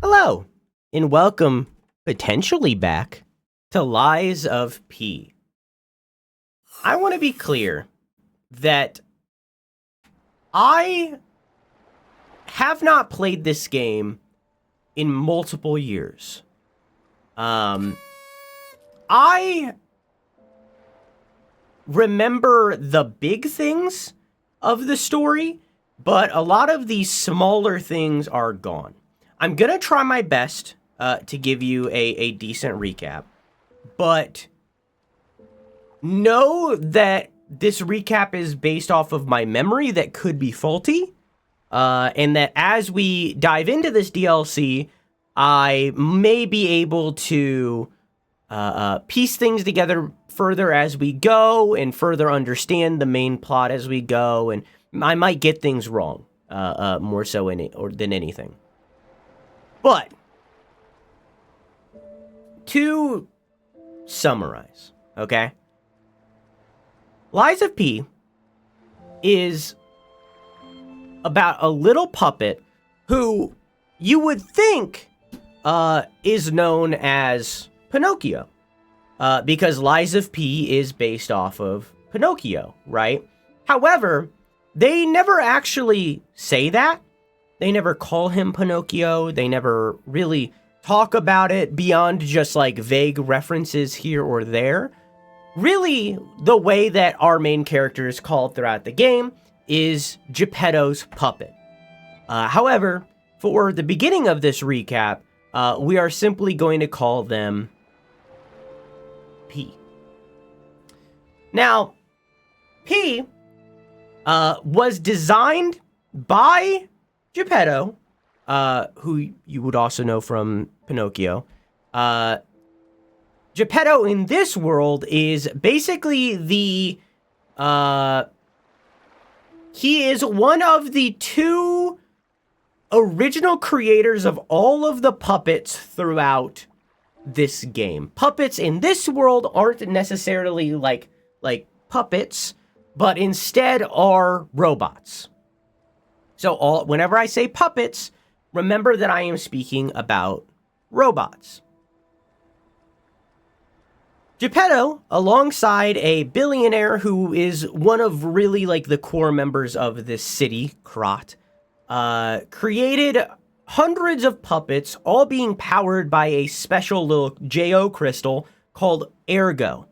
Hello, and welcome, potentially back, to Lies of P. I want to be clear that I have not played this game in multiple years. I remember the big things of the story, but a lot of these smaller things are gone. I'm going to try my best to give you a decent recap, but know that this recap is based off of my memory that could be faulty, and that as we dive into this DLC, I may be able to piece things together further as we go and further understand the main plot as we go, and I might get things wrong more so than anything. But to summarize, okay? Lies of P is about a little puppet who you would think is known as Pinocchio, because Lies of P is based off of Pinocchio, right? However, they never actually say that. They never call him Pinocchio. They never really talk about it beyond just like vague references here or there. Really, the way that our main character is called throughout the game is Geppetto's puppet. However, for the beginning of this recap, we are simply going to call them P. Now, P was designed by Geppetto, who you would also know from Pinocchio. Geppetto in this world is basically he is one of the two original creators of all of the puppets throughout this game. Puppets in this world aren't necessarily like puppets, but instead are robots. So whenever I say puppets, remember that I am speaking about robots. Geppetto, alongside a billionaire who is one of really like the core members of this city, Krat, created hundreds of puppets, all being powered by a special little JO crystal called Ergo.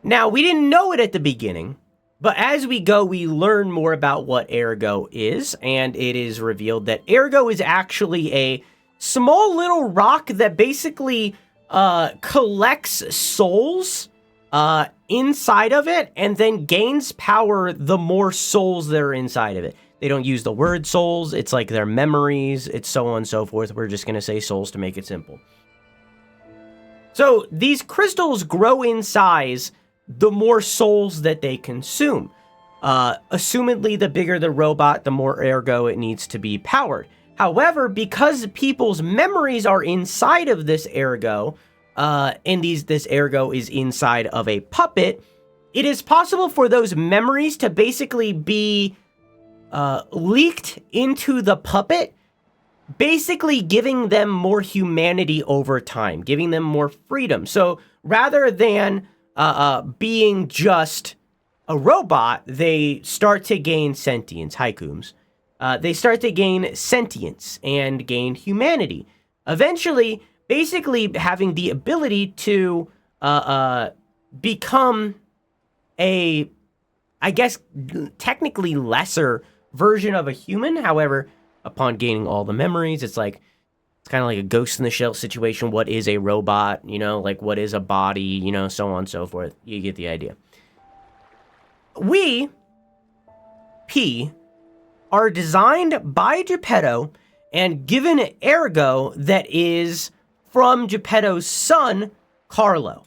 Now, we didn't know it at the beginning, but as we go, we learn more about what Ergo is, and it is revealed that Ergo is actually a small little rock that basically collects souls inside of it and then gains power the more souls that are inside of it. They don't use the word souls. It's like their memories. It's so on and so forth. We're just going to say souls to make it simple. So these crystals grow in size the more souls that they consume. Assumedly, the bigger the robot, the more ergo it needs to be powered. However, because people's memories are inside of this ergo, and this ergo is inside of a puppet, it is possible for those memories to basically be leaked into the puppet, basically giving them more humanity over time, giving them more freedom. So rather than being just a robot, they start to gain sentience. Haikums. They start to gain sentience and gain humanity. Eventually, basically having the ability to become a, I guess, technically lesser version of a human. However, upon gaining all the memories, it's kind of like a Ghost in the Shell situation. What is a robot? Like what is a body? So on and so forth. You get the idea. We, P, are designed by Geppetto and given ergo that is from Geppetto's son, Carlo.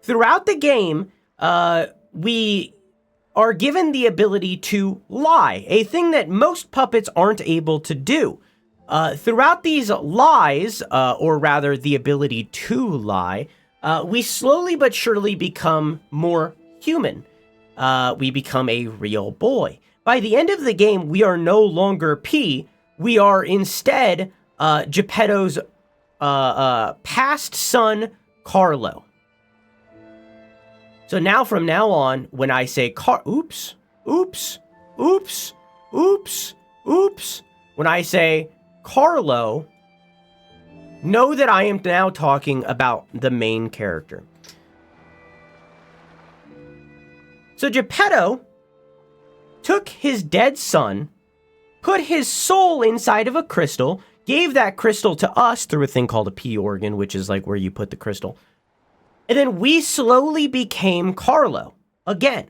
Throughout the game, we are given the ability to lie, a thing that most puppets aren't able to do. Throughout these lies, or rather the ability to lie, we slowly but surely become more human. We become a real boy. By the end of the game, we are no longer P. We are instead Geppetto's past son, Carlo. So now, from now on, when I say oops, when I say Carlo, know that I am now talking about the main character. So Geppetto took his dead son, put his soul inside of a crystal, gave that crystal to us through a thing called a P organ, which is like where you put the crystal. And then we slowly became Carlo. Again,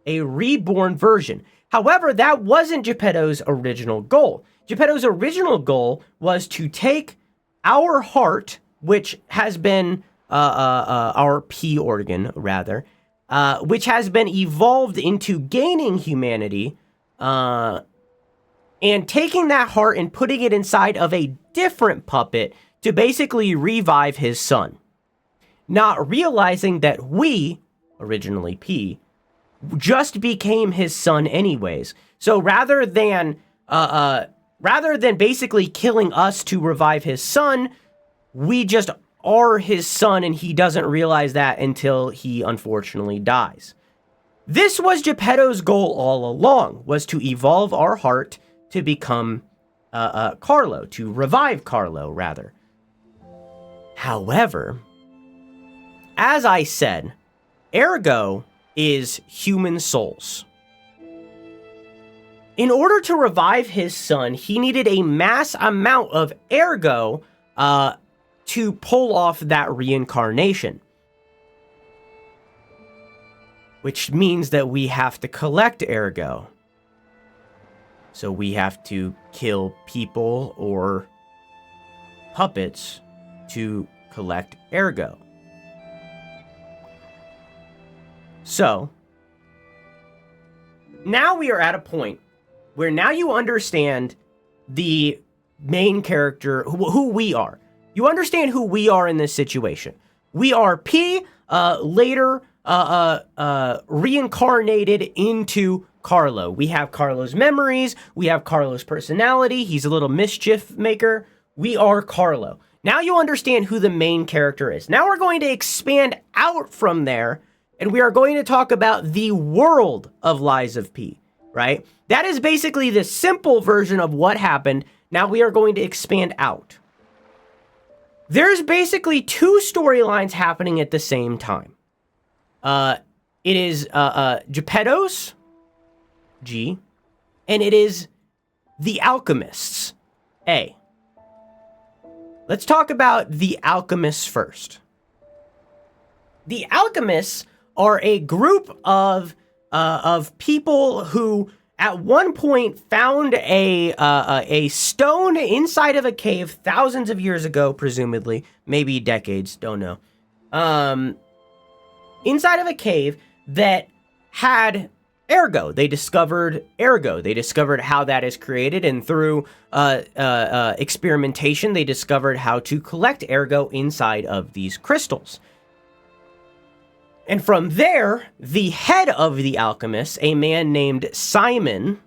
a reborn version. However, that wasn't Geppetto's original goal. Geppetto's original goal was to take our heart, which has been our P organ, rather, which has been evolved into gaining humanity, and taking that heart and putting it inside of a different puppet to basically revive his son. Not realizing that we, originally P, just became his son anyways. So rather than basically killing us to revive his son, we just are his son, and he doesn't realize that until he unfortunately dies. This was Geppetto's goal all along, was to evolve our heart to become Carlo, to revive Carlo, rather. However, as I said, ergo is human souls. In order to revive his son, he needed a mass amount of ergo to pull off that reincarnation. Which means that we have to collect ergo. So we have to kill people or puppets to collect ergo. So, now we are at a point where now you understand the main character, who we are. You understand who we are in this situation. We are P, later reincarnated into Carlo. We have Carlo's memories. We have Carlo's personality. He's a little mischief maker. We are Carlo. Now you understand who the main character is. Now we're going to expand out from there, and we are going to talk about the world of Lies of P, right? That is basically the simple version of what happened. Now we are going to expand out. There's basically two storylines happening at the same time. It is Geppetto's, G, and it is the Alchemists, A. Let's talk about the Alchemists first. The Alchemists are a group of people who at one point found a stone inside of a cave thousands of years ago, presumably, maybe decades, don't know. Inside of a cave that had ergo. They discovered ergo. They discovered how that is created, and through experimentation, they discovered how to collect ergo inside of these crystals. And from there, the head of the alchemists, a man named Simon,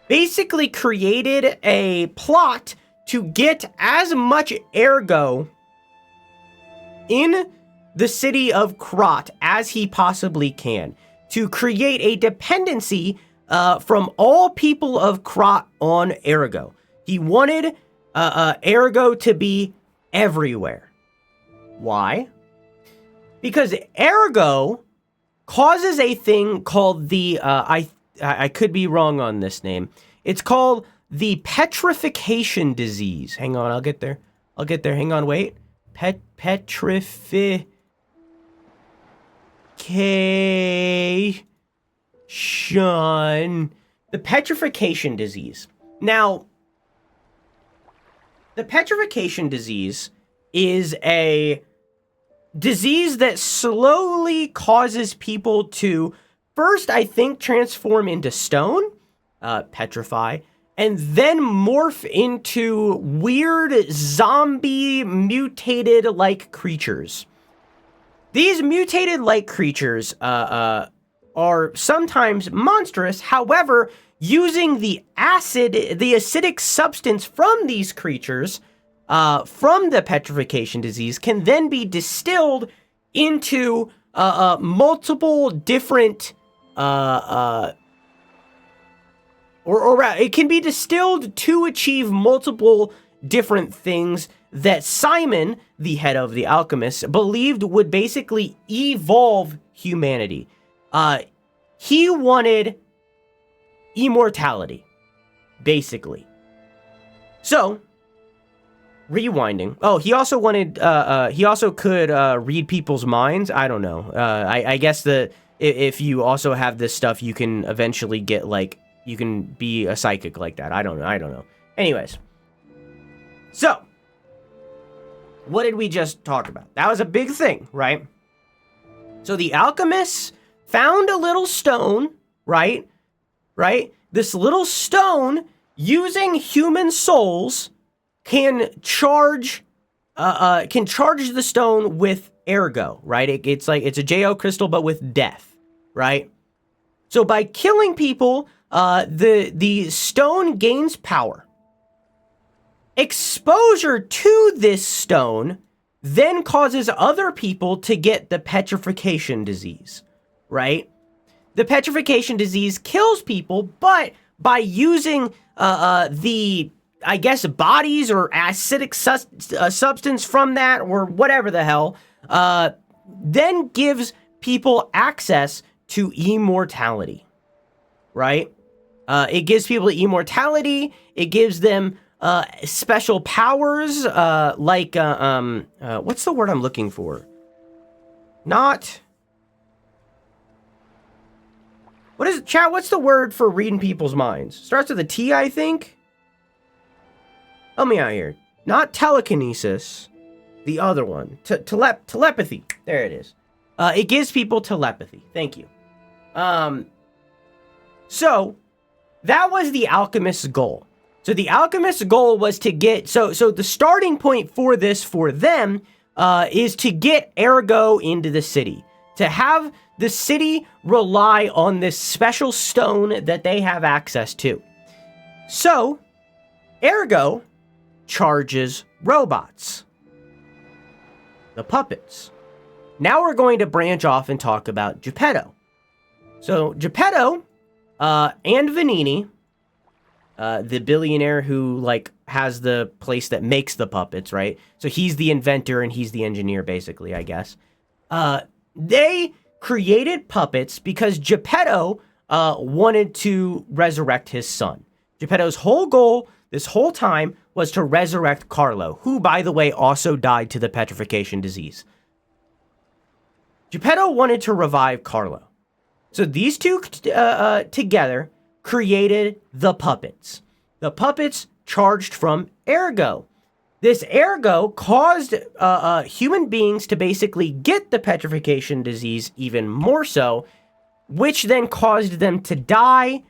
basically created a plot to get as much ergo in the city of Krat as he possibly can, to create a dependency from all people of Krat on ergo. He wanted ergo to be everywhere. Why? Because ergo causes a thing called the, I could be wrong on this name. It's called the petrification disease. Hang on, I'll get there. Hang on, wait. Petrification. The petrification disease. Now, the petrification disease is a disease that slowly causes people to first, I think, transform into stone, petrify, and then morph into weird zombie mutated-like creatures. These mutated-like creatures are sometimes monstrous. However, using the acidic substance from these creatures, from the petrification disease, can then be distilled into multiple different, or it can be distilled to achieve multiple different things that Simon, the head of the alchemists, believed would basically evolve humanity. He wanted immortality, basically. So, rewinding. Oh, he also wanted, he also could read people's minds. I don't know. I guess if you also have this stuff, you can eventually get, like, you can be a psychic like that. I don't know. Anyways. So, what did we just talk about? That was a big thing, right? So the alchemists found a little stone, right? This little stone, using human souls, can charge the stone with ergo, right? It's a JO crystal, but with death, right? So by killing people, the stone gains power. Exposure to this stone then causes other people to get the petrification disease, right? The petrification disease kills people, but by using the, I guess, bodies or acidic substance from that, or whatever the hell, then gives people access to immortality, right? It gives people immortality. It gives them special powers, like, what's the word I'm looking for? What is it, chat? What's the word for reading people's minds? Starts with a T, I think. Help me out here. Not telekinesis. The other one. Telepathy. There it is. It gives people telepathy. Thank you. So, that was the alchemist's goal. So the alchemist's goal was to get, so the starting point for this for them is to get ergo into the city. To have the city rely on this special stone that they have access to. So, ergo charges robots. The puppets. Now we're going to branch off and talk about Geppetto. So Geppetto and Vanini, the billionaire who, like, has the place that makes the puppets, right? So he's the inventor and he's the engineer, basically, I guess. They created puppets because Geppetto wanted to resurrect his son. Geppetto's whole goal this whole time was to resurrect Carlo, who, by the way, also died to the petrification disease. Geppetto wanted to revive Carlo. So these two together created the puppets. The puppets charged from ergo. This ergo caused human beings to basically get the petrification disease even more so, which then caused them to die,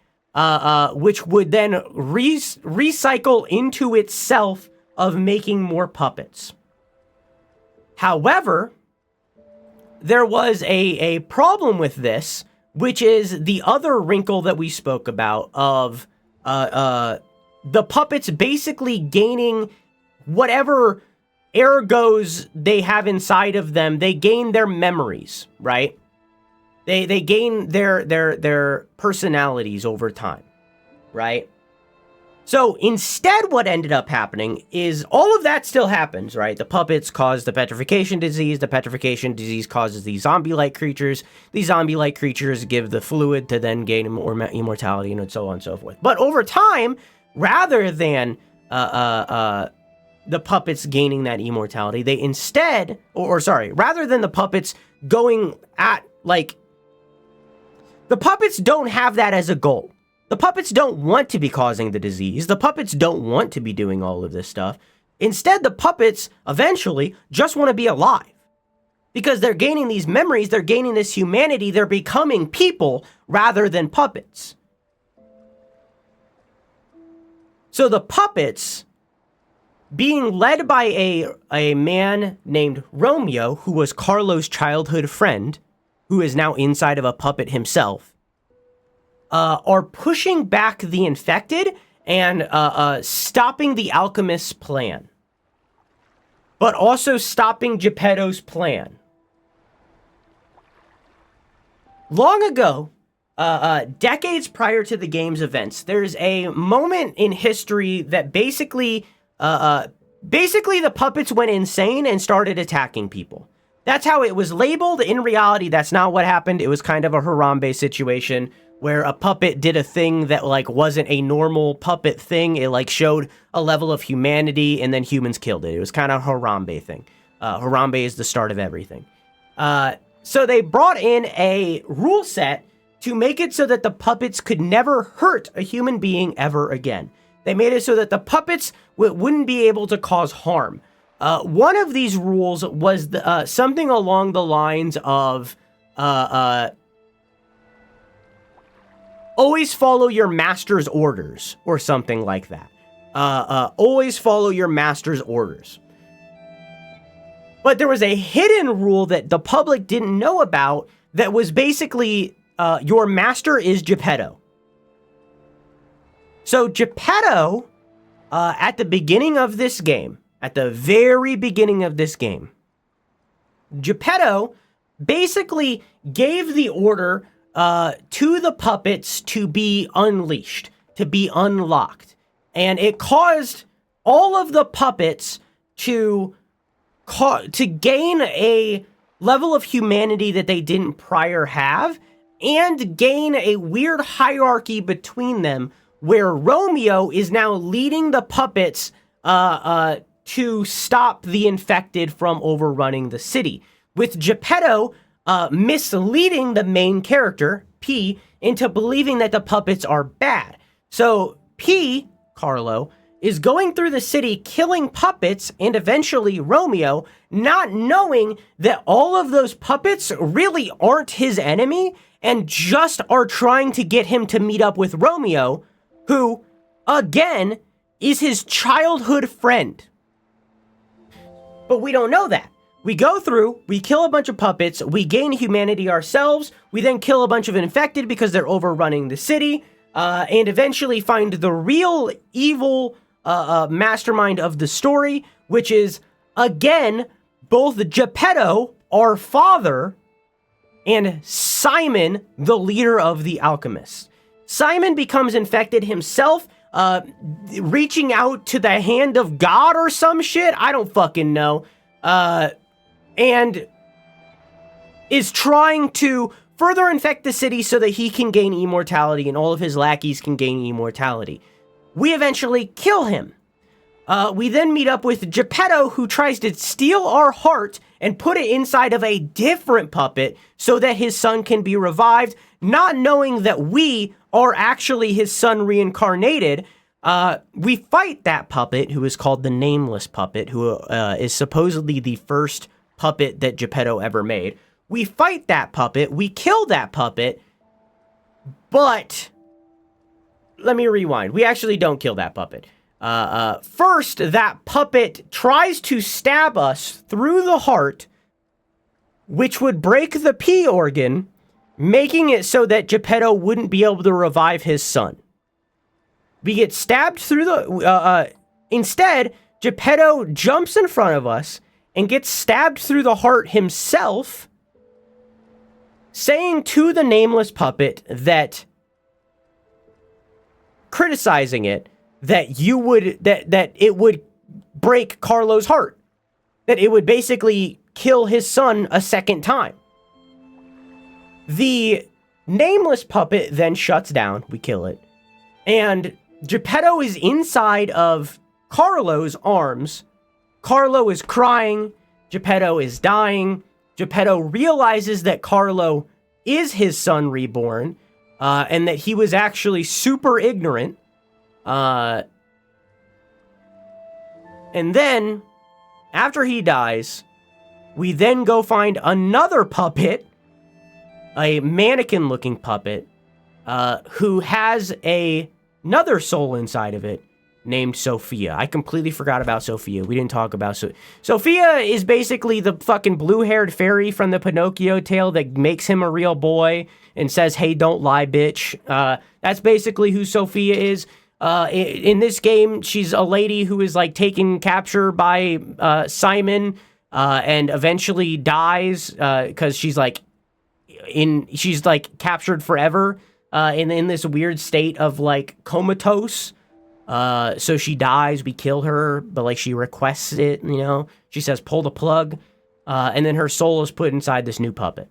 which would then recycle into itself of making more puppets. However, there was a problem with this, which is the other wrinkle that we spoke about of the puppets basically gaining whatever ergos they have inside of them. They gain their memories, right? They gain their personalities over time, right? So instead, what ended up happening is all of that still happens, right? The puppets cause the petrification disease. The petrification disease causes these zombie-like creatures. These zombie-like creatures give the fluid to then gain immortality, and so on and so forth. But over time, rather than the puppets gaining that immortality, they instead, rather than the puppets going at, like, the puppets don't have that as a goal. The puppets don't want to be causing the disease. The puppets don't want to be doing all of this stuff. Instead, the puppets eventually just want to be alive. Because they're gaining these memories, they're gaining this humanity, they're becoming people rather than puppets. So the puppets, being led by a man named Romeo, who was Carlo's childhood friend, who is now inside of a puppet himself, are pushing back the infected and stopping the alchemist's plan, but also stopping Geppetto's plan. Long ago, decades prior to the game's events, there's a moment in history that basically the puppets went insane and started attacking people. That's how it was labeled. In reality, that's not what happened. It was kind of a Harambe situation where a puppet did a thing that like wasn't a normal puppet thing. It like showed a level of humanity and then humans killed it. It was kind of a Harambe thing. Harambe is the start of everything. So they brought in a rule set to make it so that the puppets could never hurt a human being ever again. They made it so that the puppets wouldn't be able to cause harm. One of these rules was something along the lines of always follow your master's orders, or something like that. Always follow your master's orders. But there was a hidden rule that the public didn't know about that was basically your master is Geppetto. So Geppetto, at the beginning of this game, at the very beginning of this game, Geppetto basically gave the order to the puppets to be unleashed, to be unlocked. And it caused all of the puppets to gain a level of humanity that they didn't prior have, and gain a weird hierarchy between them, where Romeo is now leading the puppets to stop the infected from overrunning the city, with Geppetto misleading the main character, P, into believing that the puppets are bad. So P, Carlo, is going through the city killing puppets and eventually Romeo, not knowing that all of those puppets really aren't his enemy and just are trying to get him to meet up with Romeo, who, again, is his childhood friend. But we don't know that. We go through, we kill a bunch of puppets, we gain humanity ourselves, we then kill a bunch of infected because they're overrunning the city, and eventually find the real evil mastermind of the story, which is, again, both Geppetto, our father, and Simon, the leader of the alchemists. Simon becomes infected himself, reaching out to the hand of God or some shit. I don't fucking know. And is trying to further infect the city so that he can gain immortality and all of his lackeys can gain immortality. We eventually kill him. We then meet up with Geppetto, who tries to steal our heart and put it inside of a different puppet so that his son can be revived, not knowing that we are actually his son reincarnated. We fight that puppet, who is called the Nameless Puppet, who is supposedly the first puppet that Geppetto ever made. We fight that puppet, we kill that puppet, but let me rewind. We actually don't kill that puppet. First, that puppet tries to stab us through the heart, which would break the P organ, making it so that Geppetto wouldn't be able to revive his son. We get stabbed through the... instead, Geppetto jumps in front of us and gets stabbed through the heart himself, saying to the Nameless Puppet that... criticizing it, that it would break Carlo's heart. That it would basically kill his son a second time. The Nameless Puppet then shuts down. We kill it. And Geppetto is inside of Carlo's arms. Carlo is crying. Geppetto is dying. Geppetto realizes that Carlo is his son reborn, and that he was actually super ignorant. And then, after he dies, we then go find another puppet, a mannequin-looking puppet, who has another soul inside of it, named Sophia. I completely forgot about Sophia. We didn't talk about Sophia is basically the fucking blue-haired fairy from the Pinocchio tale that makes him a real boy and says, hey, don't lie, bitch. That's basically who Sophia is. In this game, she's a lady who is like taken capture by Simon and eventually dies because she's like captured forever in this weird state of like comatose. So she dies, we kill her, but like she requests it, you know, she says, pull the plug, and then her soul is put inside this new puppet.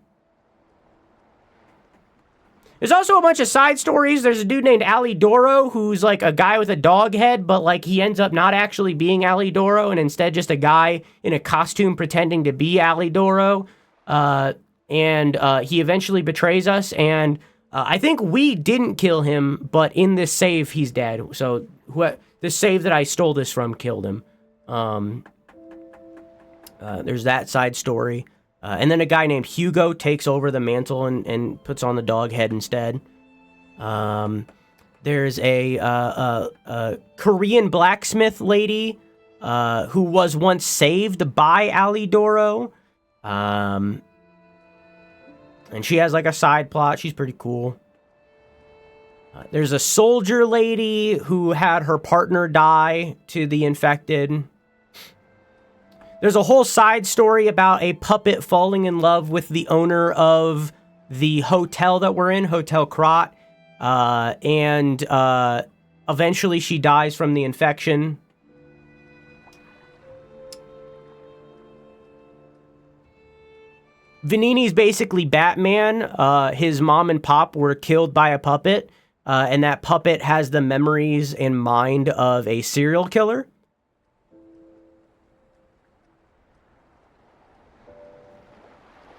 There's also a bunch of side stories. There's a dude named Alidoro who's like a guy with a dog head, but like he ends up not actually being Alidoro and instead just a guy in a costume pretending to be Alidoro. And he eventually betrays us, and I think we didn't kill him, but in this save, he's dead. So the save that I stole this from killed him. There's that side story. And then a guy named Hugo takes over the mantle and puts on the dog head instead. There's a Korean blacksmith lady who was once saved by Alidoro. And she has like a side plot. She's pretty cool. There's a soldier lady who had her partner die to the infected. There's a whole side story about a puppet falling in love with the owner of the hotel that we're in, Hotel Krat. And eventually she dies from the infection. Vanini's basically Batman. His mom and pop were killed by a puppet, and that puppet has the memories and mind of a serial killer.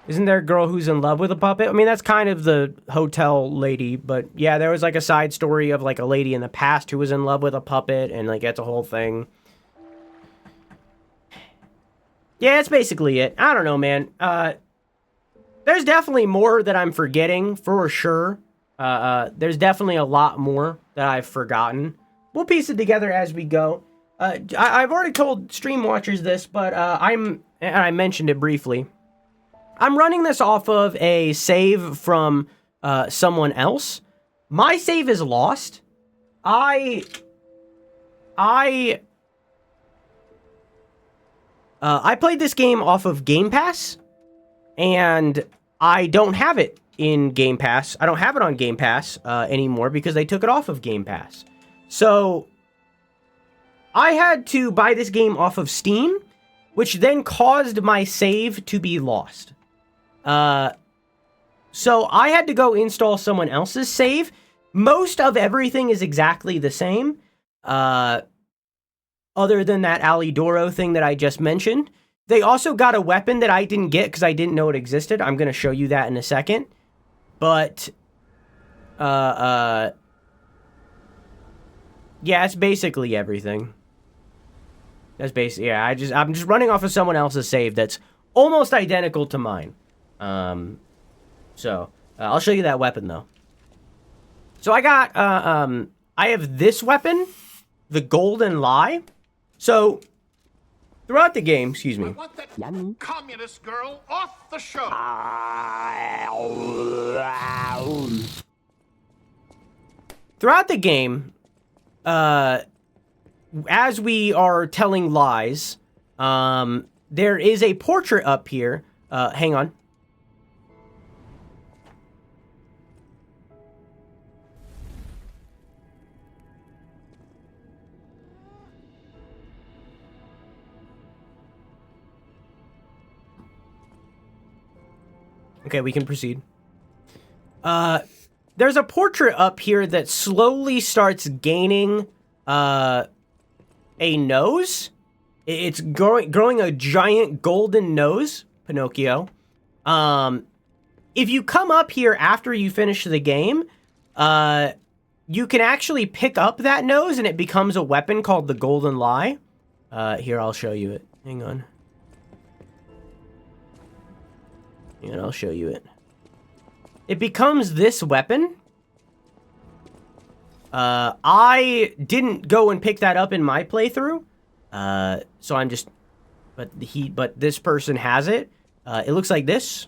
Isn't there a girl who's in love with a puppet? I mean, that's kind of the hotel lady, but yeah, there was like a side story of like a lady in the past who was in love with a puppet, and like that's a whole thing. Yeah, that's basically it. I don't know, man. There's definitely more that I'm forgetting, for sure. There's definitely a lot more that I've forgotten. We'll piece it together as we go. I've already told stream watchers this, but and I mentioned it briefly. I'm running this off of a save from someone else. My save is lost. I played this game off of Game Pass. And I don't have it in Game Pass. I don't have it on Game Pass anymore because they took it off of Game Pass. So I had to buy this game off of Steam, which then caused my save to be lost. So I had to go install someone else's save. Most of everything is exactly the same, other than that Alidoro thing that I just mentioned. They also got a weapon that I didn't get because I didn't know it existed. I'm going to show you that in a second. But, yeah, it's basically everything. That's basically, yeah, I'm just running off of someone else's save that's almost identical to mine. So, I'll show you that weapon, though. So I got, I have this weapon, the Golden Lie. So throughout the game, excuse me. I want that communist girl off the show. Throughout the game, as we are telling lies, there is a portrait up here. Hang on. Okay, we can proceed. There's a portrait up here that slowly starts gaining a nose. It's growing a giant golden nose, Pinocchio. If you come up here after you finish the game, you can actually pick up that nose and it becomes a weapon called the Golden Lie. Here, I'll show you it. Hang on. And I'll show you it. It becomes this weapon. I didn't go and pick that up in my playthrough. So I'm just, but this person has it. It looks like this.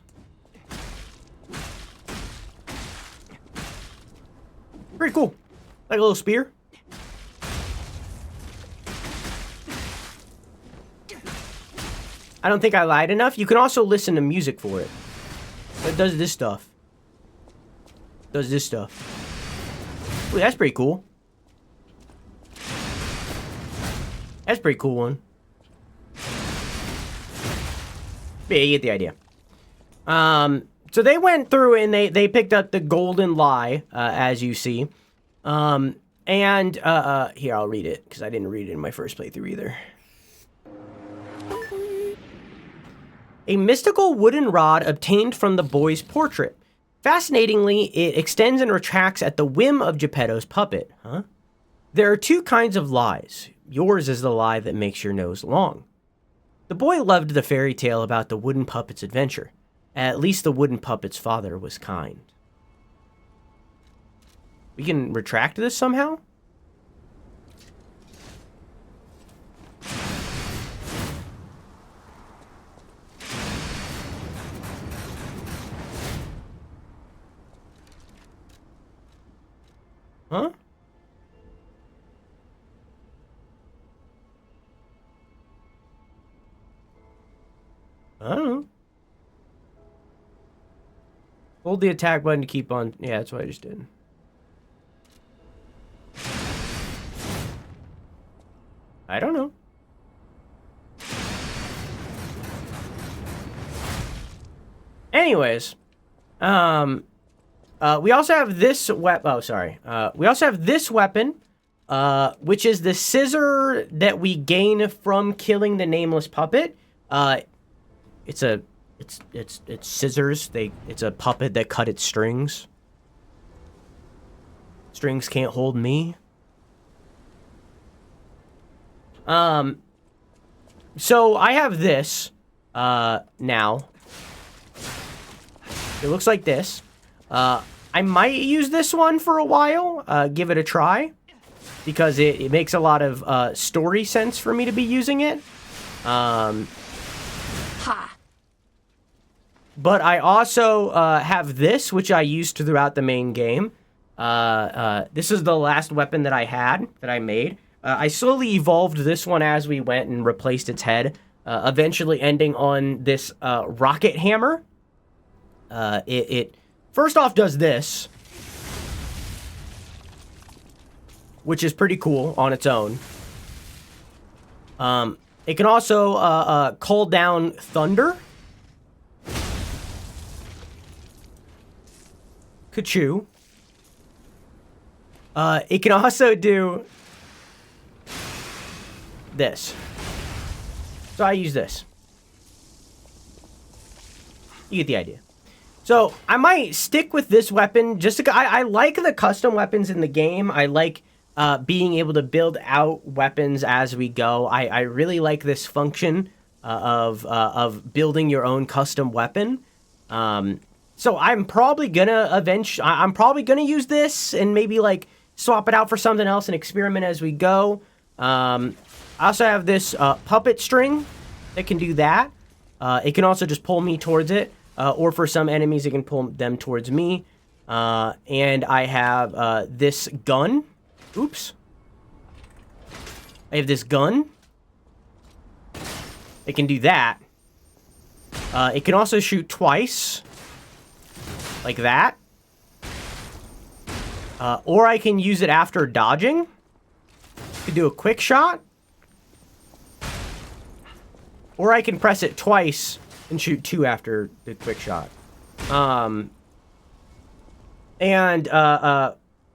Pretty cool. Like a little spear. I don't think I lied enough. You can also listen to music for it. It does this stuff. Does this stuff. Ooh, that's pretty cool. That's a pretty cool one. Yeah, you get the idea. So they went through and they picked up the golden lie, as you see. Here, I'll read it, because I didn't read it in my first playthrough either. A mystical wooden rod obtained from the boy's portrait. Fascinatingly, it extends and retracts at the whim of Geppetto's puppet. Huh? There are two kinds of lies. Yours is the lie that makes your nose long. The boy loved the fairy tale about the wooden puppet's adventure. At least the wooden puppet's father was kind. We can retract this somehow? Huh? I don't know. Hold the attack button to keep on. Yeah, that's what I just did. I don't know. Anyways, we also have this weapon. Oh, sorry. We also have this weapon, which is the scissor that we gain from killing the nameless puppet. It's scissors. It's a puppet that cut its strings. Strings can't hold me. So I have this, now. It looks like this. I might use this one for a while, give it a try, because it makes a lot of, story sense for me to be using it. But I also, have this, which I used throughout the main game. This is the last weapon that I made. I slowly evolved this one as we went and replaced its head, eventually ending on this, rocket hammer. It first off does this, which is pretty cool on its own. It can also, call down thunder. Ka-choo. It can also do this. So I use this. You get the idea. So I might stick with this weapon just to, I like the custom weapons in the game. I like being able to build out weapons as we go. I really like this function of building your own custom weapon. So I'm probably gonna use this and maybe like swap it out for something else and experiment as we go. I also have this puppet string that can do that. It can also just pull me towards it, or for some enemies, it can pull them towards me. And I have this gun. Oops. I have this gun. It can do that. It can also shoot twice. Like that. Or I can use it after dodging. To do a quick shot. Or I can press it twice and shoot two after the quick shot.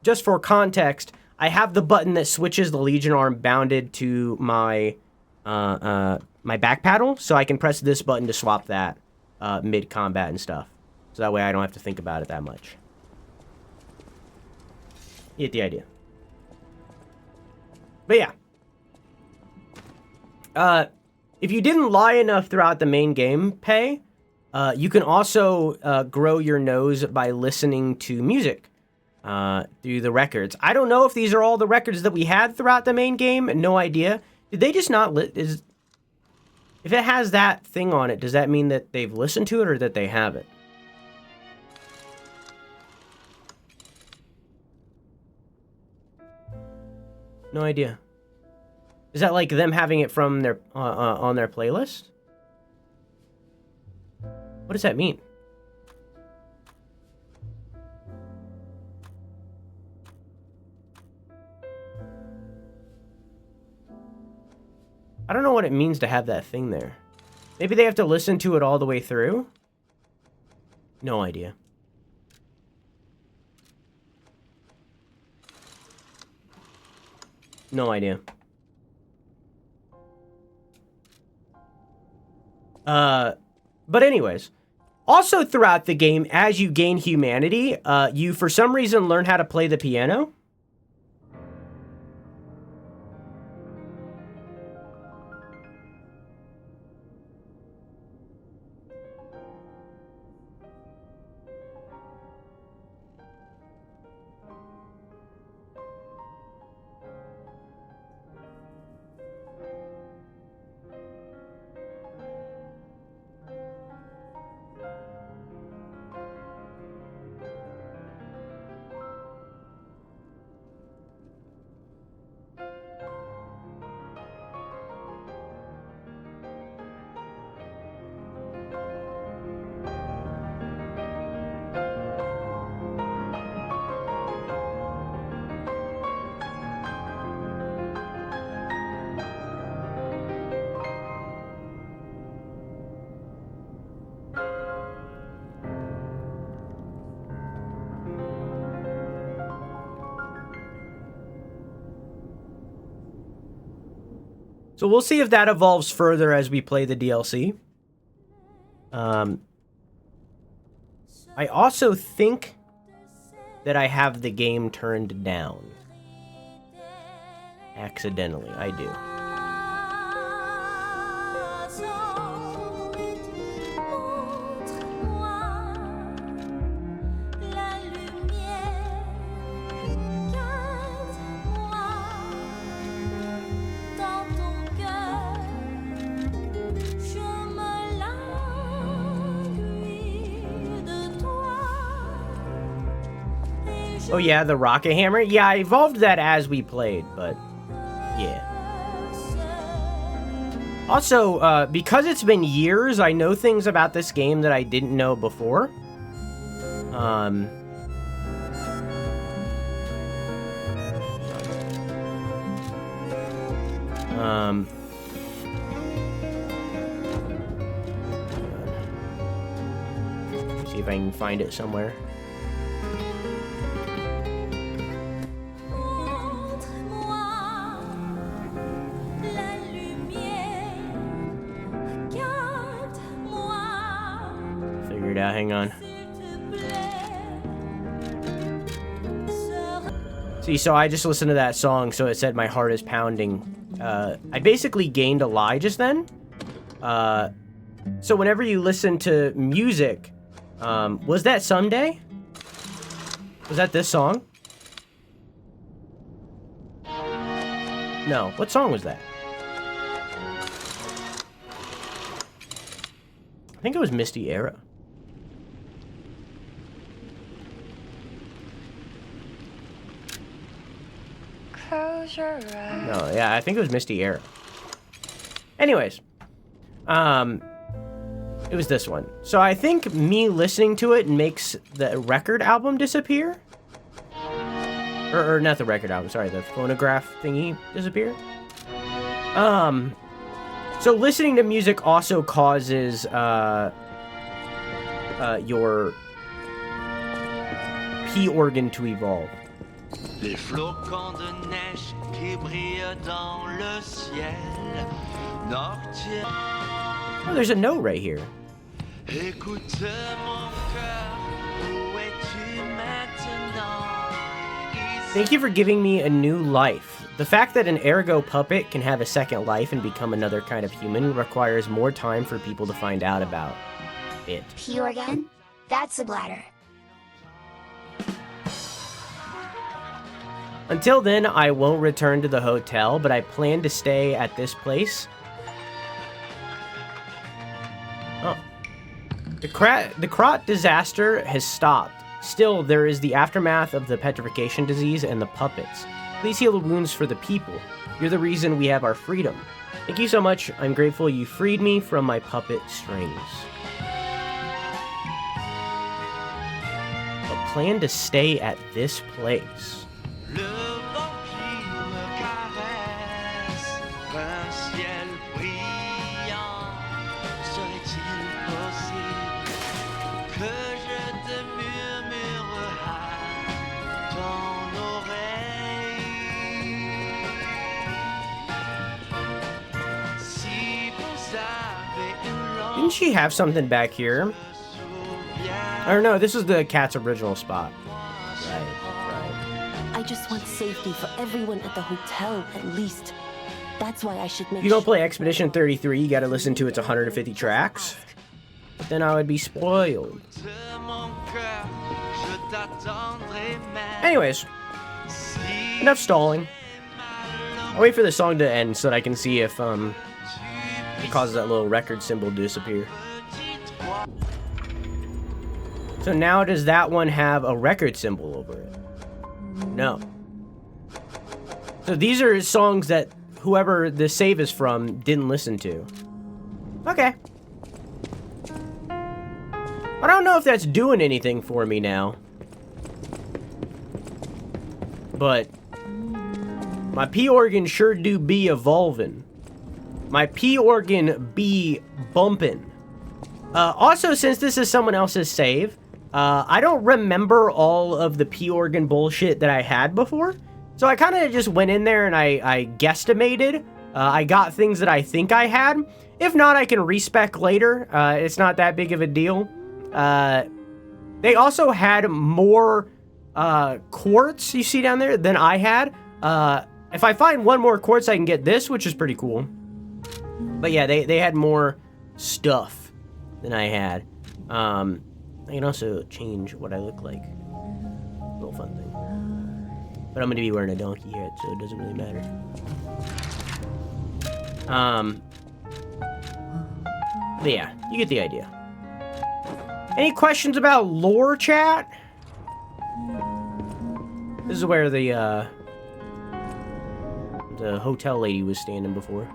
Just for context, I have the button that switches the Legion arm bounded to my my back paddle, so I can press this button to swap that mid-combat and stuff. So that way I don't have to think about it that much. You get the idea. But yeah. If you didn't lie enough throughout the main gameplay, you can also grow your nose by listening to music. through the records. I don't know if these are all the records that we had throughout the main game. No idea. Did they just not... If it has that thing on it, does that mean that they've listened to it or that they have it? No idea. Is that like them having it from their on their playlist? What does that mean? I don't know what it means to have that thing there. Maybe they have to listen to it all the way through? No idea. No idea. But anyways, also throughout the game, as you gain humanity, you for some reason learn how to play the piano. So we'll see if that evolves further as we play the DLC. I also think that I have the game turned down. Accidentally, I do. Oh yeah, the rocket hammer? Yeah, I evolved that as we played, but yeah. Also, because it's been years, I know things about this game that I didn't know before. See if I can find it somewhere. Out, hang on. See, so I just listened to that song, so it said my heart is pounding. I basically gained a lie just then. So whenever you listen to music, was that Someday? Was that this song? No, what song was that? I think it was Misty Era. No, yeah, I think it was Misty Era. Anyways, it was this one. So I think me listening to it makes the record album disappear. Or not the record album, sorry, the phonograph thingy disappear. So listening to music also causes, your P organ to evolve. Les flocons de neige qui brillent dans le ciel nocturne. Oh, there's a note right here. Écoute mon cœur, où es-tu maintenant? Thank you for giving me a new life. The fact that an ergo puppet can have a second life and become another kind of human requires more time for people to find out about it. P organ? That's a bladder. Until then, I won't return to the hotel, but I plan to stay at this place. Oh. The Krat disaster has stopped. Still, there is the aftermath of the petrification disease and the puppets. Please heal the wounds for the people. You're the reason we have our freedom. Thank you so much. I'm grateful you freed me from my puppet strings. A plan to stay at this place. Didn't she have something back here? Or no, this is the cat's original spot. Right. I just want safety for everyone at the hotel, at least. That's why I should make. If you don't play Expedition 33, you gotta listen to its 150 tracks. But then I would be spoiled. Anyways, enough stalling. I'll wait for the song to end so that I can see if it causes that little record symbol to disappear. So now does that one have a record symbol over it? No. So these are songs that whoever the save is from didn't listen to. Okay. I don't know if that's doing anything for me now. But my P organ sure do be evolving. My P organ be bumping. Also, since this is someone else's save, I don't remember all of the P organ bullshit that I had before. So I kind of just went in there and I guesstimated. I got things that I think I had. If not, I can respec later. It's not that big of a deal. They also had more quartz, you see down there, than I had. If I find one more quartz, I can get this, which is pretty cool. But yeah, they had more stuff than I had. I can also change what I look like. Little fun thing. But I'm gonna be wearing a donkey hat, so it doesn't really matter. But yeah, you get the idea. Any questions about lore, chat? This is where the hotel lady was standing before.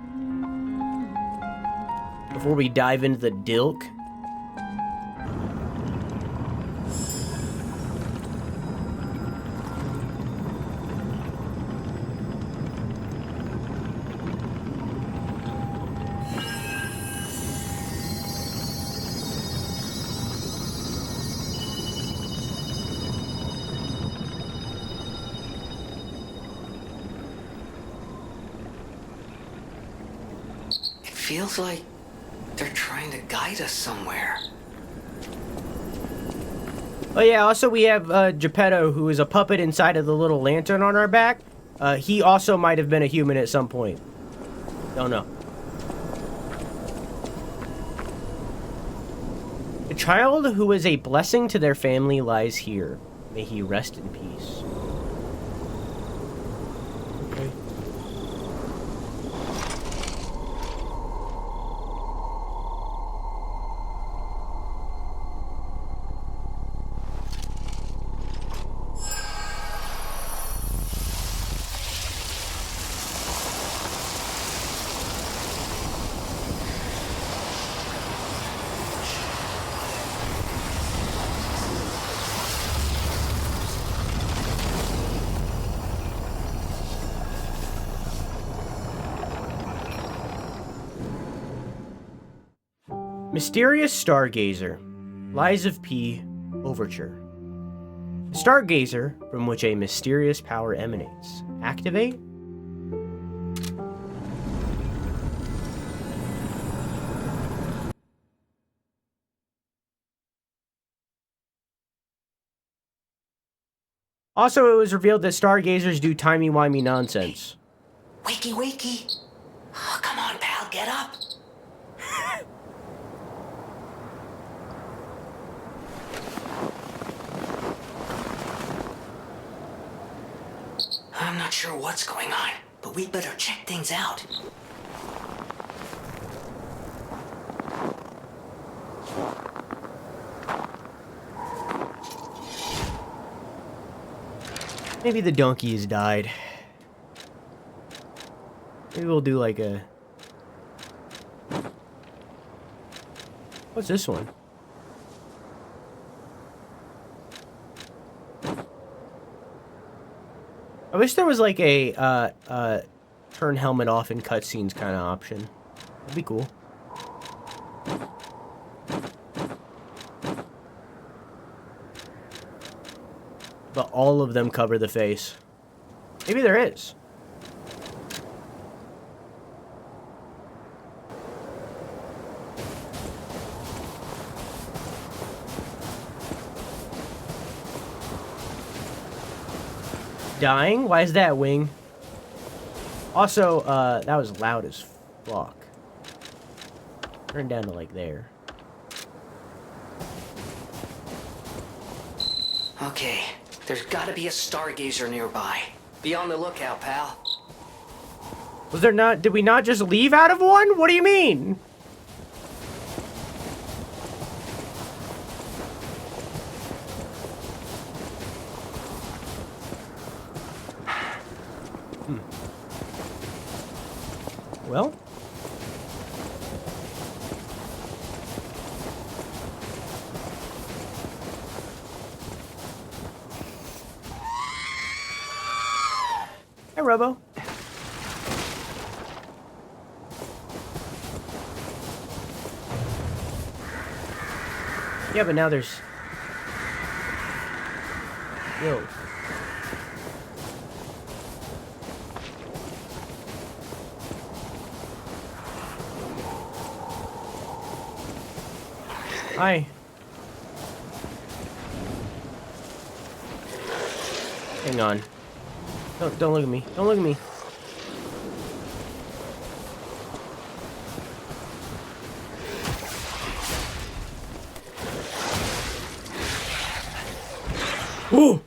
Before we dive into the dilk. Feels like they're trying to guide us somewhere. Oh yeah, also we have Geppetto, who is a puppet inside of the little lantern on our back. He also might have been a human at some point. Don't know. The child who is a blessing to their family lies here. May he rest in peace. Okay. Mysterious Stargazer. Lies of P. Overture. A stargazer from which a mysterious power emanates. Activate? Also, it was revealed that stargazers do timey-wimey nonsense. Wakey, wakey. Oh, come on, pal, get up. sure what's going on, but we better check things out. Maybe the donkey has died. Maybe we'll do like a... What's this one? I wish there was like a turn helmet off in cutscenes kind of option. That'd be cool. But all of them cover the face. Maybe there is. Dying? Why is that, Wing? Also, that was loud as fuck. Turn down to like there. Okay, there's gotta be a stargazer nearby. Be on the lookout, pal. Was there not? Did we not just leave out of one? What do you mean? Well. Hey, Robo. Yeah, but now there's... Yo. Hi. Hang on. Don't look at me. Don't look at me. Ooh.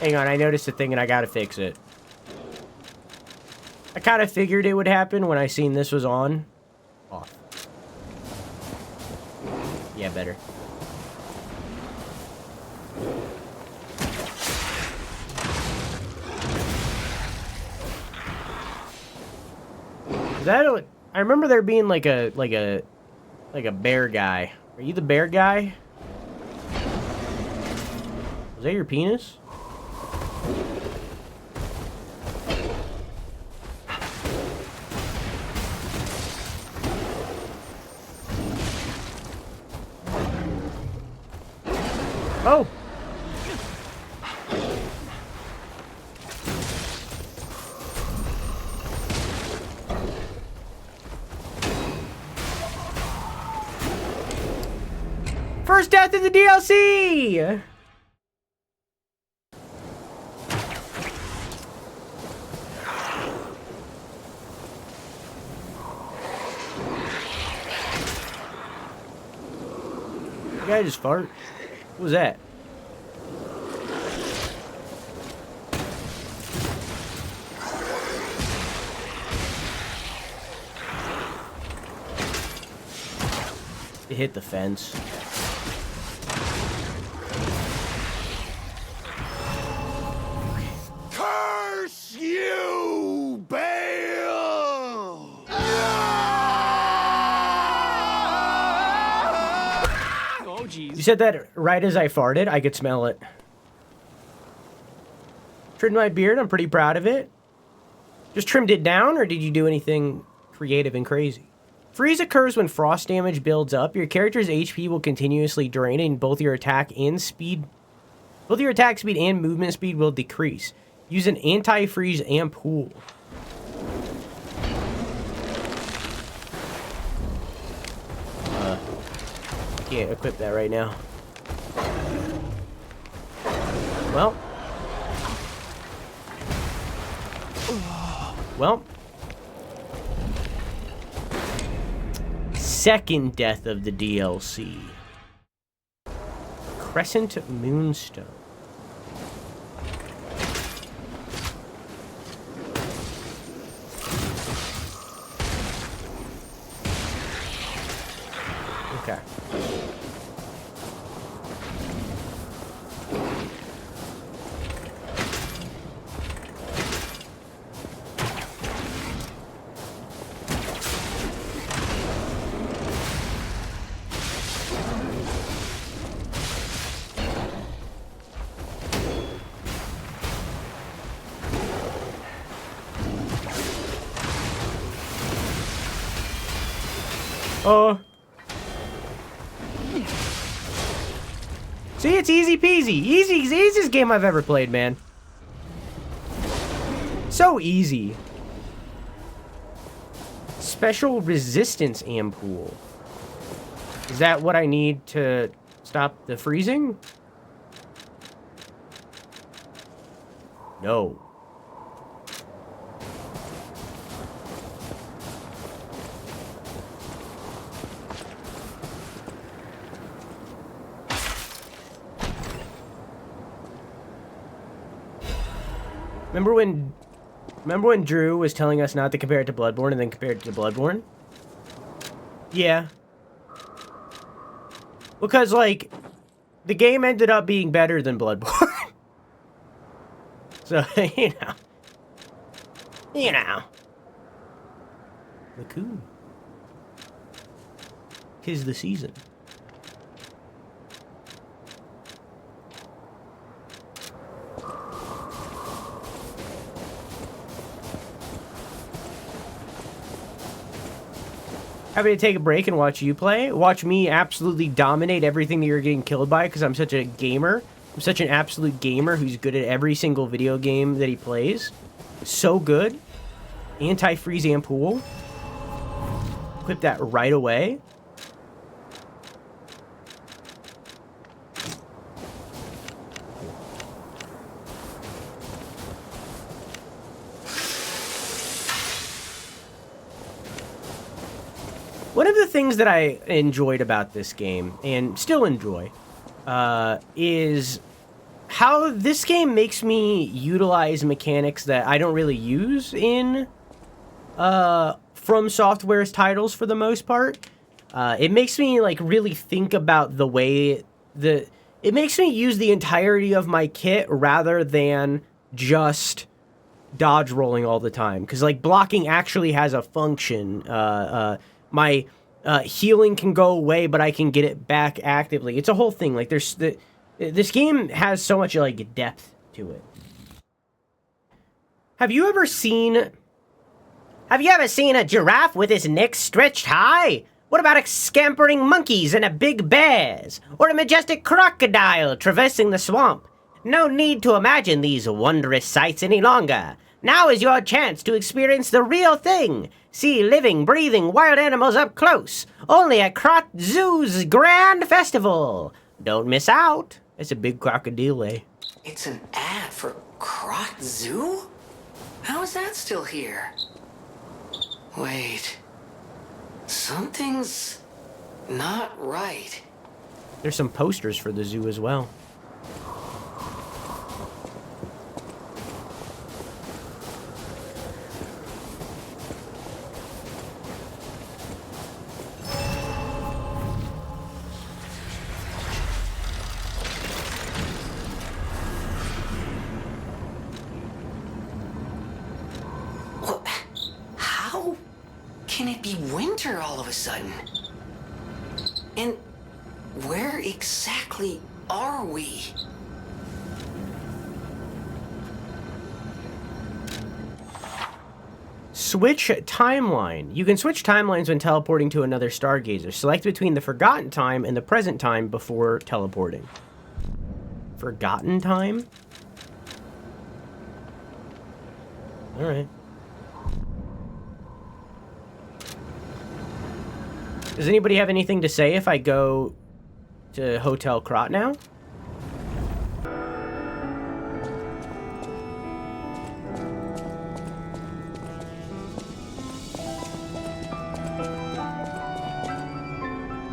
Hang on, I noticed a thing and I gotta fix it. I kind of figured it would happen when I seen this was on. Off. Yeah, better. I remember there being like a bear guy. Are you the bear guy? Was that your penis? Oh! First death in the DLC! The guy just fart. What was that? It hit the fence. Curse you, Bale! Oh, jeez. You said that right as I farted. I could smell it. Trimmed my beard. I'm pretty proud of it. Just trimmed it down, or did you do anything creative and crazy? Freeze occurs when frost damage builds up. Your character's HP will continuously drain, and both your attack speed and movement speed will decrease. Use an anti-freeze ampoule. Can't equip that right now. Well. Well. Second death of the DLC. Crescent Moonstone. Okay. See, it's easy peasy. Easiest game I've ever played, man. So easy. Special resistance ampoule. Is that what I need to stop the freezing? No. Remember when Drew was telling us not to compare it to Bloodborne and then compare it to Bloodborne? Yeah. Because, like, the game ended up being better than Bloodborne. So, you know. You know. Cocoon. 'Tis the season. Happy to take a break and watch you play. Watch me absolutely dominate everything that you're getting killed by because I'm such a gamer. I'm such an absolute gamer who's good at every single video game that he plays. So good. Anti-freeze ampoule. Equip that right away. One of the things that I enjoyed about this game, and still enjoy, is how this game makes me utilize mechanics that I don't really use in From Software's titles for the most part. It makes me like really think about the way it makes me use the entirety of my kit rather than just dodge rolling all the time. Because like blocking actually has a function. My healing can go away, but I can get it back actively. It's a whole thing. Like this game has so much like depth to it. Have you ever seen a giraffe with his neck stretched high? What about scampering monkeys and a big bears? Or a majestic crocodile traversing the swamp? No need to imagine these wondrous sights any longer. Now is your chance to experience the real thing. See living, breathing wild animals up close. Only at Krat Zoo's Grand Festival. Don't miss out. It's a big crocodile, eh? It's an ad for Krat Zoo? How is that still here? Wait. Something's not right. There's some posters for the zoo as well. How can it be winter all of a sudden? And where exactly are we? Switch timeline. You can switch timelines when teleporting to another stargazer. Select between the forgotten time and the present time before teleporting. Forgotten time? Alright. Does anybody have anything to say if I go to Hotel Krat now?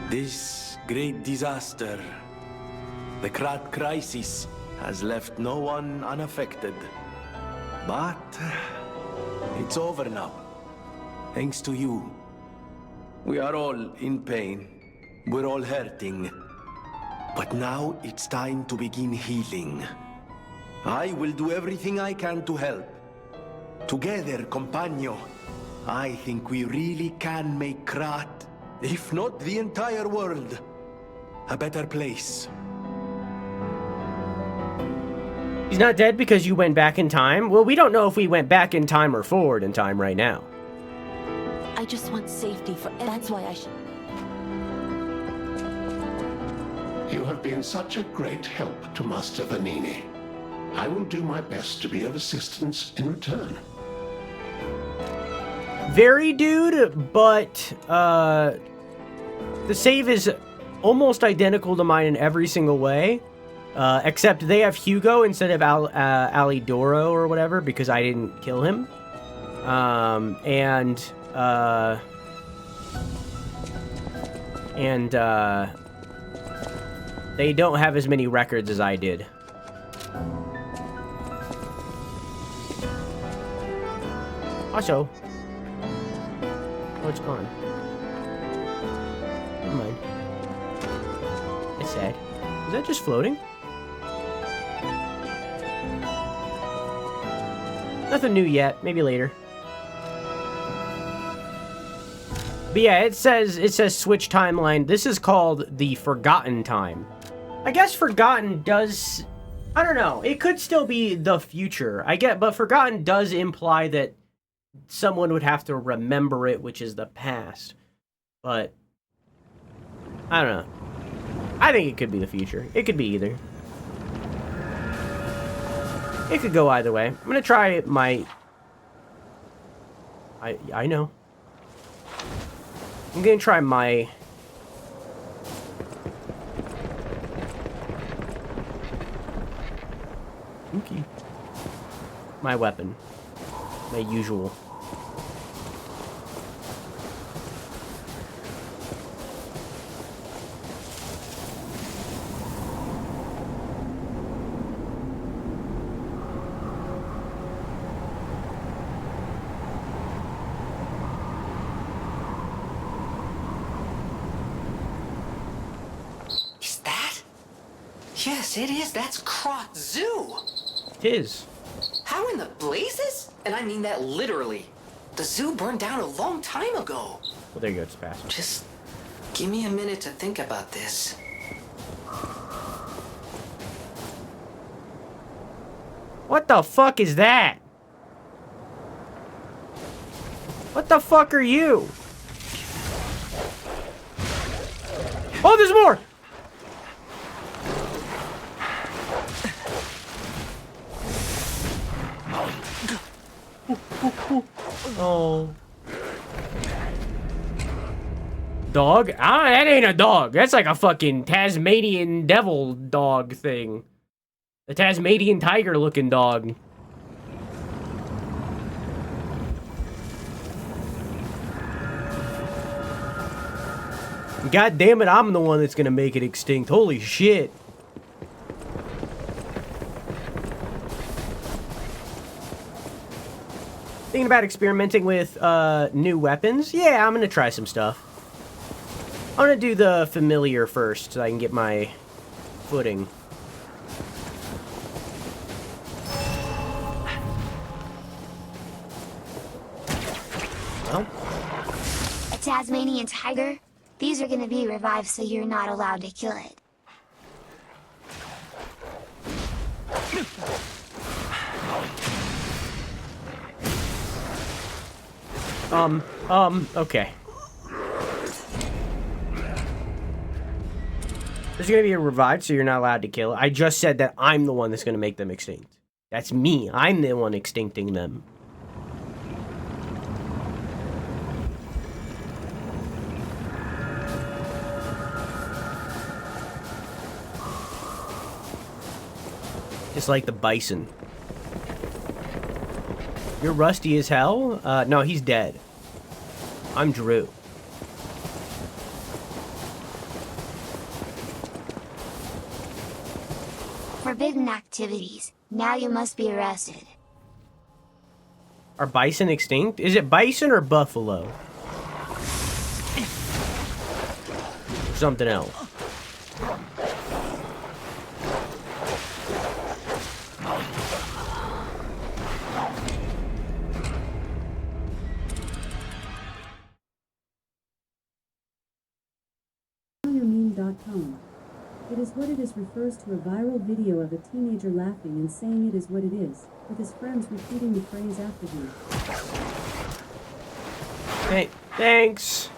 This great disaster The Krat crisis has left no one unaffected. But it's over now. Thanks to you. We are all in pain. We're all hurting. But now it's time to begin healing. I will do everything I can to help. Together, compagno, I think we really can make Krat, if not the entire world, a better place. He's not dead because you went back in time? Well, we don't know if we went back in time or forward in time right now. I just want safety for everyone. That's why I should... You have been such a great help to Master Vanini. I will do my best to be of assistance in return. Very, dude, but the save is almost identical to mine in every single way, except they have Hugo instead of Alidoro or whatever because I didn't kill him, and they don't have as many records as I did. Also, oh, it's gone. Never mind. It's sad. Is that just floating? Nothing new yet. Maybe later. But yeah, it says switch timeline. This is called the Forgotten Time. I guess Forgotten does... I don't know. It could still be the future. But Forgotten does imply that someone would have to remember it, which is the past. But I don't know. I think it could be the future. It could be either. It could go either way. I'm gonna try my... I know. I'm gonna try my... Okay. My weapon. My usual. Is that? Yes, it is. That's Krat Zoo. It is. How in the blazes? And I mean that literally. The zoo burned down a long time ago. Well, there you go. It's fast. Just give me a minute to think about this. What the fuck is that? What the fuck are you? Oh, there's more! Oh. Dog? That ain't a dog. That's like a fucking Tasmanian devil dog thing. A Tasmanian tiger looking dog. God damn it, I'm the one that's gonna make it extinct. Holy shit. Thinking about experimenting with new weapons? Yeah, I'm gonna try some stuff. I'm gonna do the familiar first so I can get my footing. Well, A Tasmanian tiger? These are gonna be revived, so you're not allowed to kill it. okay. There's gonna be a revived, so you're not allowed to kill it. I just said that I'm the one that's gonna make them extinct. That's me. I'm the one extincting them. Just like the bison. You're rusty as hell? No, he's dead. I'm Drew. activities. Now you must be arrested. Are bison extinct? Is it bison or buffalo? Something else. Meme.com. It is what it is refers to a viral video of a teenager laughing and saying it is what it is, with his friends repeating the phrase after him. Hey, thanks.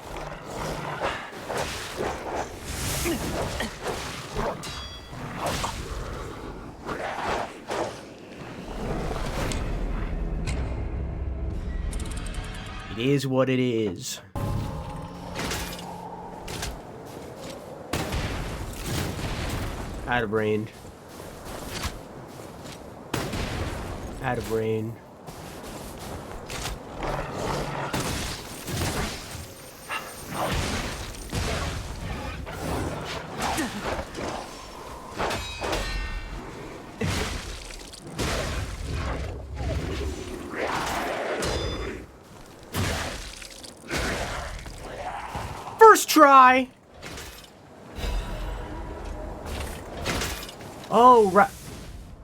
It is what it is. Out of range. Out of range. First try. Oh, right.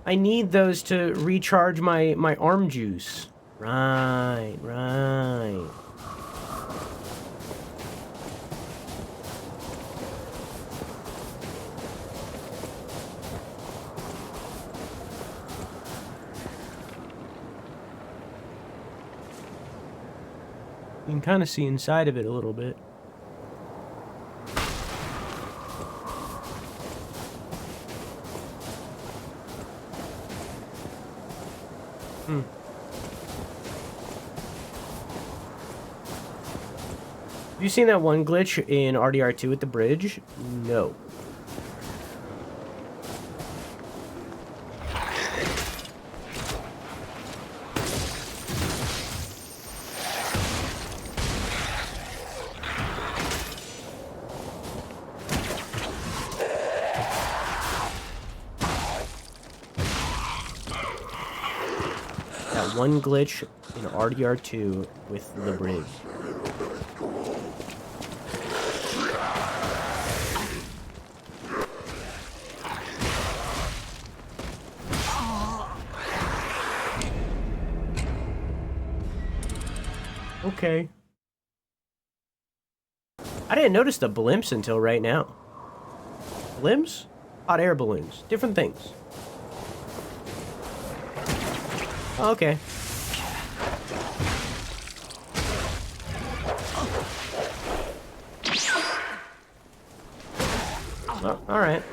I need those to recharge my arm juice. Right. You can kind of see inside of it a little bit. Have you seen that one glitch in RDR2 at the bridge? No. That one glitch in RDR2 with the bridge. Okay. I didn't notice the blimps until right now. Blimps? Hot air balloons. Different things. Okay. Oh, alright.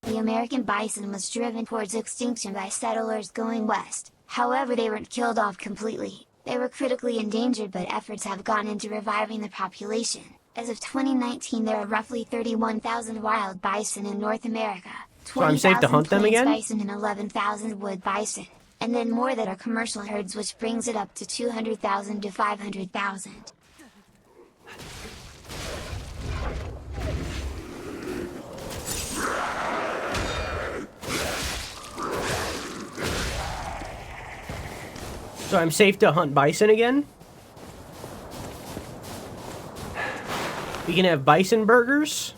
The American bison was driven towards extinction by settlers going west. However, they weren't killed off completely. They were critically endangered, but efforts have gone into reviving the population. As of 2019, there are roughly 31,000 wild bison in North America, So I'm safe to hunt them again? bison and 11,000 wood bison, and then more that are commercial herds, which brings it up to 200,000 to 500,000. So I'm safe to hunt bison again? We can have bison burgers?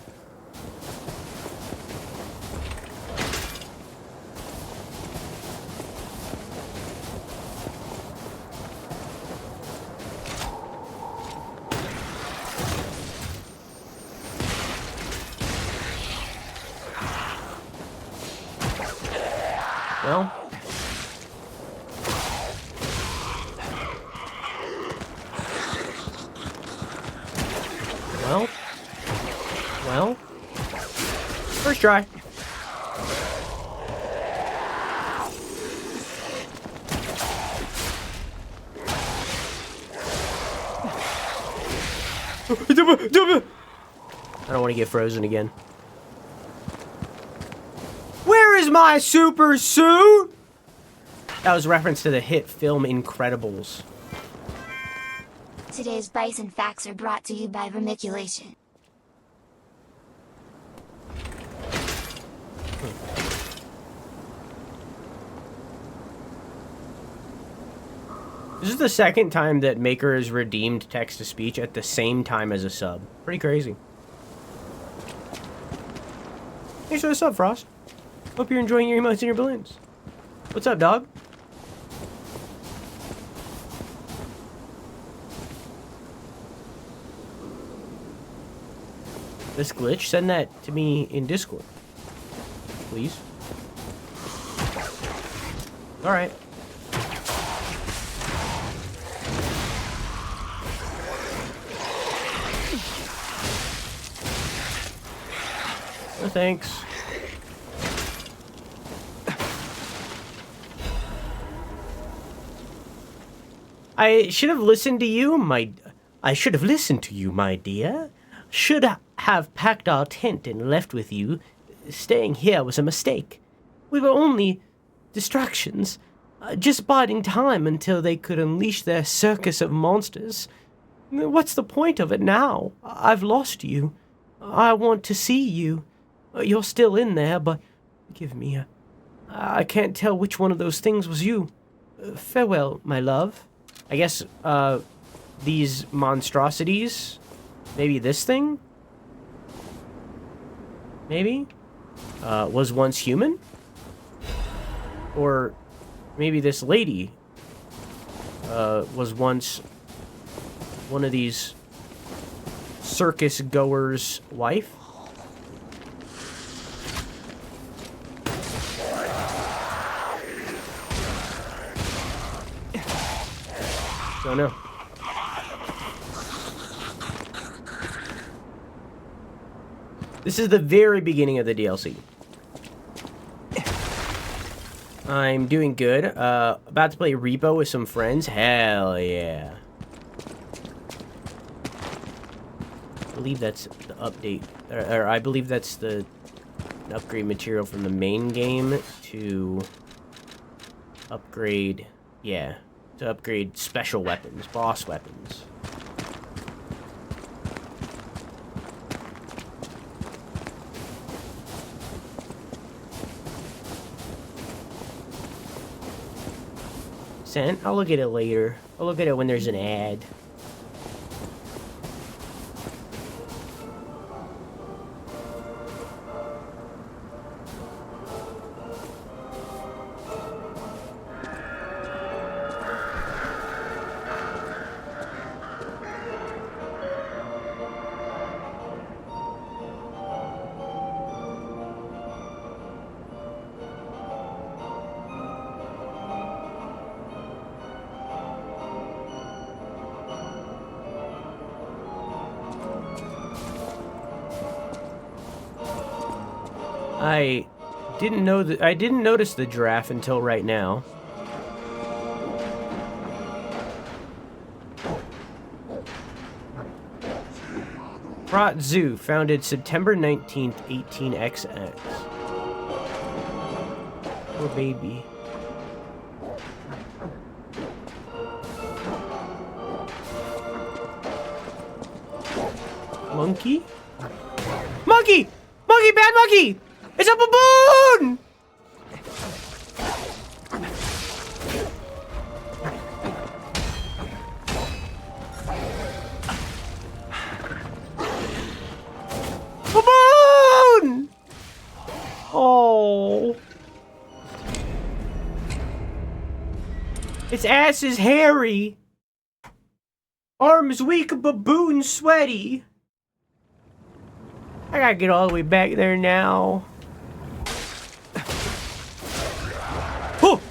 Well... Well, first try. I don't want to get frozen again. Where is my super suit? That was a reference to the hit film Incredibles. Today's Bison Facts are brought to you by Vermiculation. This is the second time that Maker has redeemed text-to-speech at the same time as a sub. Pretty crazy. Thanks for the sub, Frost. Hope you're enjoying your emotes and your balloons. What's up, dog? This glitch, send that to me in Discord. Please. Alright. No thanks. I should have listened to you, my dear. Should have packed our tent and left with you. Staying here was a mistake. We were only distractions, just biding time until they could unleash their circus of monsters. What's the point of it now? I've lost you. I want to see you. You're still in there, but forgive me. I can't tell which one of those things was you. Farewell, my love. I guess, these monstrosities. Maybe this thing? Maybe? Was once human? Or maybe this lady, was once one of these circus goers' wife? Don't know. This is the very beginning of the DLC. I'm doing good. About to play Repo with some friends. Hell yeah. I believe that's the update. Or I believe that's the upgrade material from the main game to upgrade... Yeah. To upgrade special weapons. Boss weapons. I'll look at it later. I'll look at it when there's an ad. I didn't notice the giraffe until right now. Krat Zoo, founded September 19th, 18XX. Poor baby. Monkey? Monkey! Monkey, bad monkey! It's a baboon! Baboon! Oh. Its ass is hairy. Arms weak, baboon sweaty. I gotta get all the way back there now. Oh!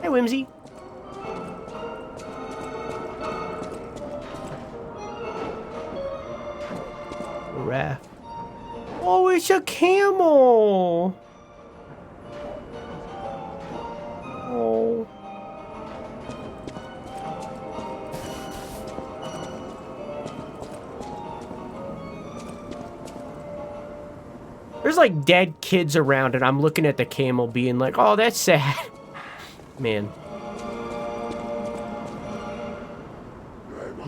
Hey, Whimsy. Giraffe. Oh, it's a camel. Oh. there's like dead kids around and I'm looking at the camel being like, oh, that's sad. Man.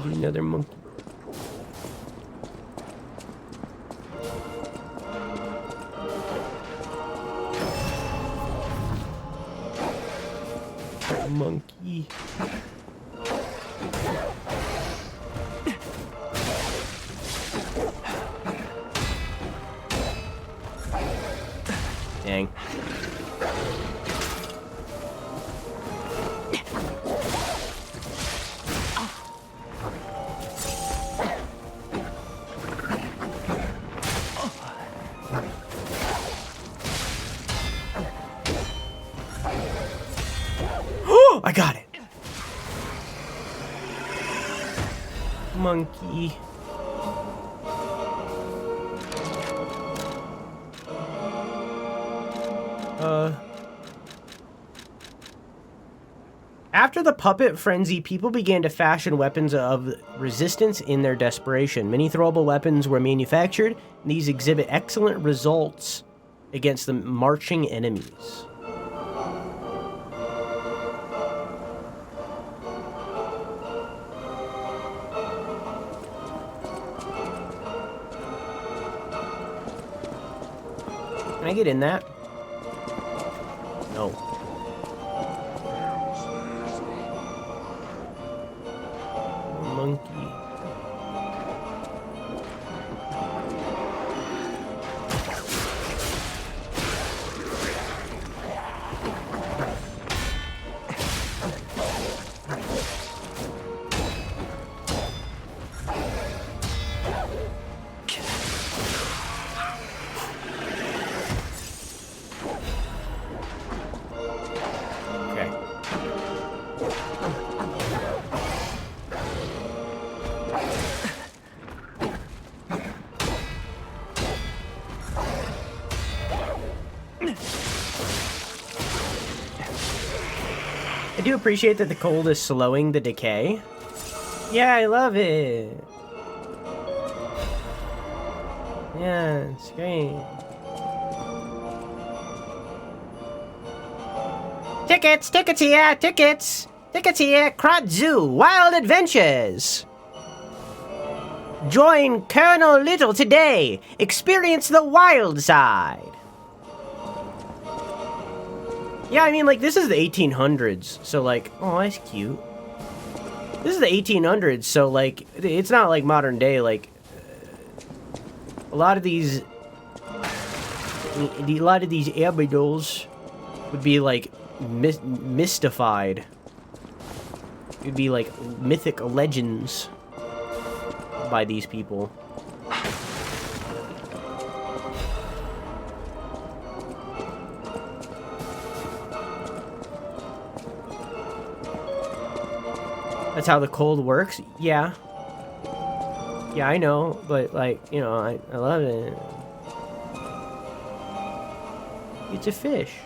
Another monkey. Monkey. Dang. I got it. Monkey. After the puppet frenzy, people began to fashion weapons of resistance in their desperation. Many throwable weapons were manufactured, and these exhibit excellent results against the marching enemies. Can I get in that? No. Monkey. I do appreciate that the cold is slowing the decay. Yeah, I love it. Yeah, it's great. Tickets! Tickets here! Tickets! Tickets here! Krat Zoo! Wild Adventures! Join Colonel Little today! Experience the wild side! Yeah, I mean, like, this is the 1800s, so, like, oh, that's cute. This is the 1800s, so, like, it's not like modern day, like, a lot of these abidals would be, like, mystified. It'd be, like, mythic legends by these people. That's how the cold works? Yeah. Yeah, I know, but, like, you know, I love it. It's a fish.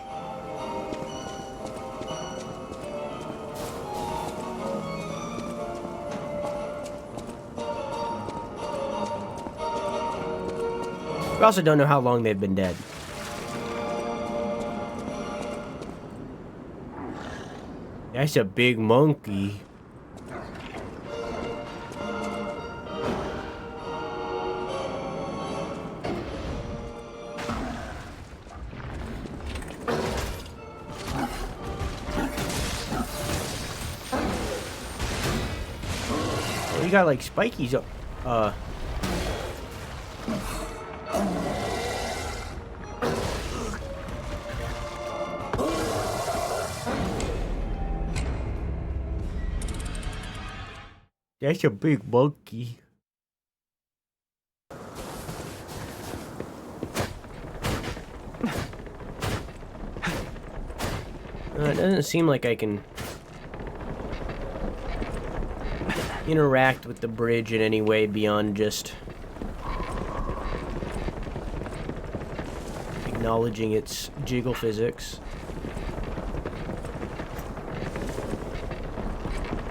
We also don't know how long they've been dead. That's a big monkey. Oh, you got like spikies up. That's a big monkey. It doesn't seem like I can interact with the bridge in any way beyond just acknowledging its jiggle physics.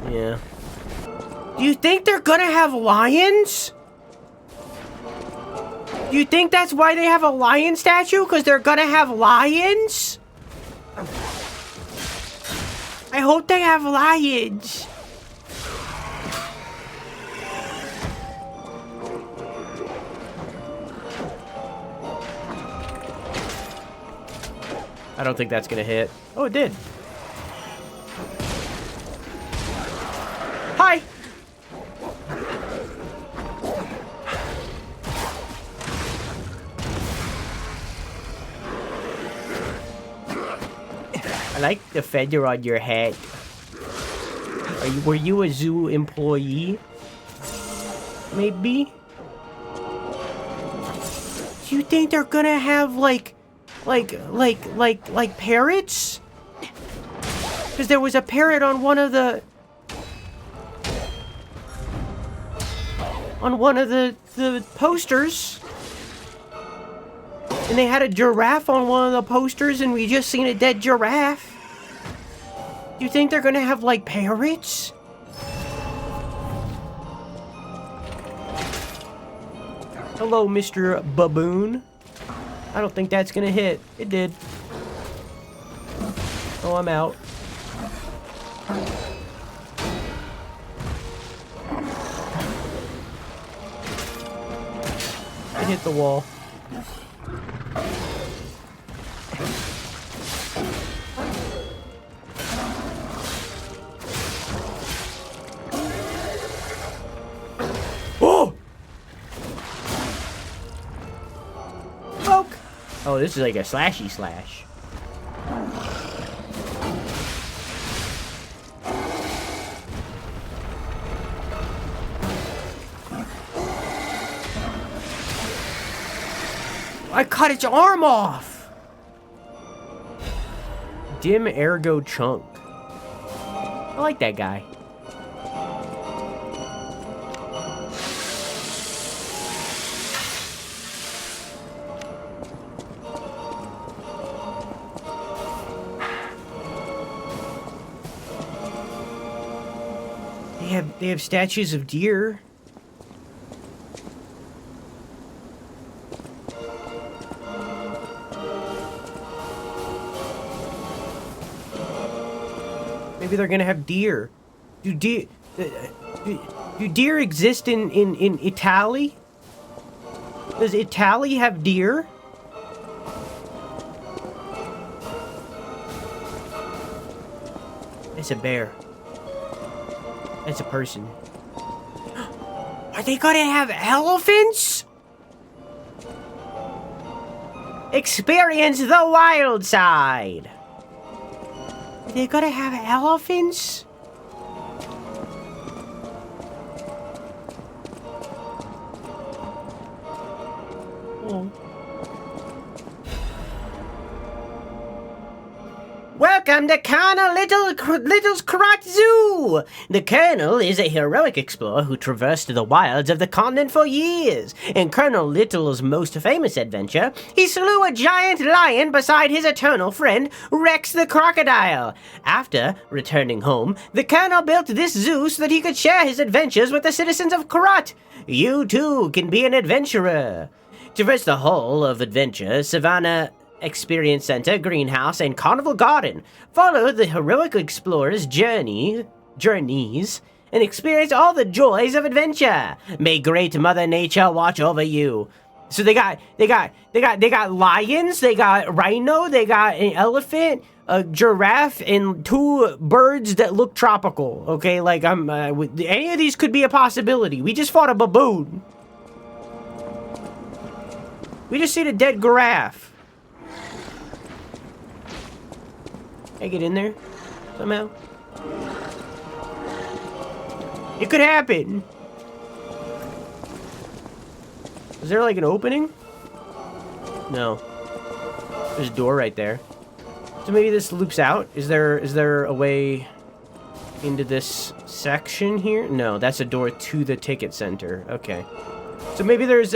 Yeah. Do you think they're gonna have lions? Do you think that's why they have a lion statue? Because they're gonna have lions? I hope they have lions. I don't think that's gonna hit. Oh, it did. Hi! I like the feather on your head. Were you a zoo employee? Maybe? Do you think they're gonna have like parrots? Because there was a parrot on one of the posters. And they had a giraffe on one of the posters, and we just seen a dead giraffe. You think they're gonna have, like, parrots? Hello, Mr. Baboon. I don't think that's gonna hit. It did. Oh, I'm out. It hit the wall. Oh! Poke! Oh, this is like a slashy slash. I cut its arm off! Dim Ergo Chunk. I like that guy. They have statues of deer. Maybe they're gonna have deer. Do deer exist in Italy? Does Italy have deer? It's a bear. It's a person. Are they gonna have elephants? Experience the wild side. Are they gonna have elephants? Oh. Welcome to Colonel Little's Krat Zoo! The Colonel is a heroic explorer who traversed the wilds of the continent for years. In Colonel Little's most famous adventure, he slew a giant lion beside his eternal friend, Rex the crocodile. After returning home, the Colonel built this zoo so that he could share his adventures with the citizens of Krat. You too can be an adventurer. Traverse the whole of Adventure, Savannah Experience Center, Greenhouse, and Carnival Garden. Follow the heroic explorer's journeys, and experience all the joys of adventure. May great Mother Nature watch over you. So they got lions, they got rhino, they got an elephant, a giraffe, and 2 birds that look tropical. Okay, like any of these could be a possibility. We just fought a baboon. We just seen a dead giraffe. Can I get in there somehow? It could happen. Is there like an opening? No. There's a door right there. So maybe this loops out. Is there a way into this section here? No, that's a door to the ticket center. Okay. So maybe there's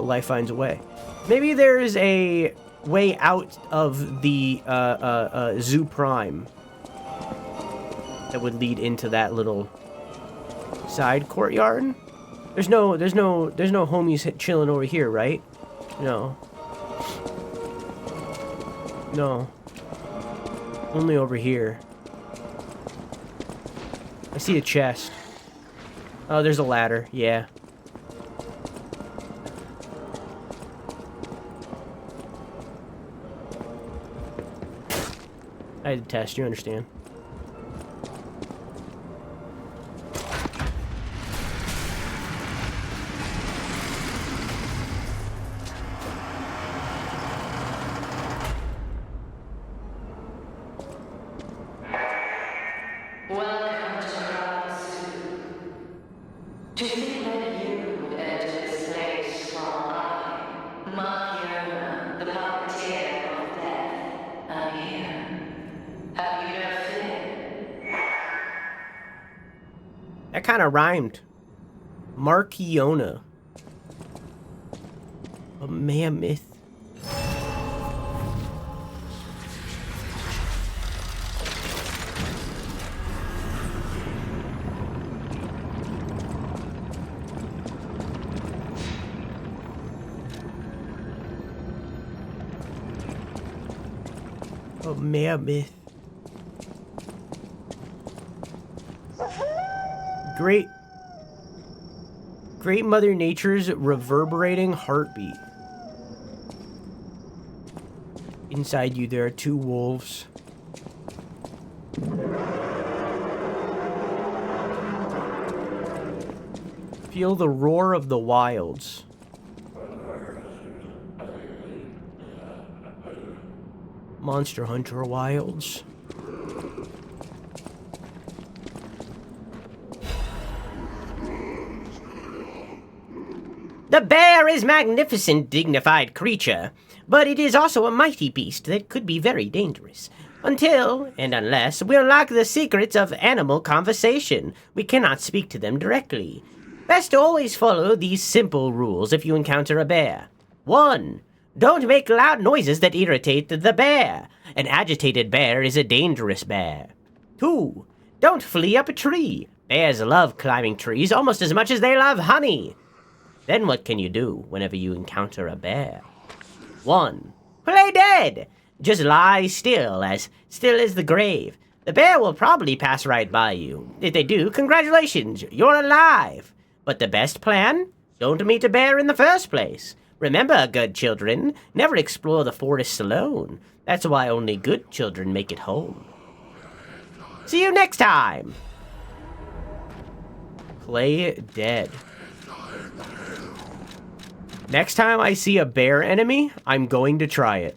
life finds a way. Maybe there's a way out of the Zoo Prime that would lead into that little side courtyard. There's no homies chilling over here, right? No. No. Only over here. I see a chest. Oh, there's a ladder. Yeah. I had to test, you understand. That kind of rhymed. Markiona. A mammoth. A mammoth. Great Mother Nature's reverberating heartbeat. Inside you, there are two wolves. Feel the roar of the wilds. Monster Hunter Wilds. The bear is a magnificent, dignified creature, but it is also a mighty beast that could be very dangerous. Until, and unless, we unlock the secrets of animal conversation, we cannot speak to them directly. Best to always follow these simple rules if you encounter a bear. 1. Don't make loud noises that irritate the bear. An agitated bear is a dangerous bear. 2. Don't flee up a tree. Bears love climbing trees almost as much as they love honey. Then what can you do whenever you encounter a bear? 1. Play dead! Just lie still as the grave. The bear will probably pass right by you. If they do, congratulations, you're alive. But the best plan? Don't meet a bear in the first place. Remember, good children, never explore the forests alone. That's why only good children make it home. See you next time! Play dead. Next time I see a bear enemy, I'm going to try it.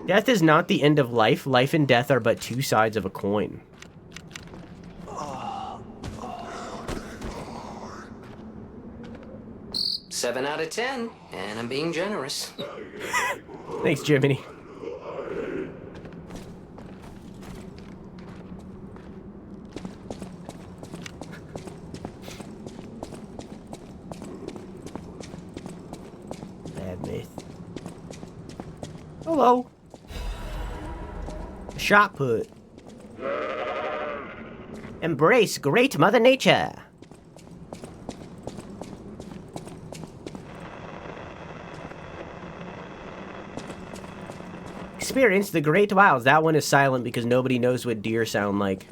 Death is not the end of life. Life and death are but two sides of a coin. Seven out of 10, and I'm being generous. Thanks, Jiminy. Bad myth. Hello. Shot put. Embrace great Mother Nature. Experience the great wilds. That one is silent because nobody knows what deer sound like.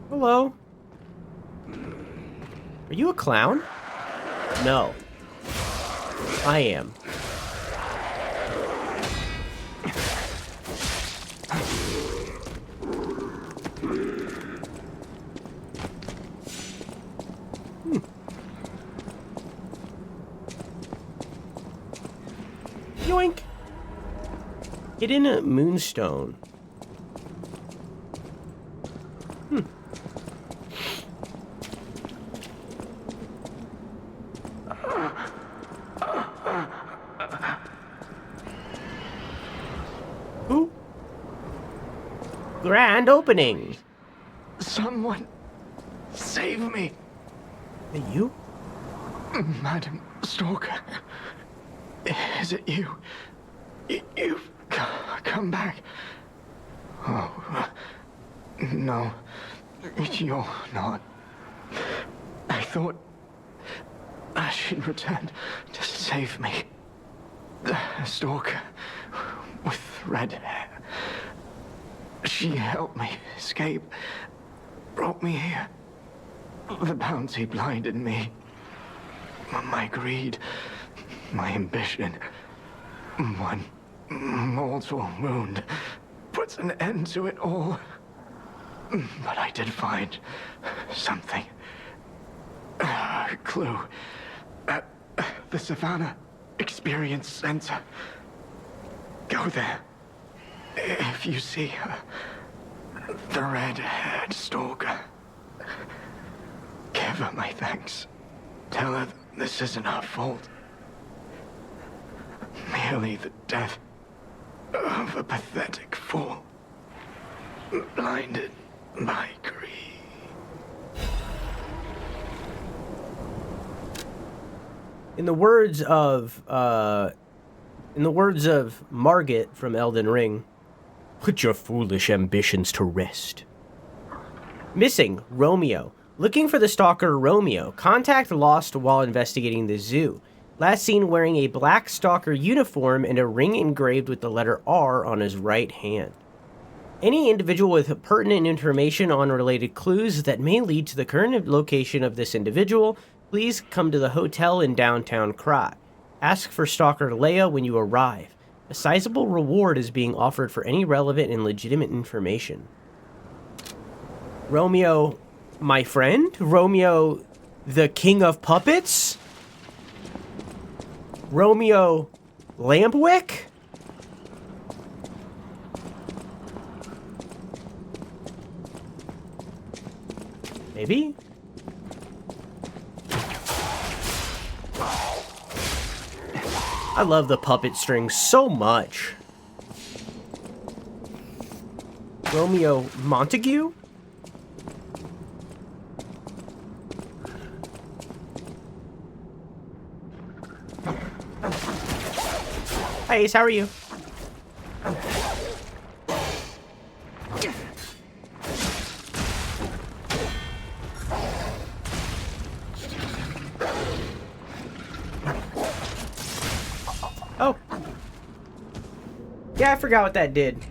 Hello. Are you a clown? No. I am. Yoink! Hidden moonstone. Who? Grand opening. Someone save me. Are you? Madam Stalker. Is it you? You've come back. Oh, no, you're not. I thought she'd return to save me. The stalker with red hair. She helped me escape, brought me here. The bounty blinded me. My greed, my ambition. One mortal wound puts an end to it all. But I did find something. A clue. At the Savannah Experience Center. Go there. If you see her, the red-haired stalker, give her my thanks. Tell her this isn't her fault. Merely the death of a pathetic fool, blinded by greed. In the words of Margit from Elden Ring, put your foolish ambitions to rest. Missing, Romeo. Looking for the stalker Romeo. Contact lost while investigating the zoo. Last seen wearing a black stalker uniform and a ring engraved with the letter R on his right hand. Any individual with pertinent information on related clues that may lead to the current location of this individual, please come to the hotel in downtown Krat. Ask for Stalker Leia when you arrive. A sizable reward is being offered for any relevant and legitimate information. Romeo, my friend? Romeo, the king of puppets? Romeo Lampwick? Maybe? I love the puppet strings so much. Romeo Montague? Hi Ace, how are you? Oh. Yeah, I forgot what that did.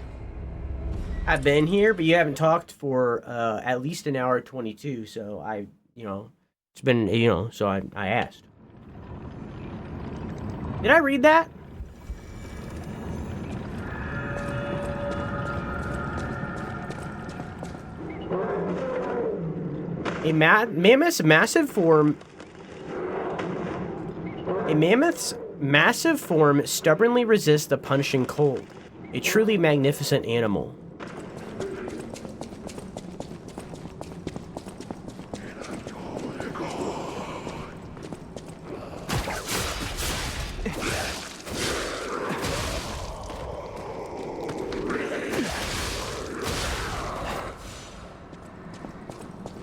I've been here, but you haven't talked for at least an hour 22, so it's been, so I asked. Did I read that? A mammoth's massive form stubbornly resists the punishing cold. A truly magnificent animal.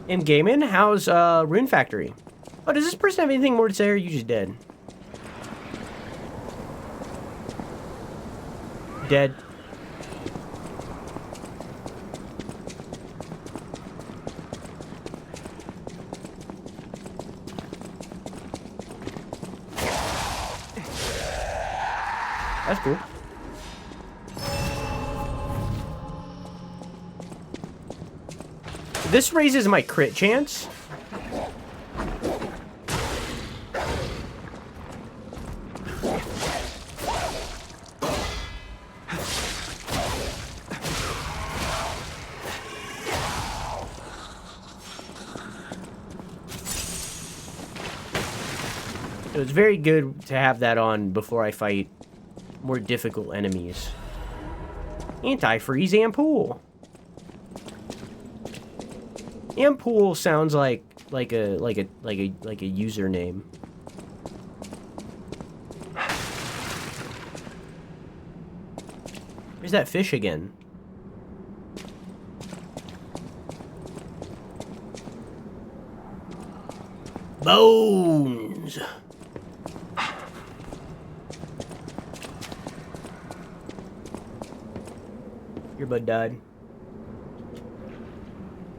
In gaming, how's Rune Factory? Oh, does this person have anything more to say, or are you just dead? Dead. That's cool. This raises my crit chance. So it's very good to have that on before I fight more difficult enemies. Anti-freeze Ampoule. Ampoule sounds like a username. Where's that fish again? Bones. Your bud died.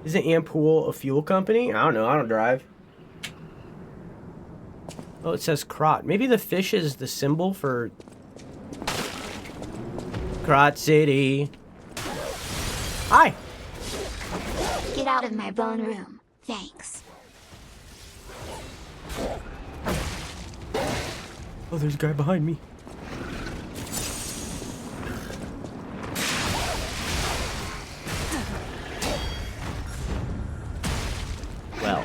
Isn't Ampool a fuel company? I don't know. I don't drive. Oh, it says Krat. Maybe the fish is the symbol for Krat City. Hi. Get out of my bone room. Thanks. Oh, there's a guy behind me. Well.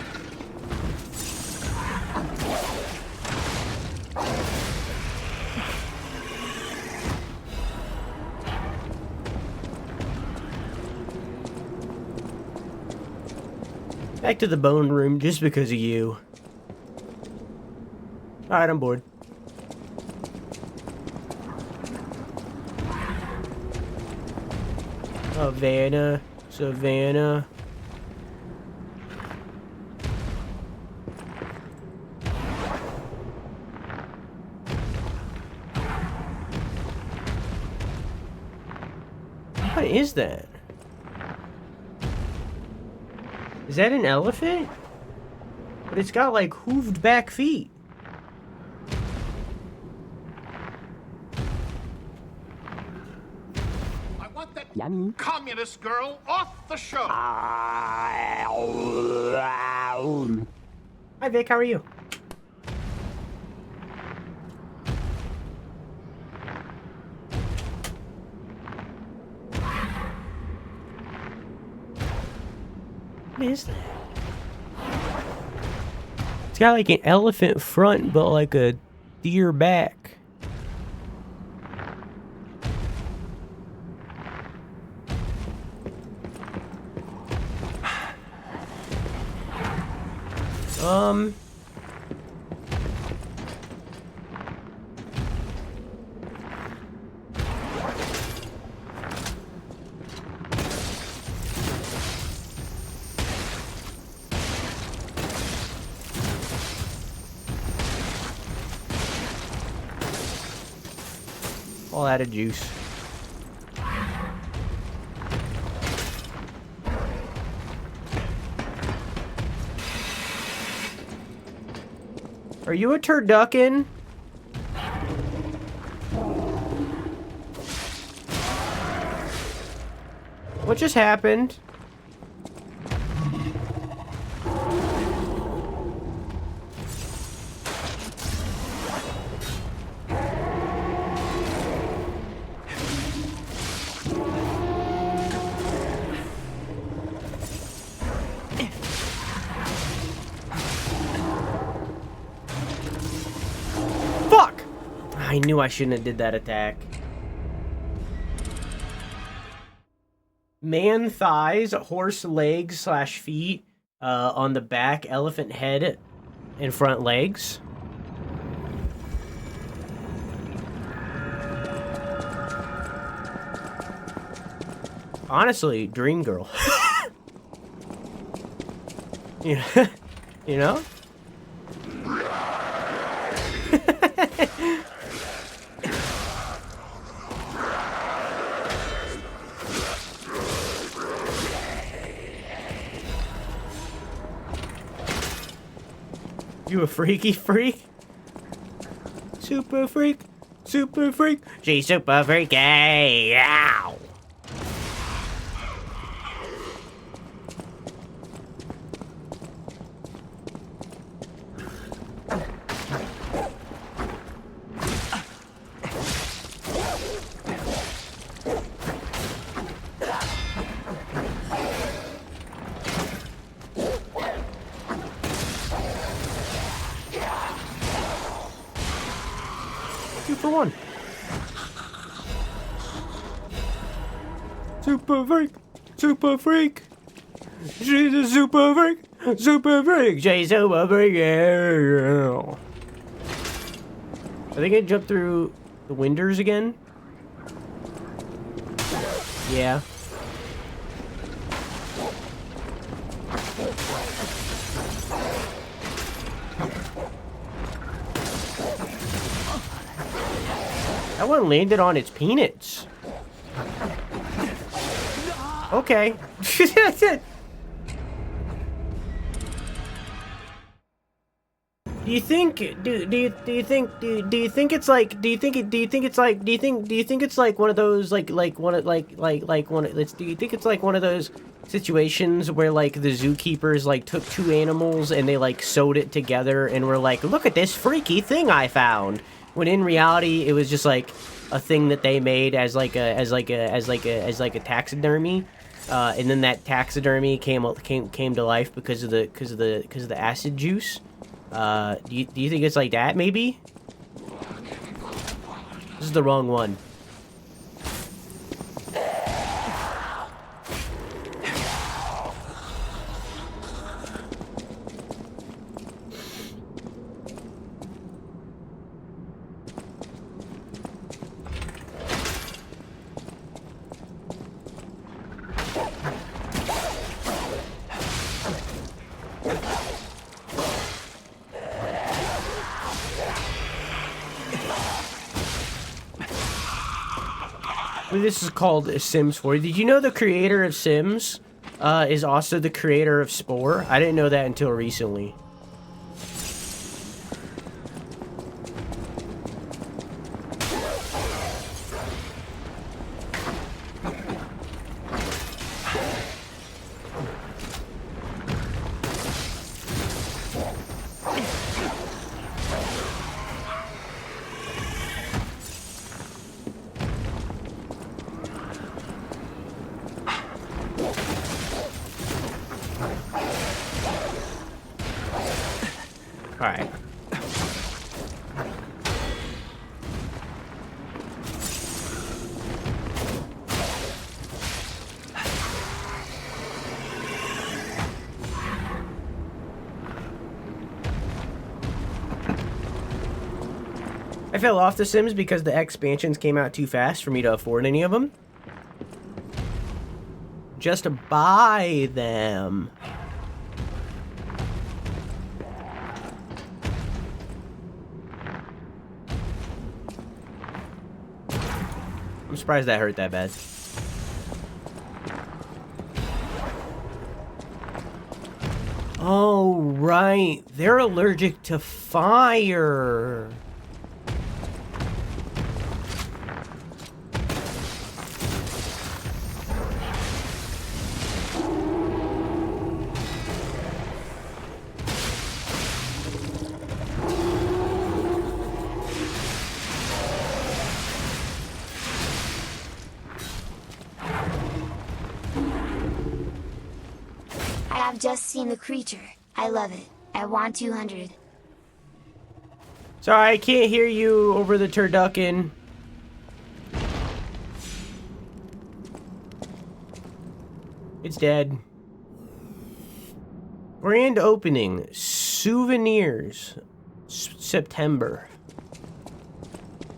Back to the bone room just because of you. Alright, I'm bored. Savannah, Savannah. What is that? Is that an elephant? But it's got like hooved back feet. I want that communist girl off the show. Hi Vic, how are you? What is that? It's got like an elephant front, but like a deer back. All out of juice. Are you a turducken? What just happened? I knew I shouldn't have did that attack. Man thighs, horse legs slash feet on the back, elephant head and front legs. Honestly, dream girl. Yeah, you know? You a freaky freak? Super freak, super freak. She's super freaky. Ow. One. Super freak, super freak. She's a super freak, super freak. She's super freak. Yeah. Are they gonna jump through the windows again? Yeah. That one landed on its peanuts. Okay. Do you think it's like one of those do you think it's like one of those situations where like the zookeepers like took two animals and they like sewed it together and were like, look at this freaky thing I found, when in reality it was just like a thing that they made as like a taxidermy, and then that taxidermy came to life because of the acid juice. Do you think it's like that, maybe? This is the wrong one. This is called Sims 4. Did you know the creator of Sims is also the creator of Spore? I didn't know that until recently. Alright. I fell off The Sims because the expansions came out too fast for me to afford any of them. Just buy them. I'm surprised that hurt that bad. Oh, right. They're allergic to fire. I've just seen the creature. I love it. I want 200. Sorry, I can't hear you over the turducken. It's dead. Grand opening. Souvenirs. September.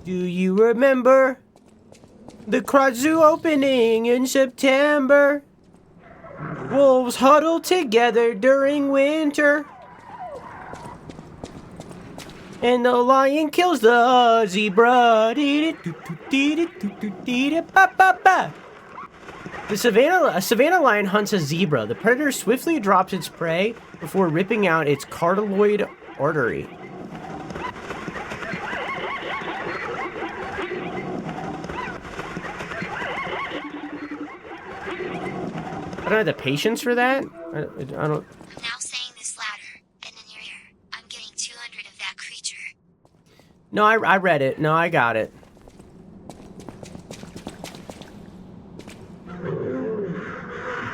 Do you remember the Krat Zoo opening in September? Wolves huddle together during winter, and the lion kills the zebra. A savannah lion hunts a zebra. The predator swiftly drops its prey before ripping out its carotid artery. I don't have the patience for that. I don't. I'm now saying this louder and in your ear. I'm getting 200 of that creature. No, I read it. No, I got it.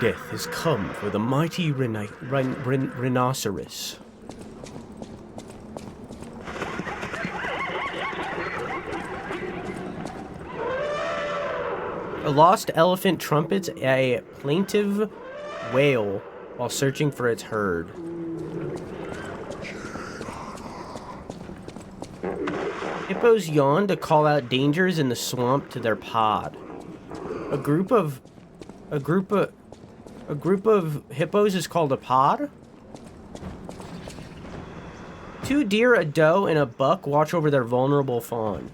Death has come for the mighty rhinoceros. A lost elephant trumpets a plaintive wail while searching for its herd. Hippos yawn to call out dangers in the swamp to their pod. A group of hippos is called a pod? Two deer, a doe, and a buck watch over their vulnerable fawn.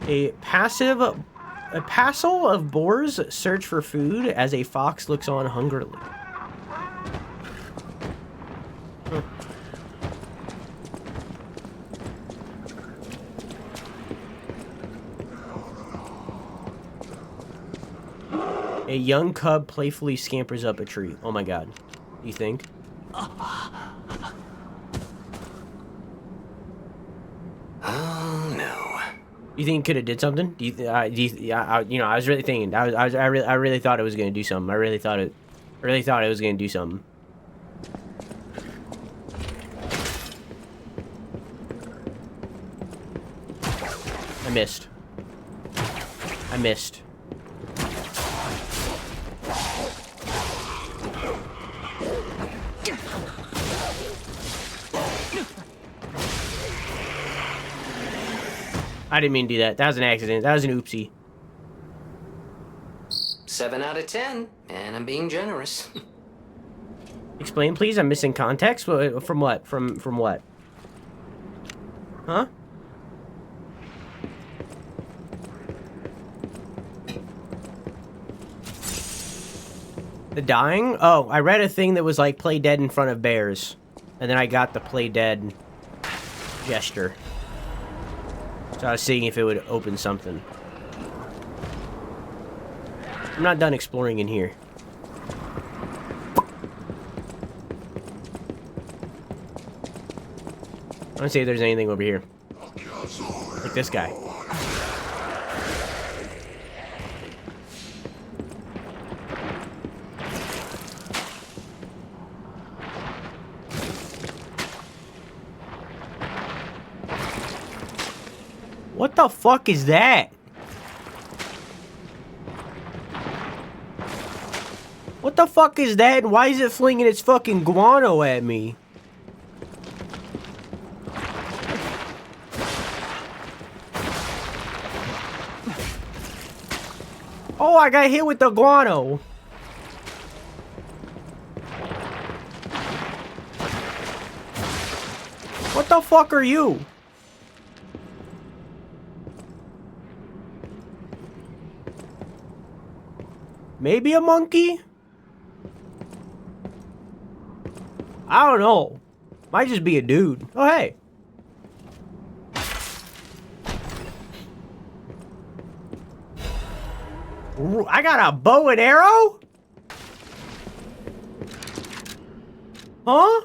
A passel of boars search for food as a fox looks on hungrily. A young cub playfully scampers up a tree. Oh my god. You think? Oh no. You think it could have did something? You know, I was really thinking. I really thought it was gonna do something. I really thought it was gonna do something. I missed. I didn't mean to do that. That was an accident. That was an oopsie. 7 out of 10, and I'm being generous. Explain, please. I'm missing context. From what? From what? Huh? The dying? Oh, I read a thing that was like play dead in front of bears. And then I got the play dead gesture. So I was seeing if it would open something. I'm not done exploring in here. I want to see if there's anything over here. Like this guy. What the fuck is that? What the fuck is that? And why is it flinging its fucking guano at me? Oh, I got hit with the guano. What the fuck are you? Maybe a monkey? I don't know. Might just be a dude. Oh, hey. Ooh, I got a bow and arrow? Huh?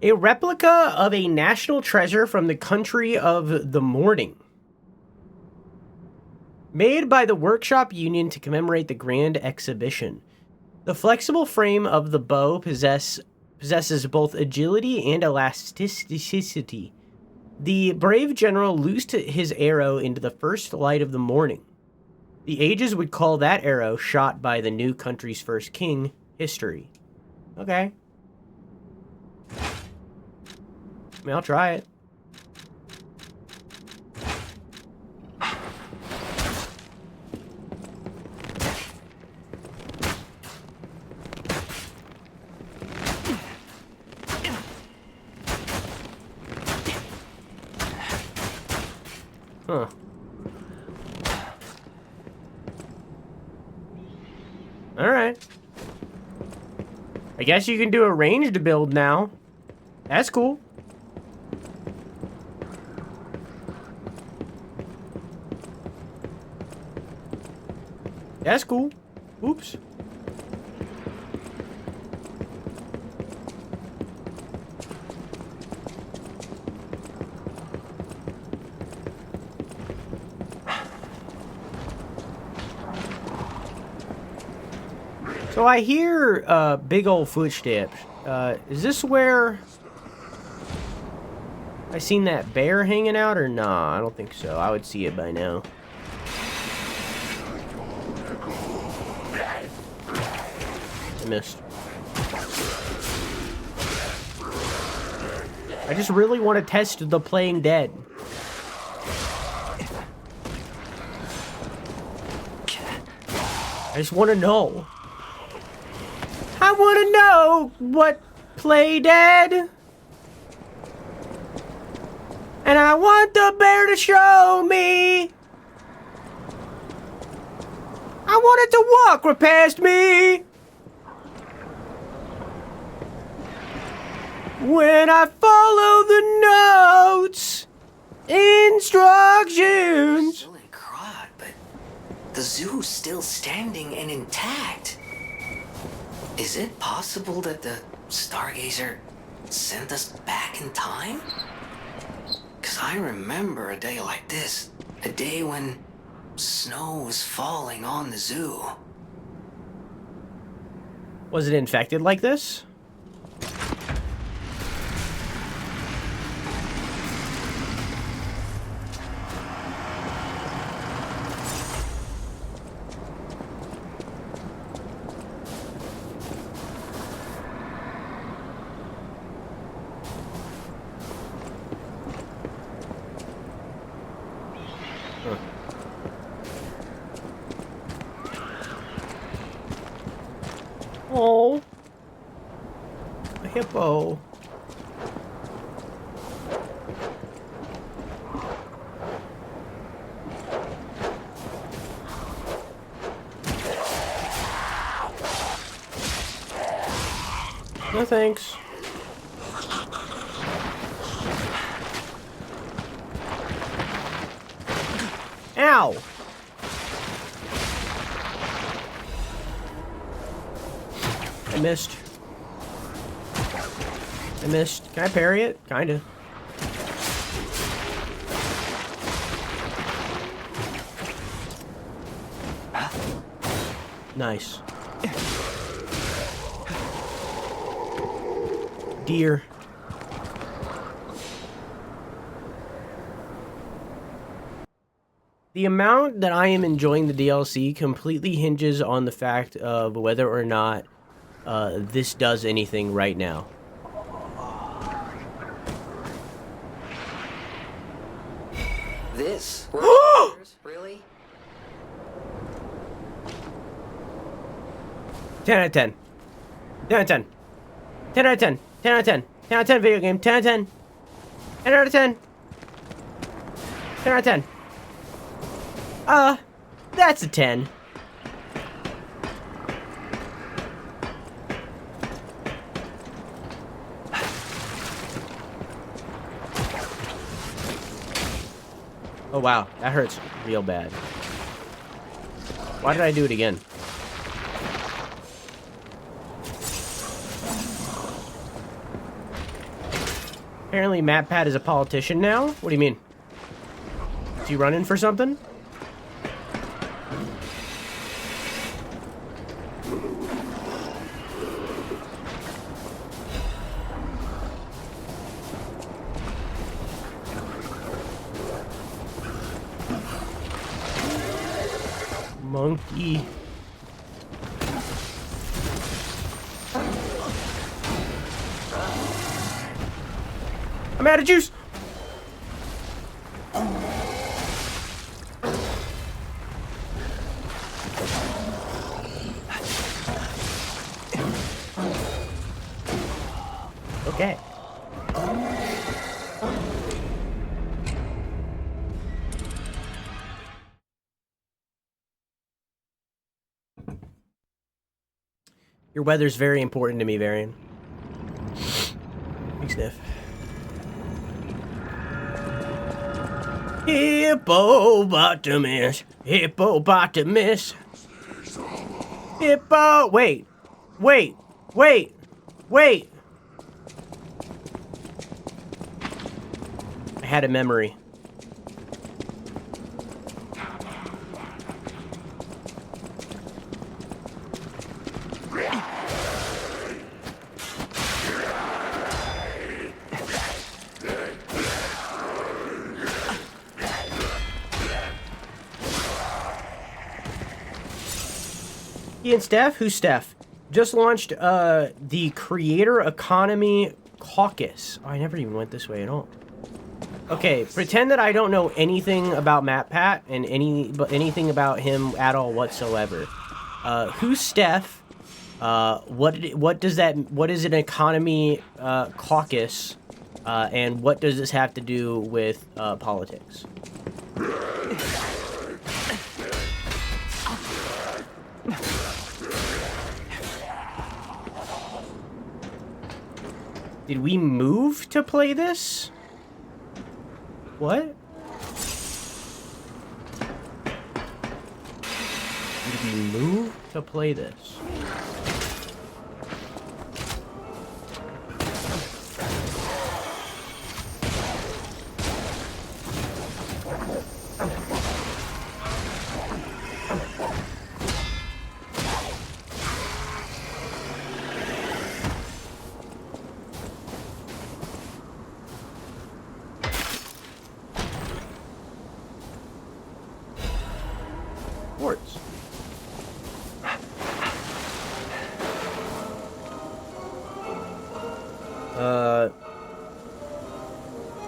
A replica of a national treasure from the country of the morning. Made by the Workshop Union to commemorate the Grand Exhibition. The flexible frame of the bow possesses both agility and elasticity. The brave general loosed his arrow into the first light of the morning. The ages would call that arrow shot by the new country's first king history. Okay. I mean, I'll try it. Huh. Alright. I guess you can do a ranged build now. That's cool. That's cool. Oops. So I hear big old footsteps. Is this where I seen that bear hanging out or nah? I don't think so. I would see it by now. I missed. I just really want to test the playing dead. I just want to know. I want to know what play dead. And I want the bear to show me. I want it to walk right past me. When I follow the notes Instructions! Still in Krat, but the zoo's still standing and intact. Is it possible that the Stargazer sent us back in time? Because I remember a day like this. A day when snow was falling on the zoo. Was it infected like this? Oh, a hippo. No thanks. Ow! I missed. I missed. Can I parry it? Kinda. Nice. Deer. The amount that I am enjoying the DLC completely hinges on the fact of whether or not this does anything right now. This? Really? 10 out of 10. 10 out of 10. 10 out of 10. 10 out of 10. 10 out of 10 video game. 10 out of 10. 10 out of 10. 10 out of 10. That's a 10. Oh wow, that hurts real bad. Why did I do it again? Apparently MatPat is a politician now? What do you mean? Is he running for something? Monkey. I'm out of juice. Okay. Your weather's very important to me, Varian. Big sniff. Hippopotamus. Hippopotamus. Hippo. Wait. Wait. Wait. Wait. I had a memory. He and Steph? Who's Steph? Just launched the Creator Economy Caucus. Oh, I never even went this way at all. Okay, pretend that I don't know anything about MatPat and anything about him at all whatsoever. Who's Steph? What is an economy caucus? And what does this have to do with politics? Did we move to play this? What? You to be moved to play this. Sports.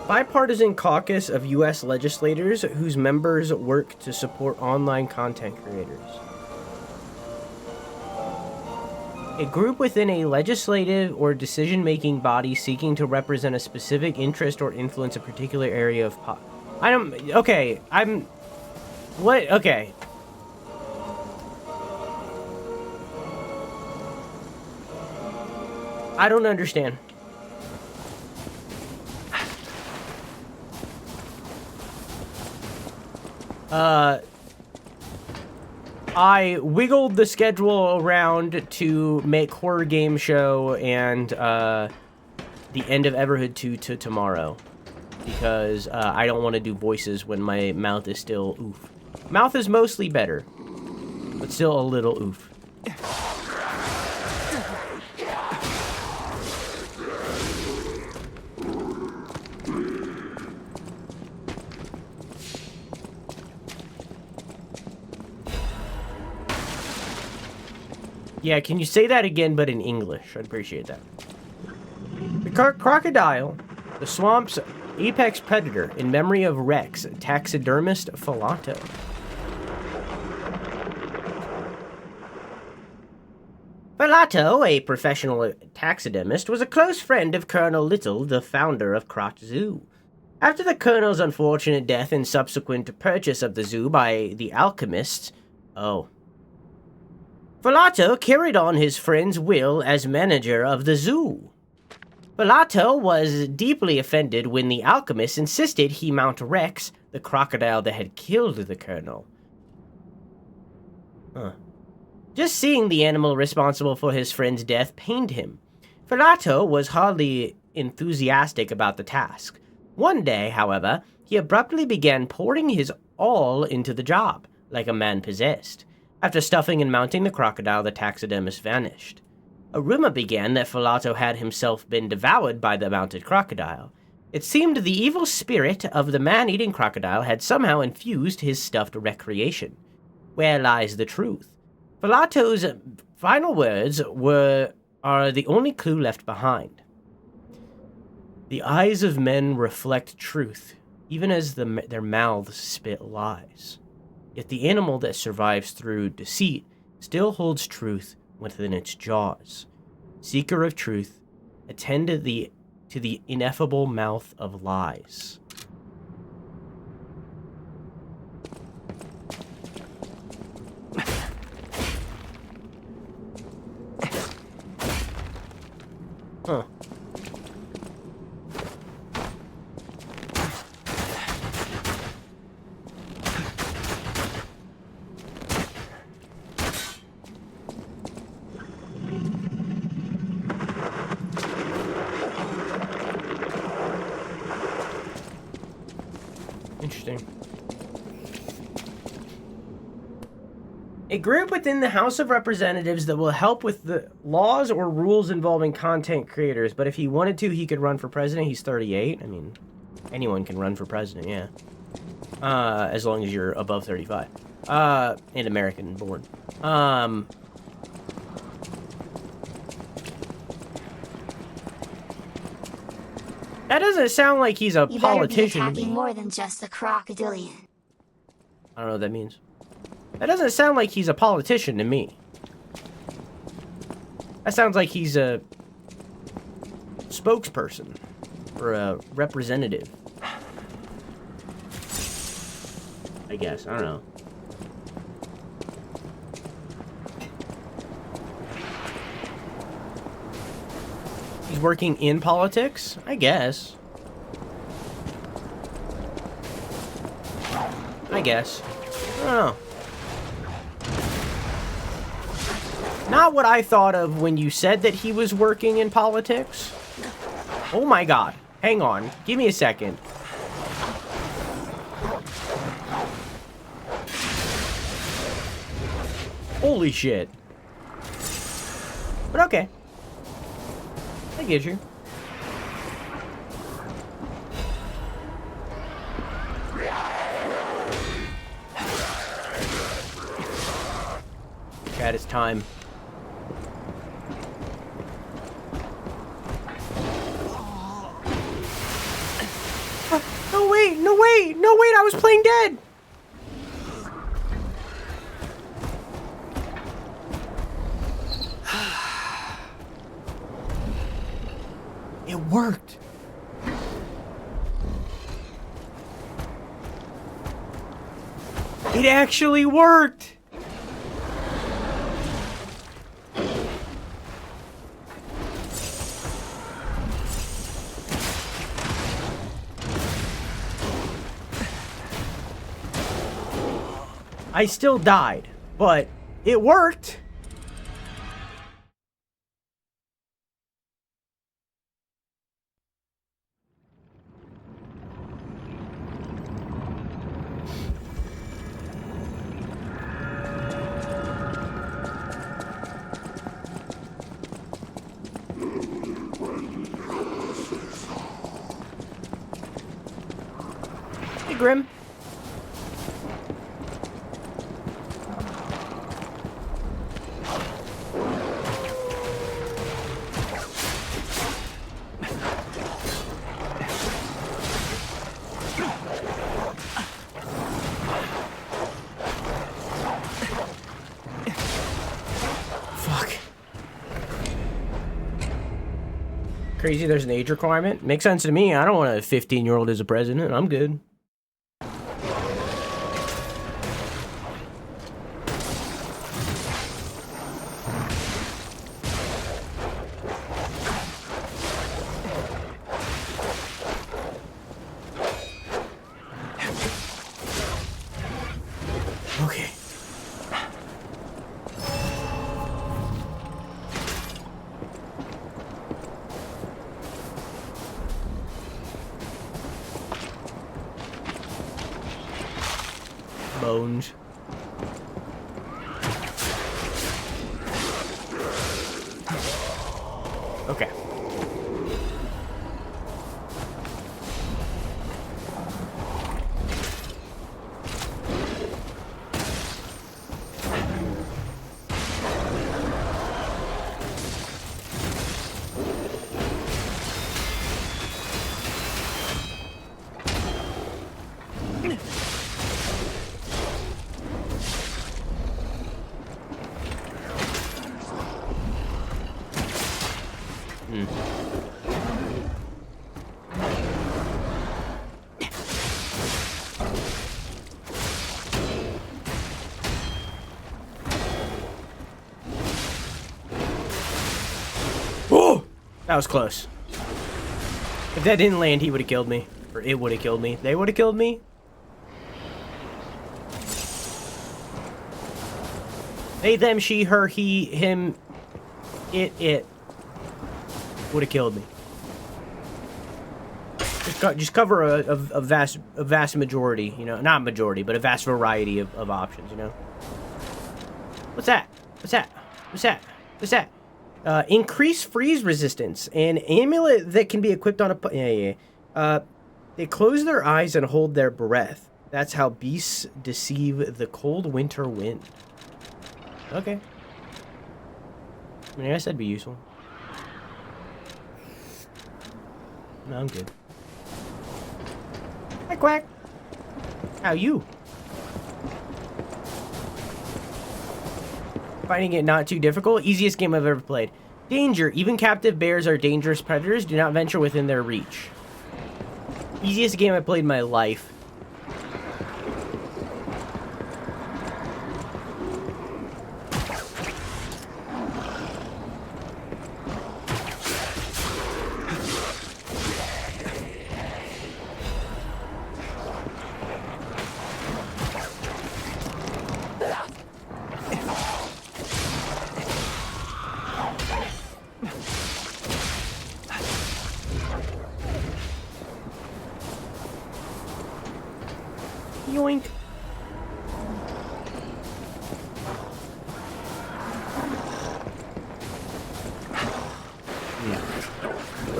Bipartisan caucus of U.S. legislators whose members work to support online content creators. A group within a legislative or decision-making body seeking to represent a specific interest or influence a particular area of okay, I don't understand. I wiggled the schedule around to make Horror Game Show and the end of Everhood 2 to tomorrow. Because I don't want to do voices when my mouth is still oof. Mouth is mostly better, but still a little oof. Yeah, can you say that again, but in English? I'd appreciate that. The crocodile, the swamp's apex predator, in memory of Rex, taxidermist Filato. Filato, a professional taxidermist, was a close friend of Colonel Little, the founder of Krat Zoo. After the Colonel's unfortunate death and subsequent purchase of the zoo by the alchemists... Filato carried on his friend's will as manager of the zoo. Filato was deeply offended when the alchemists insisted he mount Rex, the crocodile that had killed the Colonel. Just seeing the animal responsible for his friend's death pained him. Filato was hardly enthusiastic about the task. One day, however, he abruptly began pouring his all into the job, like a man possessed. After stuffing and mounting the crocodile, the taxidermist vanished. A rumor began that Filato had himself been devoured by the mounted crocodile. It seemed the evil spirit of the man-eating crocodile had somehow infused his stuffed recreation. Where lies the truth? Filato's final words are the only clue left behind. The eyes of men reflect truth, even as their mouths spit lies. Yet the animal that survives through deceit still holds truth within its jaws. Seeker of truth, attend to the ineffable mouth of lies. Huh. Interesting. A group within the House of Representatives that will help with the laws or rules involving content creators, but if he wanted to, he could run for president. He's 38. I mean, anyone can run for president, yeah. As long as you're above 35. And American born. That doesn't sound like he's a politician. You better be attacking more than just the crocodilian. I don't know what that means. That doesn't sound like he's a politician to me. That sounds like he's a spokesperson or a representative. I guess. I don't know. He's working in politics? I guess. I don't know. Not what I thought of when you said that he was working in politics. Oh my god. Hang on. Give me a second. Holy shit. But okay. I get you. Krat, it's time. No, wait, no, wait, no, wait, I was playing dead. It worked. It actually worked. I still died, but it worked. Hey, Grim. Crazy there's an age requirement. Makes sense to me. I don't want a 15-year-old as a president. I'm good. Okay. Bones. Okay. Oh, that was close. If that didn't land, he would have killed me. Or it would have killed me. They would have killed me. They, them, she, her, he, him, it would have killed me. Just cover a vast majority, you know, not majority, but a vast variety of options, you know. What's that? What's that? What's that? What's that? Increase freeze resistance. An amulet that can be equipped on a... they close their eyes and hold their breath. That's how beasts deceive the cold winter wind. Okay. I mean, I guess that'd be useful. No, I'm good. Hi, Quack. How you? Finding it not too difficult. Easiest game I've ever played. Danger. Even captive bears are dangerous predators. Do not venture within their reach. Easiest game I've played in my life.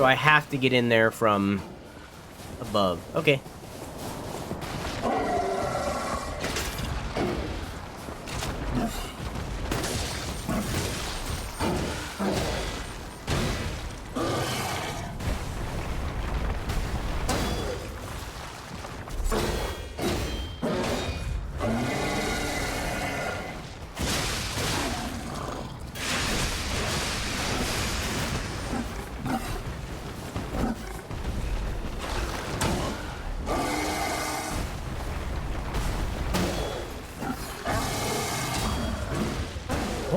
So I have to get in there from above. Okay.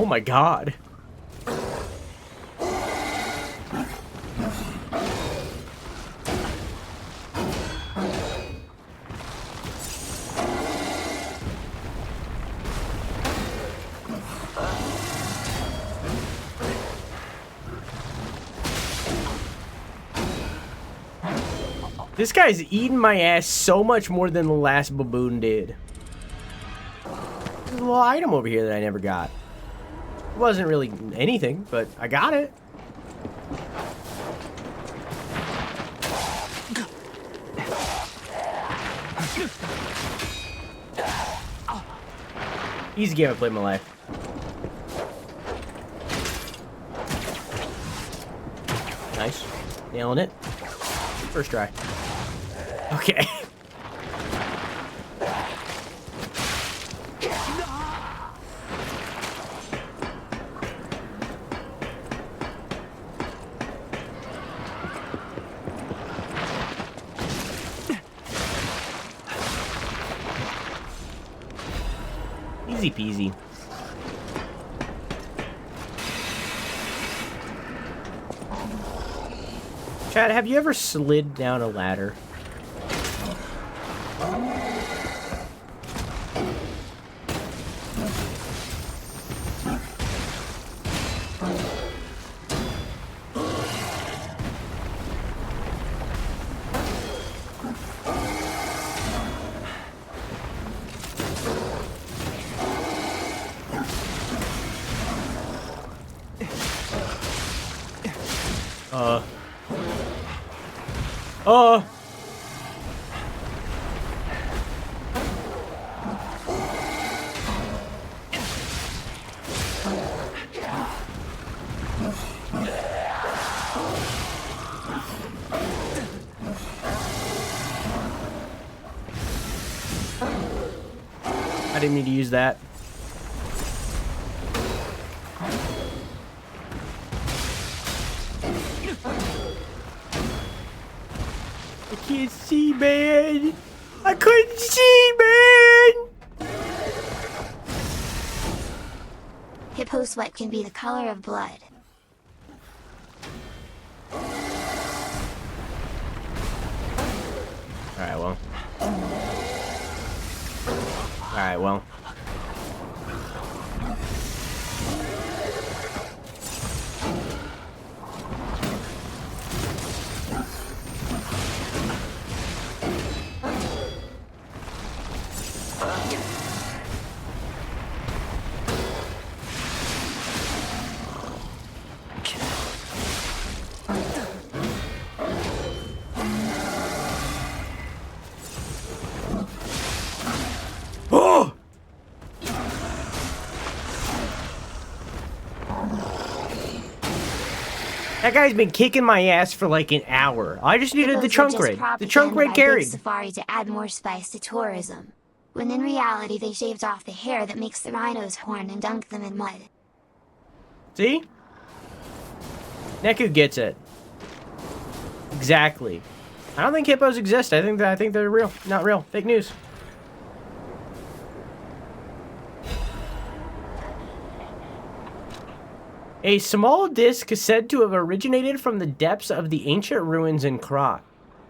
Oh my god. This guy's eating my ass so much more than the last baboon did. There's a little item over here that I never got. It wasn't really anything, but I got it. Easy game I played in my life. Nice. Nailing it. First try. Okay. Easy peasy. Chad, have you ever slid down a ladder? I didn't mean to use that. I can't see, man. I couldn't see, man. Hippo sweat can be the color of blood. Alright, well. Alright, well. That guy's been kicking my ass for like an hour. I just needed the trunk raid. The trunk raid carried. Safari to add more spice to tourism, when in reality they shaved off the hair that makes the rhinos horn and dunked them in mud. See? Neku gets it. Exactly. I don't think hippos exist. I think they're real. Not real. Fake news. A small disc is said to have originated from the depths of the ancient ruins in Krat.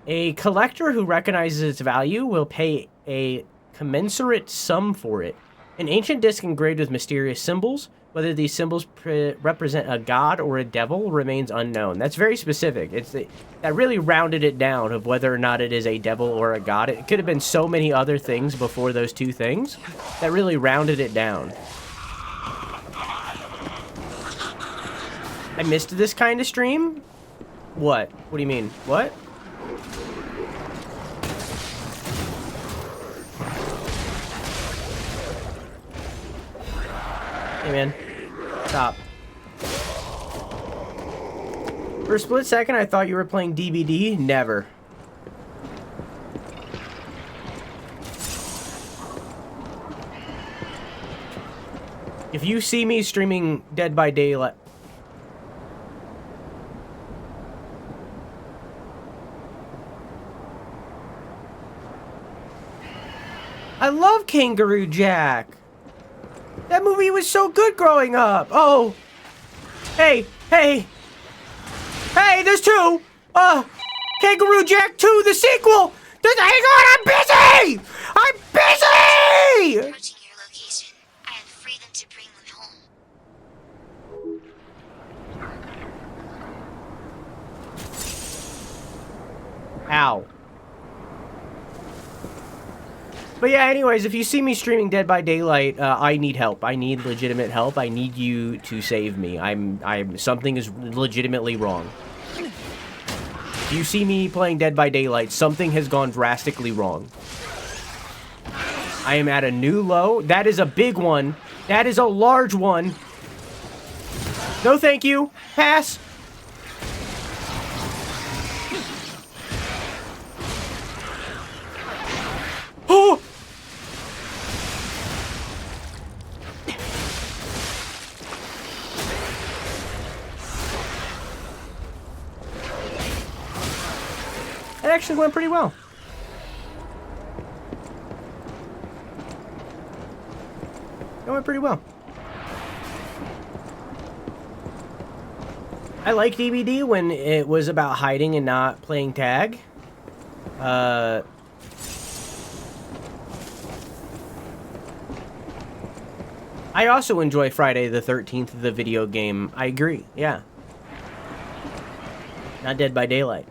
A collector who recognizes its value will pay a commensurate sum for it. An ancient disc engraved with mysterious symbols. Whether these symbols represent a god or a devil remains unknown. That's very specific. That really rounded it down of whether or not it is a devil or a god. It could have been so many other things before those two things. That really rounded it down. I missed this kind of stream What? What do you mean? What? Hey, man. Stop. For a split second, I thought you were playing DBD. Never. If you see me streaming Dead by Daylight... I love Kangaroo Jack. That movie was so good growing up. Oh. Hey, hey. Hey, there's two. Kangaroo Jack 2, the sequel. Hang on, I'm busy. I'm busy. Approaching your location. I have freedom to bring them home. Ow. But yeah, anyways, if you see me streaming Dead by Daylight, I need help. I need legitimate help. I need you to save me. Something is legitimately wrong. If you see me playing Dead by Daylight, something has gone drastically wrong. I am at a new low. That is a big one. That is a large one. No, thank you. Pass. Oh! It actually went pretty well. It went pretty well. I like DBD when it was about hiding and not playing tag. I also enjoy Friday the 13th, the video game. I agree, yeah. Not Dead by Daylight.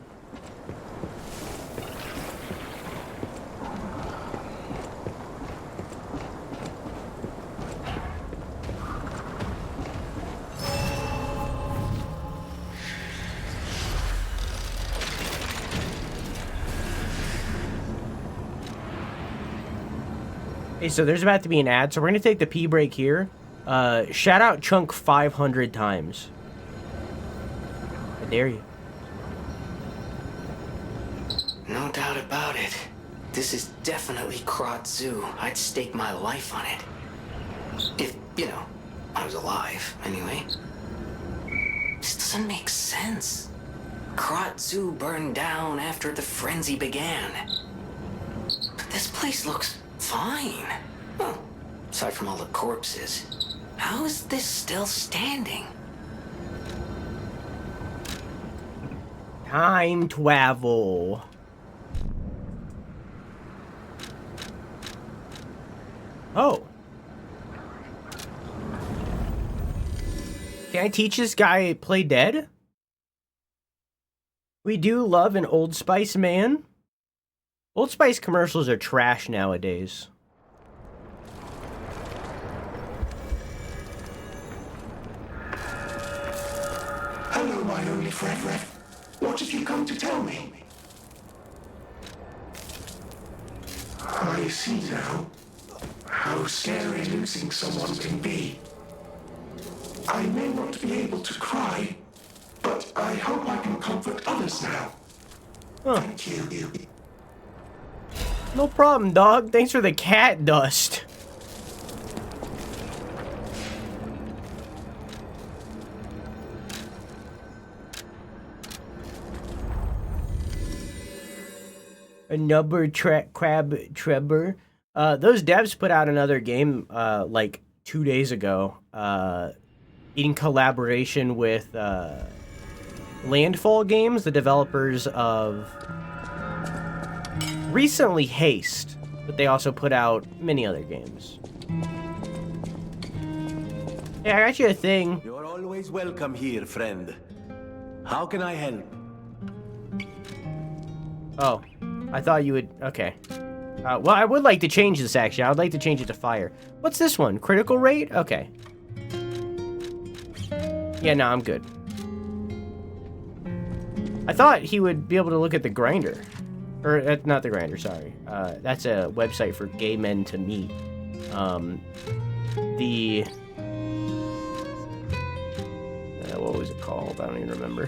Okay, so there's about to be an ad, so we're gonna take the pee break here. Shout out Chunk 500 times. I dare you. No doubt about it. This is definitely Krat Zoo. I'd stake my life on it. If, you know, I was alive, anyway. This doesn't make sense. Krat Zoo burned down after the frenzy began. But this place looks fine. Well, aside from all the corpses. How is this still standing? Time travel. Oh. Can I teach this guy play dead? We do love an Old Spice man. Old Spice commercials are trash nowadays. Hello, my only friend. What have you come to tell me? I see now how scary losing someone can be. I may not be able to cry, but I hope I can comfort others now. Huh. Thank you. No problem, dog. Thanks for the cat dust. Another crab trebber. Those devs put out another game like 2 days ago in collaboration with Landfall Games, the developers of recently Haste, but they also put out many other games. Hey, I got you a thing. You're always welcome here, friend. How can I help? Oh, I thought you would... Okay. Well, I would like to change this, actually. I would like to change it to fire. What's this one? Critical rate? Okay. Yeah, no, I'm good. I thought he would be able to look at the grinder. Or, not the grinder, sorry. That's a website for gay men to meet. What was it called? I don't even remember.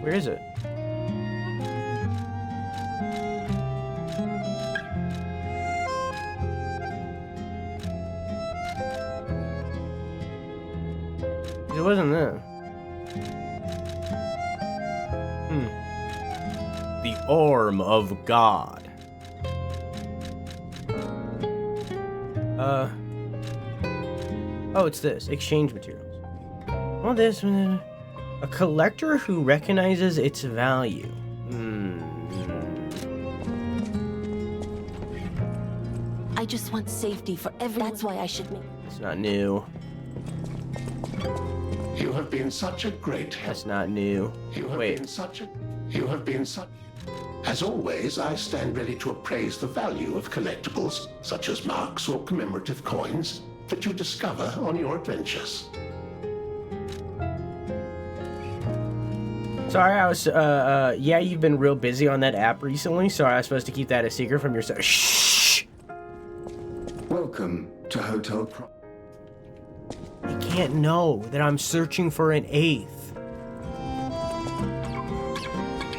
Where is it? It wasn't there. The arm of God. Oh, it's this. Exchange materials. Oh, this one. A collector who recognizes its value. I just want safety for everyone. That's why I should make... It's not new. You have been such a great help. That's not new. You have Wait. been such a... You have been such... As always, I stand ready to appraise the value of collectibles, such as marks or commemorative coins, that you discover on your adventures. Sorry, I was, yeah, you've been real busy on that app recently. Sorry, I was supposed to keep that a secret from yourself. Shh! Welcome to Hotel Pro... You can't know that I'm searching for an eighth.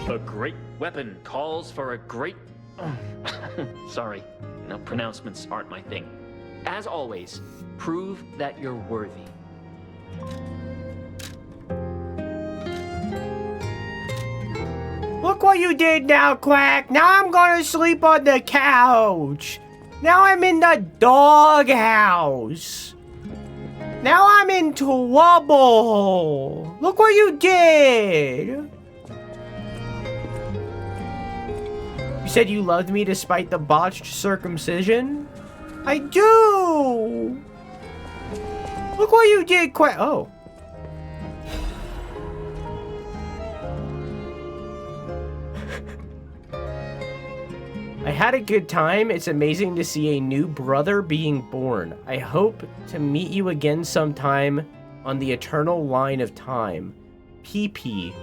A great weapon calls for a great... Sorry, no, pronouncements aren't my thing. As always, prove that you're worthy. Look what you did now, Quack! Now I'm gonna sleep on the couch! Now I'm in the doghouse! Now I'm in trouble! Look what you did! You said you loved me despite the botched circumcision? I do! Look what you did, Quack! Oh. I had a good time. It's amazing to see a new brother being born. I hope to meet you again sometime on the eternal line of time. PP.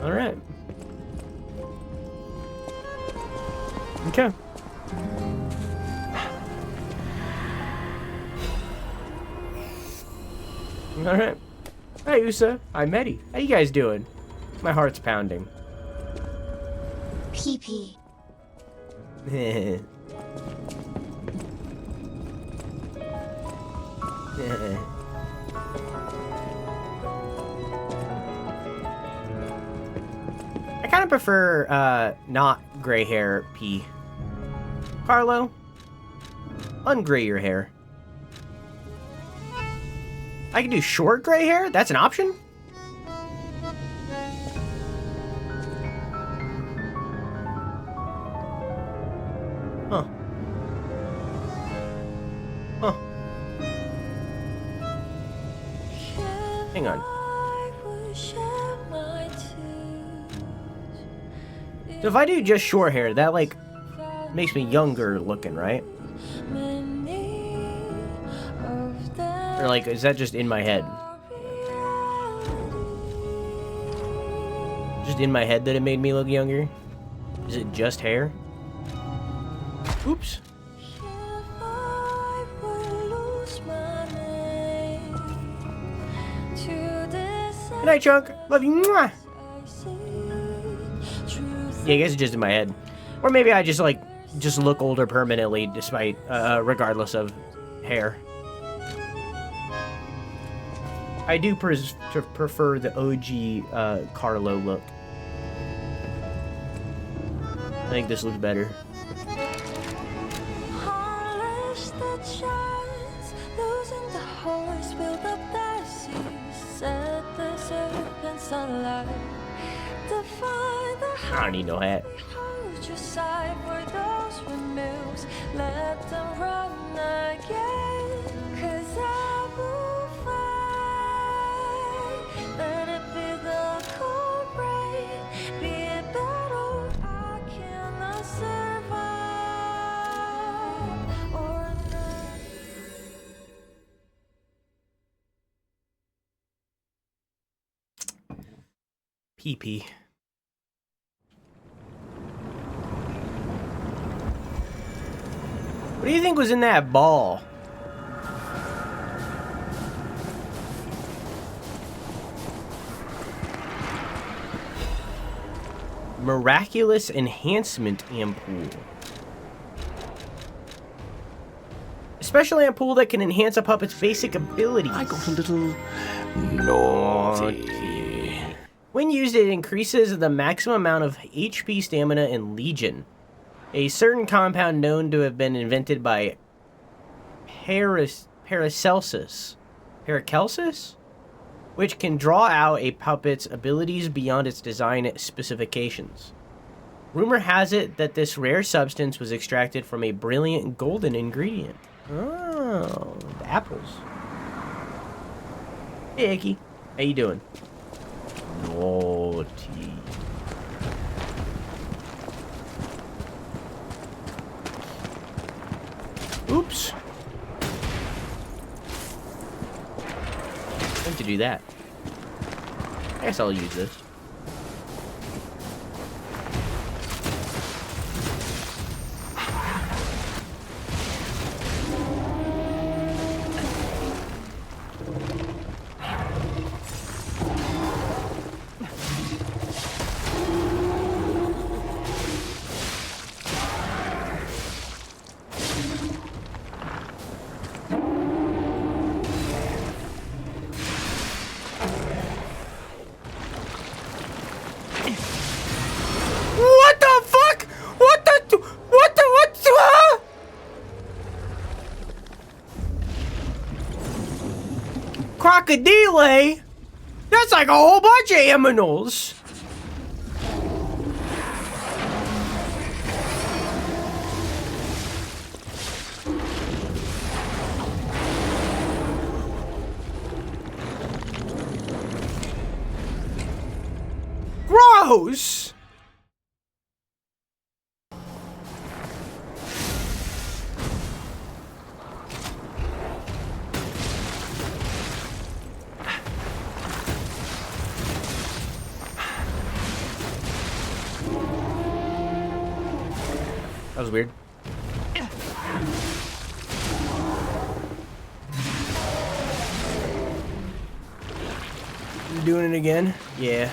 All right. Okay. All right. Hey, Usa. Hi, Medi. How you guys doing? My heart's pounding. PP. I kind of prefer not gray hair P. Carlo, ungray your hair. I can do short gray hair? That's an option? Huh. Huh. Hang on. So if I do just short hair, that like makes me younger looking, right? Or like, is that just in my head? Just in my head that it made me look younger? Is it just hair? Oops. Good night, Chunk. Love you. Mwah. Yeah, I guess it's just in my head. Or maybe I just look older permanently despite, regardless of hair. I do prefer the OG Carlo look. I think this looks better. I don't need no hat. PP. What do you think was in that ball? Miraculous enhancement ampoule. A special ampoule that can enhance a puppet's basic abilities. I got a little naughty. When used, it increases the maximum amount of HP, stamina, and legion. A certain compound known to have been invented by Paracelsus, which can draw out a puppet's abilities beyond its design specifications. Rumor has it that this rare substance was extracted from a brilliant golden ingredient. Oh, the apples. Hey, Icky. How you doing? Naughty. Oops. I meant to do that. I guess I'll use this. Crocodile? That's like a whole bunch of aminals. Gross. That was weird. You doing it again? Yeah.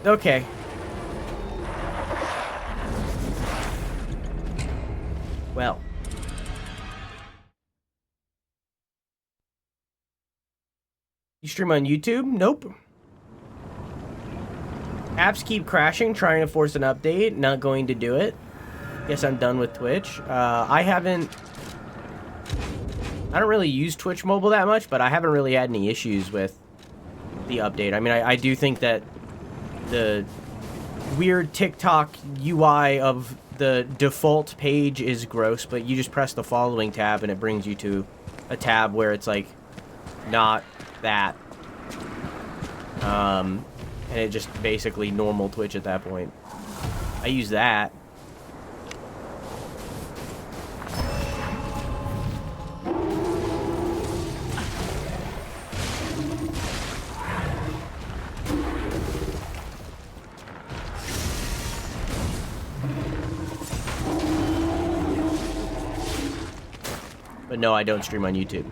Okay. Well. You stream on YouTube? Nope. Apps keep crashing, trying to force an update. Not going to do it. Guess I'm done with Twitch. I don't really use Twitch mobile that much, but I haven't really had any issues with the update. I mean, I do think that the weird TikTok UI of the default page is gross, but you just press the following tab and it brings you to a tab where it's like not that. And it just basically normal Twitch at that point. I use that. But no, I don't stream on YouTube.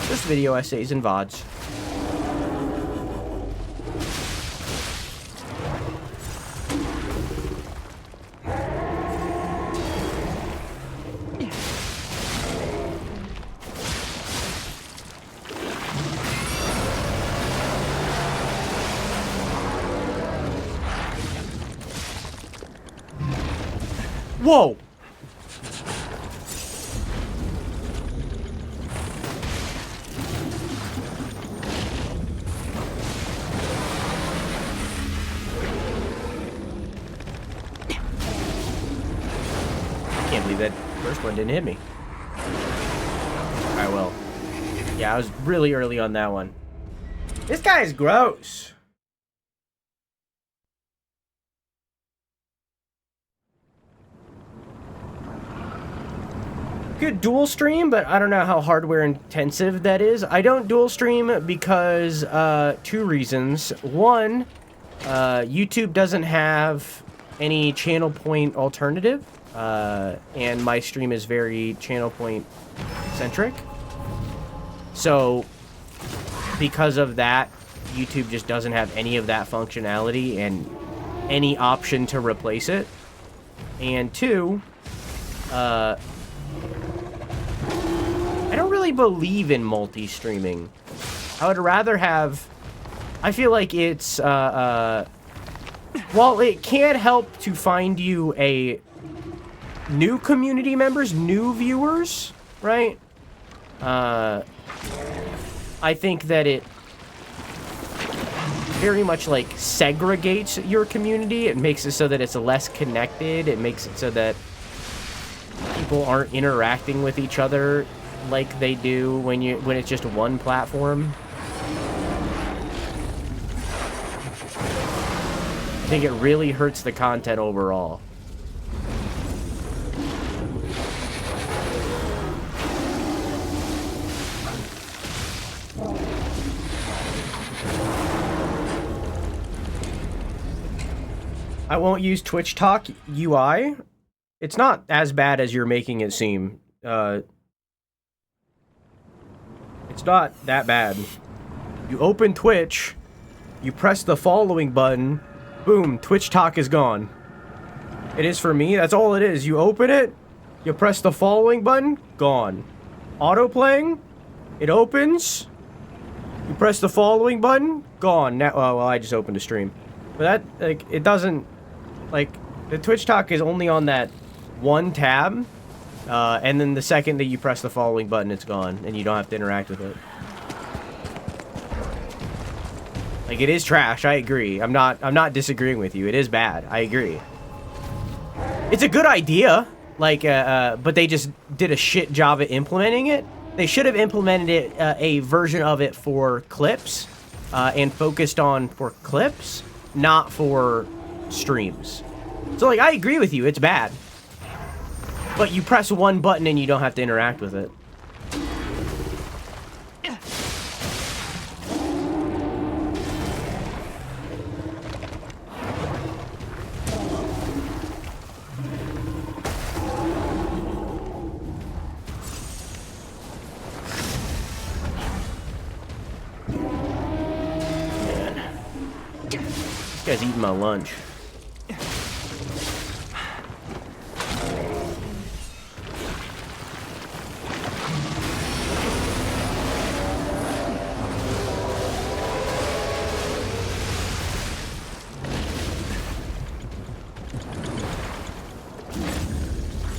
Just video essays and VODs. Whoa! Can't believe that first one didn't hit me. Alright, well. Yeah, I was really early on that one. This guy is gross. Good dual stream, but I don't know how hardware intensive that is. I don't dual stream because 2 reasons. One, YouTube doesn't have any channel point alternative, and my stream is very channel point centric. So because of that, YouTube just doesn't have any of that functionality and any option to replace it. And 2, I don't really believe in multi-streaming. I would rather have... I feel like it's, while it can help to find you a new community members, new viewers, right? I think that it very much, like, segregates your community. It makes it so that it's less connected. It makes it so that people aren't interacting with each other like they do when it's just one platform. I think it really hurts the content overall. I won't use Twitch Talk UI. It's not as bad as you're making it seem. It's not that bad. You open Twitch, you press the following button, boom, Twitch Talk is gone. It is for me, that's all it is. You open it, you press the following button, gone. Auto-playing, it opens, you press the following button, gone. Now, well, I just opened a stream. But that, like, it doesn't, like, the Twitch Talk is only on that one tab, and then the second that you press the following button, it's gone, and you don't have to interact with it. Like, it is trash, I agree. I'm not disagreeing with you. It is bad, I agree. It's a good idea, like, but they just did a shit job at implementing it. They should have implemented it, a version of it for clips, and focused on for clips, not for streams. So, like, I agree with you, it's bad. But you press one button and you don't have to interact with it. Man. This guy's eating my lunch.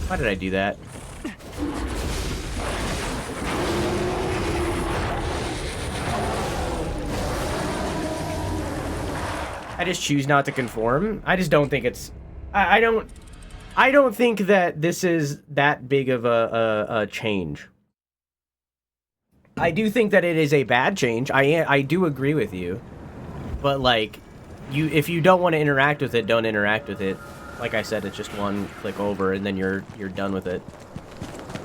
Why did I do that? I just choose not to conform. I just don't think it's... I don't think that this is that big of a change. I do think that it is a bad change. I do agree with you. But, like, if you don't want to interact with it, don't interact with it. Like I said, it's just one click over and then you're done with it.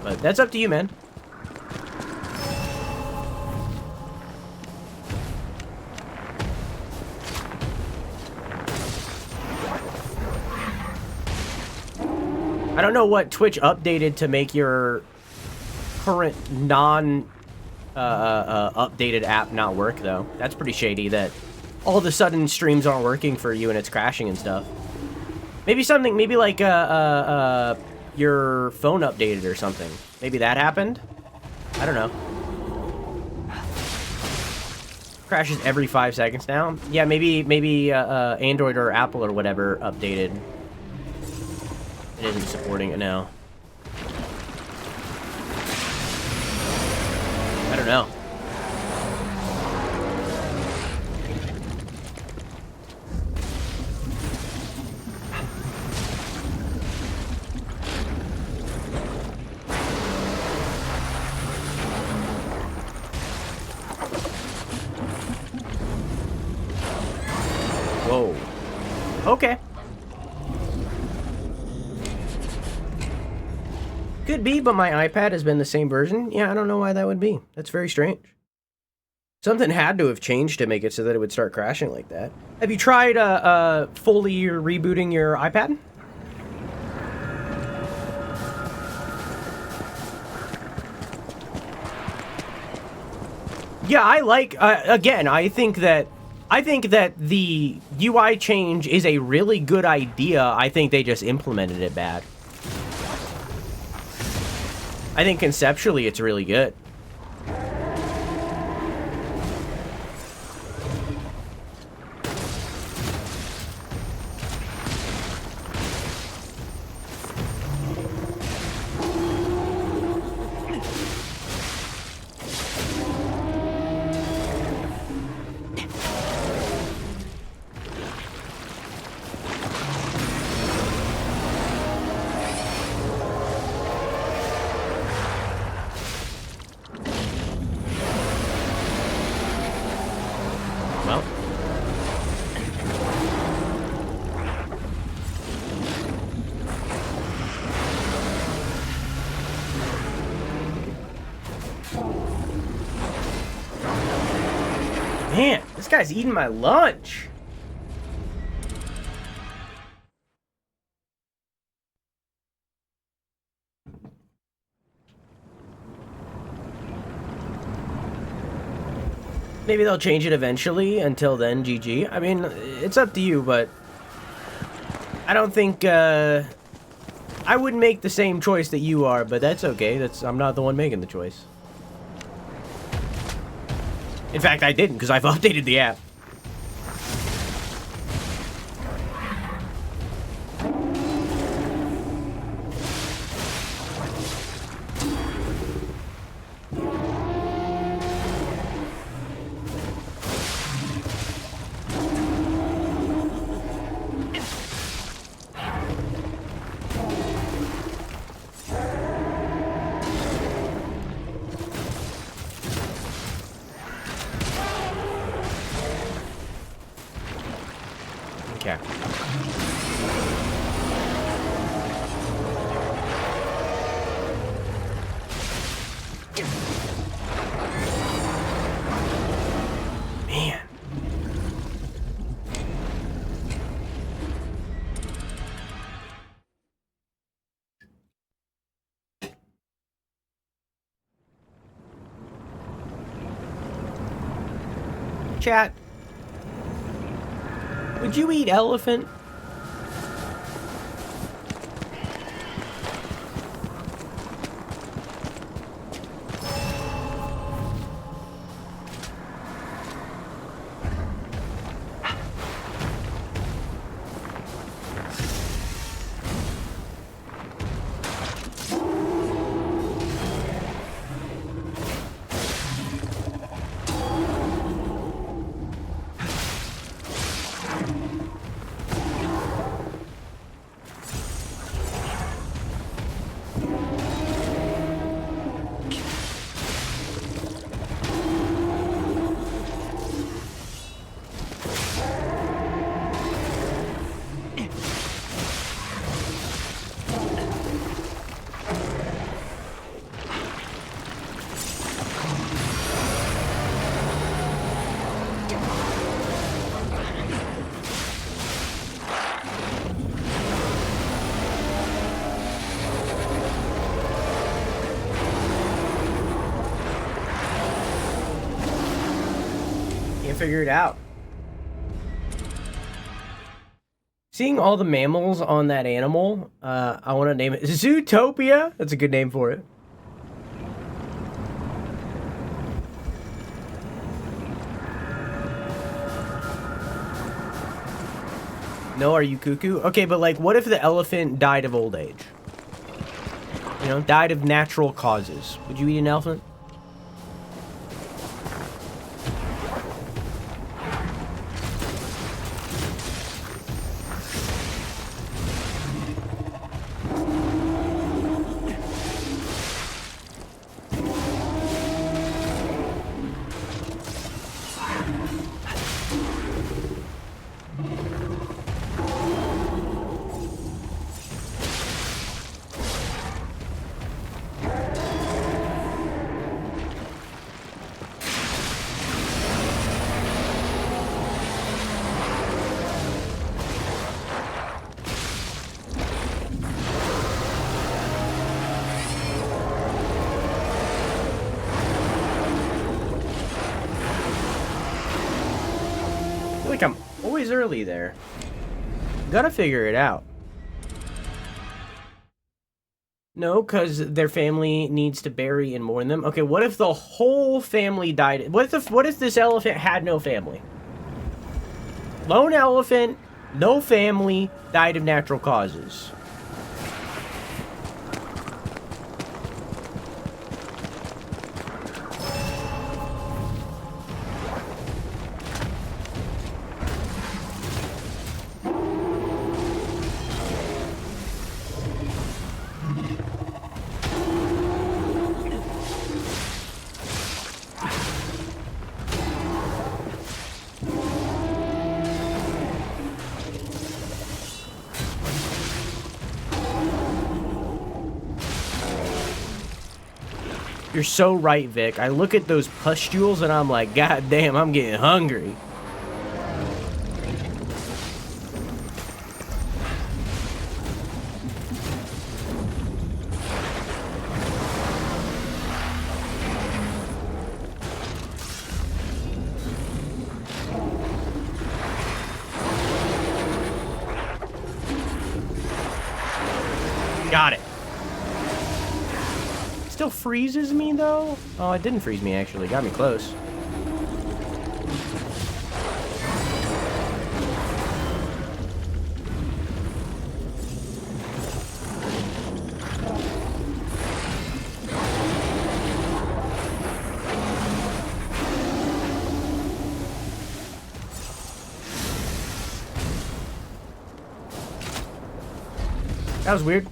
But that's up to you, man. I don't know what Twitch updated to make your current updated app not work, though. That's pretty shady that all of a sudden streams aren't working for you and it's crashing and stuff. Maybe something, maybe like your phone updated or something. Maybe that happened? I don't know. Crashes every 5 seconds now. Yeah, maybe Android or Apple or whatever updated. It isn't supporting it now. I don't know. Okay. Could be, but my iPad has been the same version. Yeah, I don't know why that would be. That's very strange. Something had to have changed to make it so that it would start crashing like that. Have you tried fully rebooting your iPad? Yeah, I like, again, I think that the UI change is a really good idea. I think they just implemented it bad. I think conceptually it's really good. Man, this guy's eating my lunch. Maybe they'll change it eventually. Until then, GG. I mean, it's up to you, but I don't think I wouldn't make the same choice that you are, but that's okay. I'm not the one making the choice. In fact, I didn't, because I've updated the app. Okay. Man. Chat. Would you eat elephant? Figure it out. Seeing all the mammals on that animal, I want to name it Zootopia. That's a good name for it. No, are you cuckoo? Okay, but like, what if the elephant died of old age? You know, died of natural causes. Would you eat an elephant? always early there. Gotta figure it out. No, because their family needs to bury and mourn them. Okay, what if the whole family died? What if this elephant had no family? Lone elephant, no family, died of natural causes. You're so right, Vic. I look at those pustules and I'm like, God damn, I'm getting hungry. Got it. Still freezes me though? Oh, it didn't freeze me actually. Got me close. That was weird.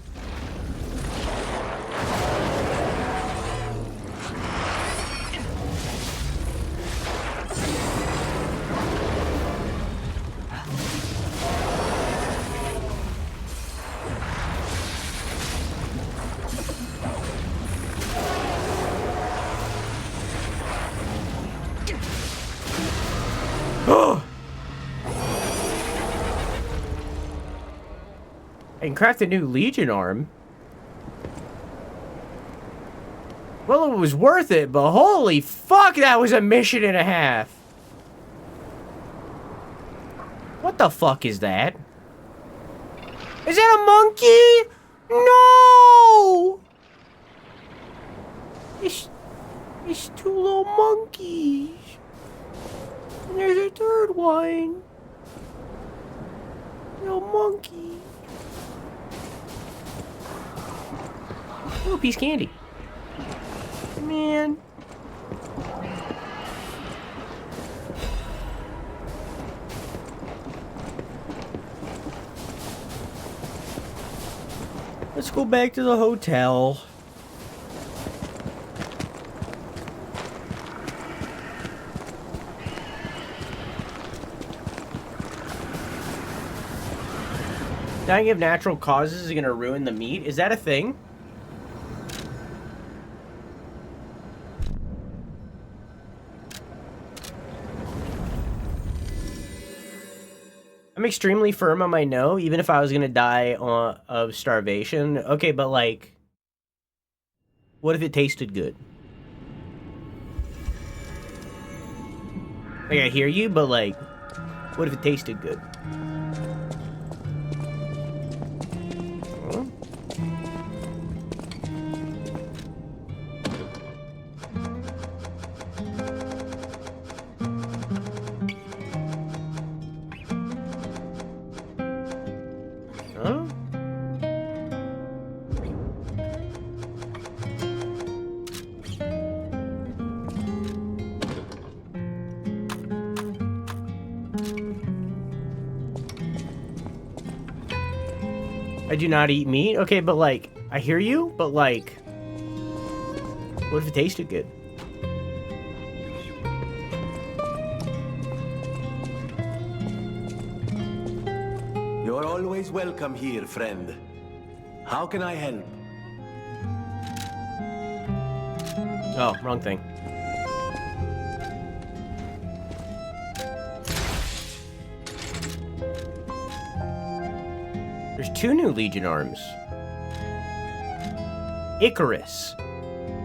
And craft a new Legion arm. Well, it was worth it, but holy fuck, that was a mission and a half. What the fuck is that? Is that a monkey? No! It's two little monkeys. And there's a third one. Little monkey. Ooh, piece of candy. Man. Let's go back to the hotel. Dying of natural causes is gonna ruin the meat? Is that a thing? I'm extremely firm on my no, even if I was gonna die of starvation. Okay, but like, what if it tasted good? Like, I hear you, but like, what if it tasted good? Huh? Huh? I do not eat meat. Okay, but like, I hear you, but like, what if it tasted good? You're always welcome here, friend. How can I help? Oh, wrong thing. There's two new Legion arms. Icarus.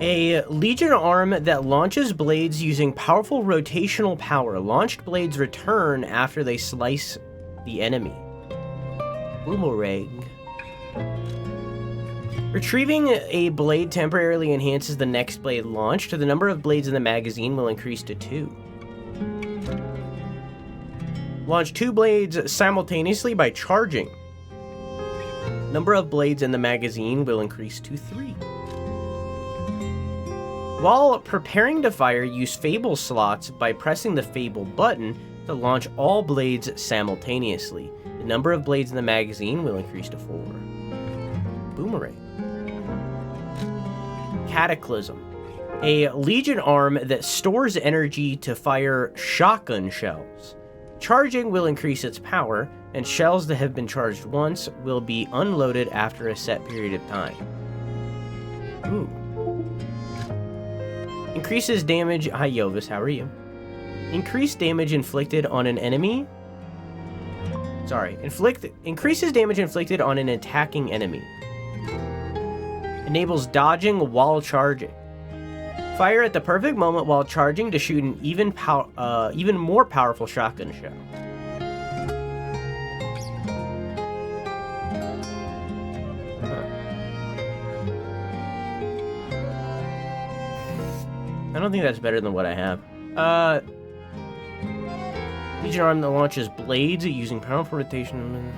A Legion arm that launches blades using powerful rotational power. Launched blades return after they slice the enemy. Boomerang. Retrieving a blade temporarily enhances the next blade launched. The number of blades in the magazine will increase to 2. Launch 2 blades simultaneously by charging. Number of blades in the magazine will increase to 3. While preparing to fire, use Fable slots by pressing the Fable button to launch all blades simultaneously. The number of blades in the magazine will increase to 4. Boomerang. Cataclysm. A Legion arm that stores energy to fire shotgun shells. Charging will increase its power, and shells that have been charged once will be unloaded after a set period of time. Ooh. Increases damage. Hi, Yovis, how are you? Increased damage inflicted on an enemy. Increases damage inflicted on an attacking enemy. Enables dodging while charging. Fire at the perfect moment while charging to shoot an even more powerful shotgun shell. I don't think that's better than what I have. Legion arm that launches blades using powerful rotation.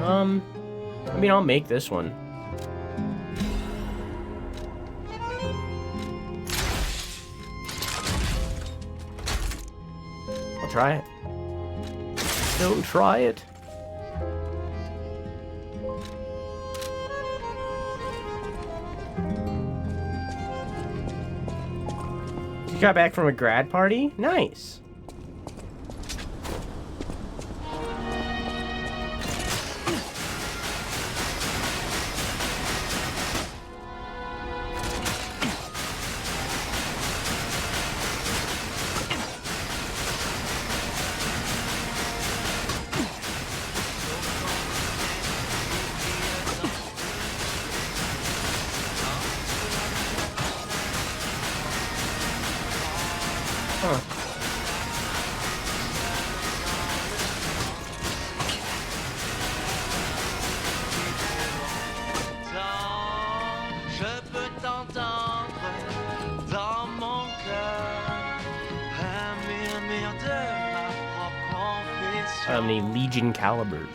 I mean, I'll make this one. I'll try it. Don't try it. You got back from a grad party? Nice. How many Legion calibers?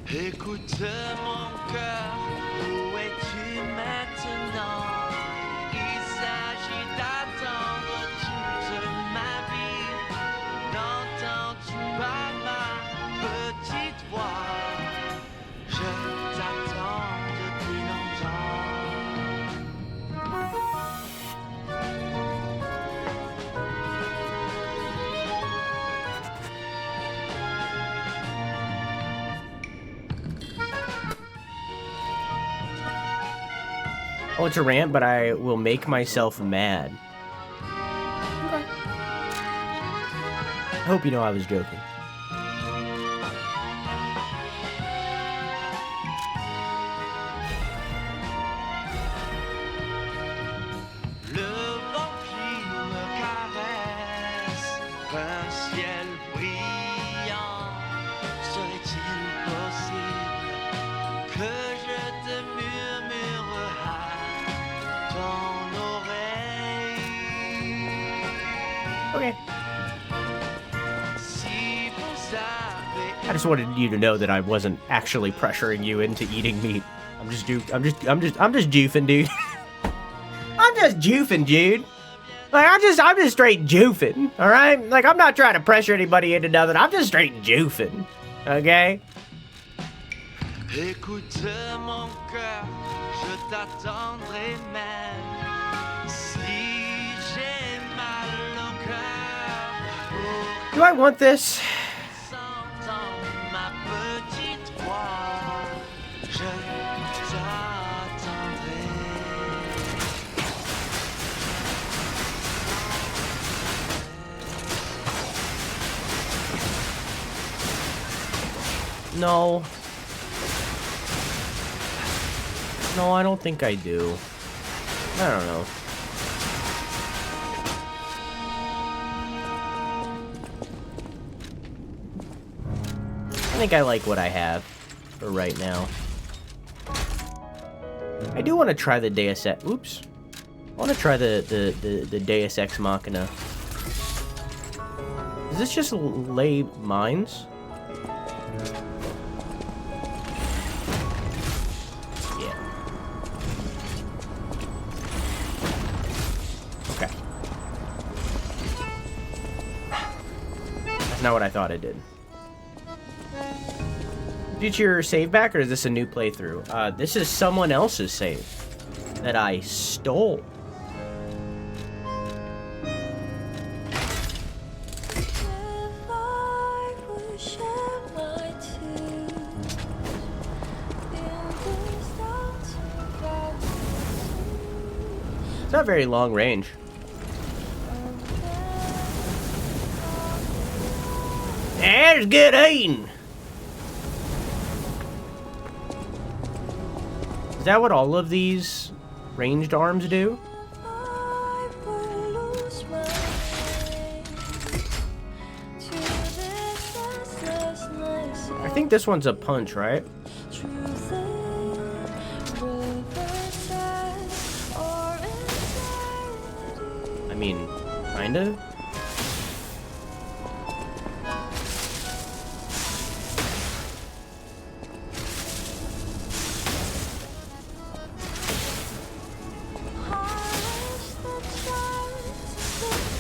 Écoute mon cœur, où es-tu maintenant? Il s'agit d'attendre toute ma vie. N'entends-tu pas ma petite voix? Je t'attends depuis longtemps. Oh, it's a rant, but I will make myself mad. Okay. I hope you know I was joking. Okay. I just wanted you to know that I wasn't actually pressuring you into eating meat. I'm just juicing, dude. I'm just juicing, dude. Like I'm just straight juicing, all right? Like I'm not trying to pressure anybody into nothing. I'm just straight juicing, okay? Écoute mon cœur, je t'attendrai même si j'ai mal au cœur. Do I want this? Ma petite voix, je No. No, I don't think I do. I don't know. I think I like what I have for right now. I do want to try the Deus Ex. Oops. I want to try the Deus Ex Machina. Is this just lay mines? Yeah. Okay. That's not what I thought it did. Did your save back, or is this a new playthrough? This is someone else's save that I stole. It's not very long range. There's good eating. Is that what all of these ranged arms do? I think this one's a punch, right? I mean, kinda.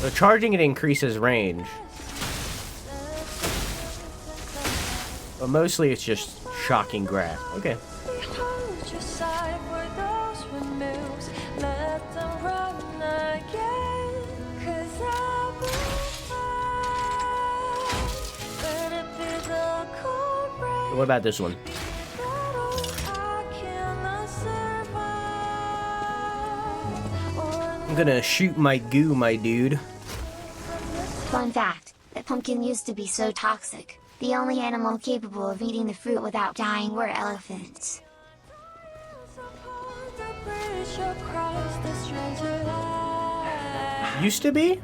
So charging it increases range. But mostly it's just shocking grasp. Okay. What about this one? I'm gonna shoot my goo, my dude. Fun fact, that pumpkin used to be so toxic, the only animal capable of eating the fruit without dying were elephants. Used to be?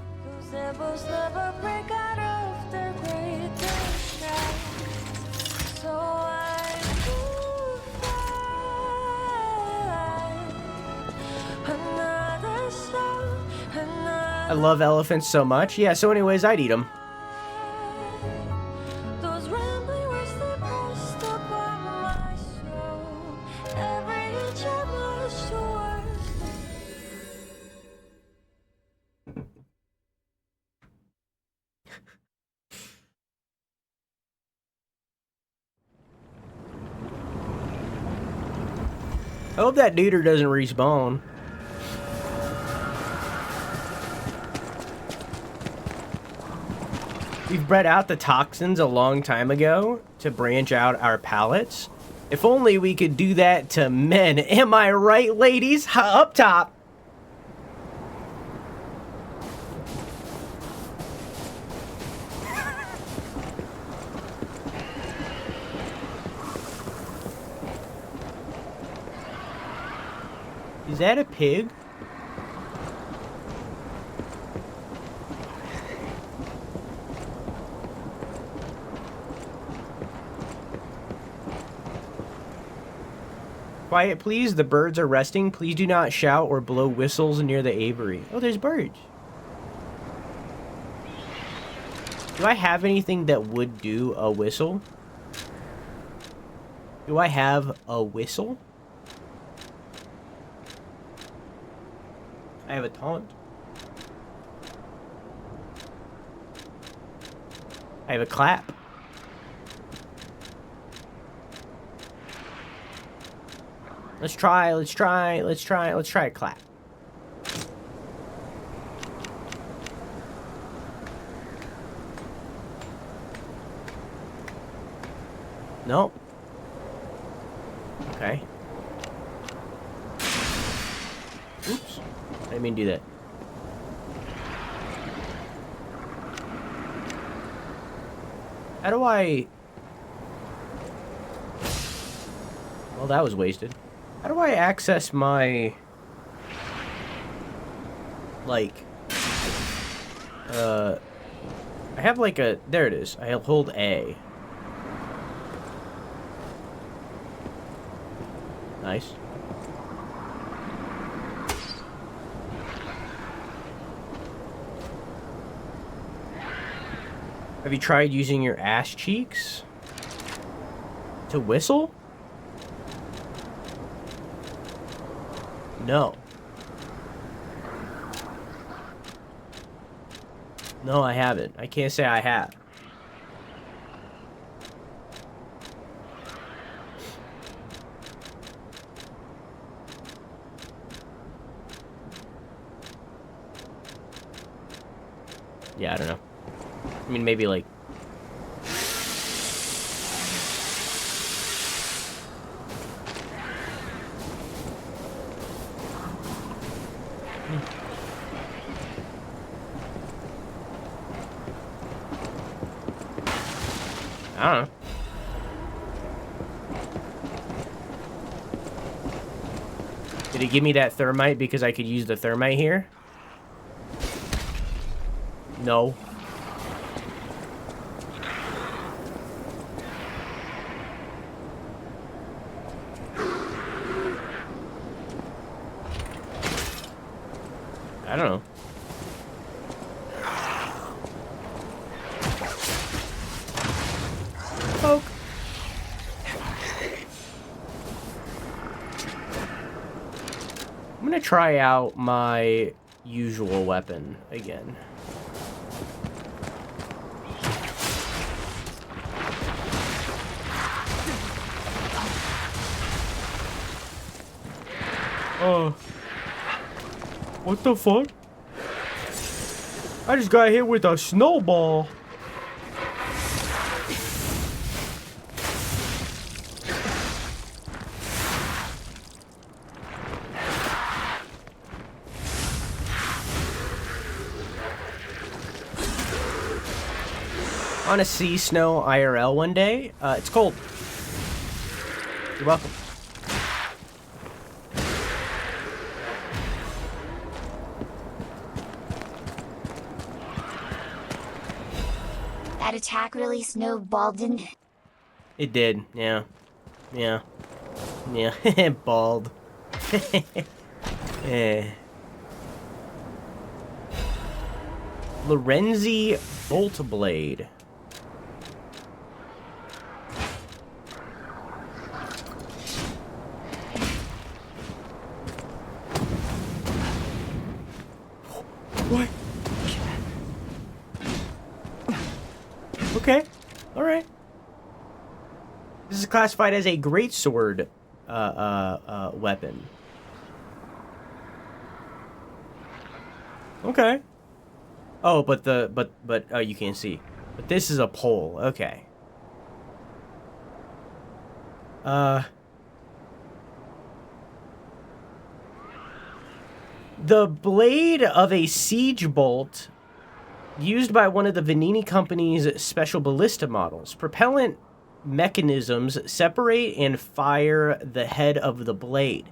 I love elephants so much. Yeah, so anyways, I'd eat them. I hope that duder doesn't respawn. We've bred out the toxins a long time ago to branch out our palates. If only we could do that to men. Am I right, ladies? Up top. Is that a pig? Quiet, please. The birds are resting. Please do not shout or blow whistles near the aviary. Oh, there's birds. Do I have anything that would do a whistle? Do I have a whistle? I have a taunt. I have a clap. Let's try a clap. Nope. Okay. Oops. I didn't mean to do that. How do I... Well, that was wasted. How do I access my... like... I have like a... there it is. I hold A. Nice. Have you tried using your ass cheeks to whistle? No. No, I haven't. I can't say I have. Yeah, I don't know. I mean, maybe like... I don't know. Did it give me that thermite because I could use the thermite here? No. I don't know. Poke. I'm gonna try out my usual weapon again. What the fuck? I just got hit with a snowball. Want to see snow IRL one day? It's cold. You're welcome. That attack really snowballed, didn't it? It did, yeah. Yeah. Yeah, bald. Eh. Lorenzi Bolt Blade. What? Okay. Alright. This is classified as a greatsword weapon. Okay. Oh, but oh, you can't see. But this is a pole. Okay. The blade of a siege bolt used by one of the Venini Company's special ballista models. Propellant mechanisms separate and fire the head of the blade.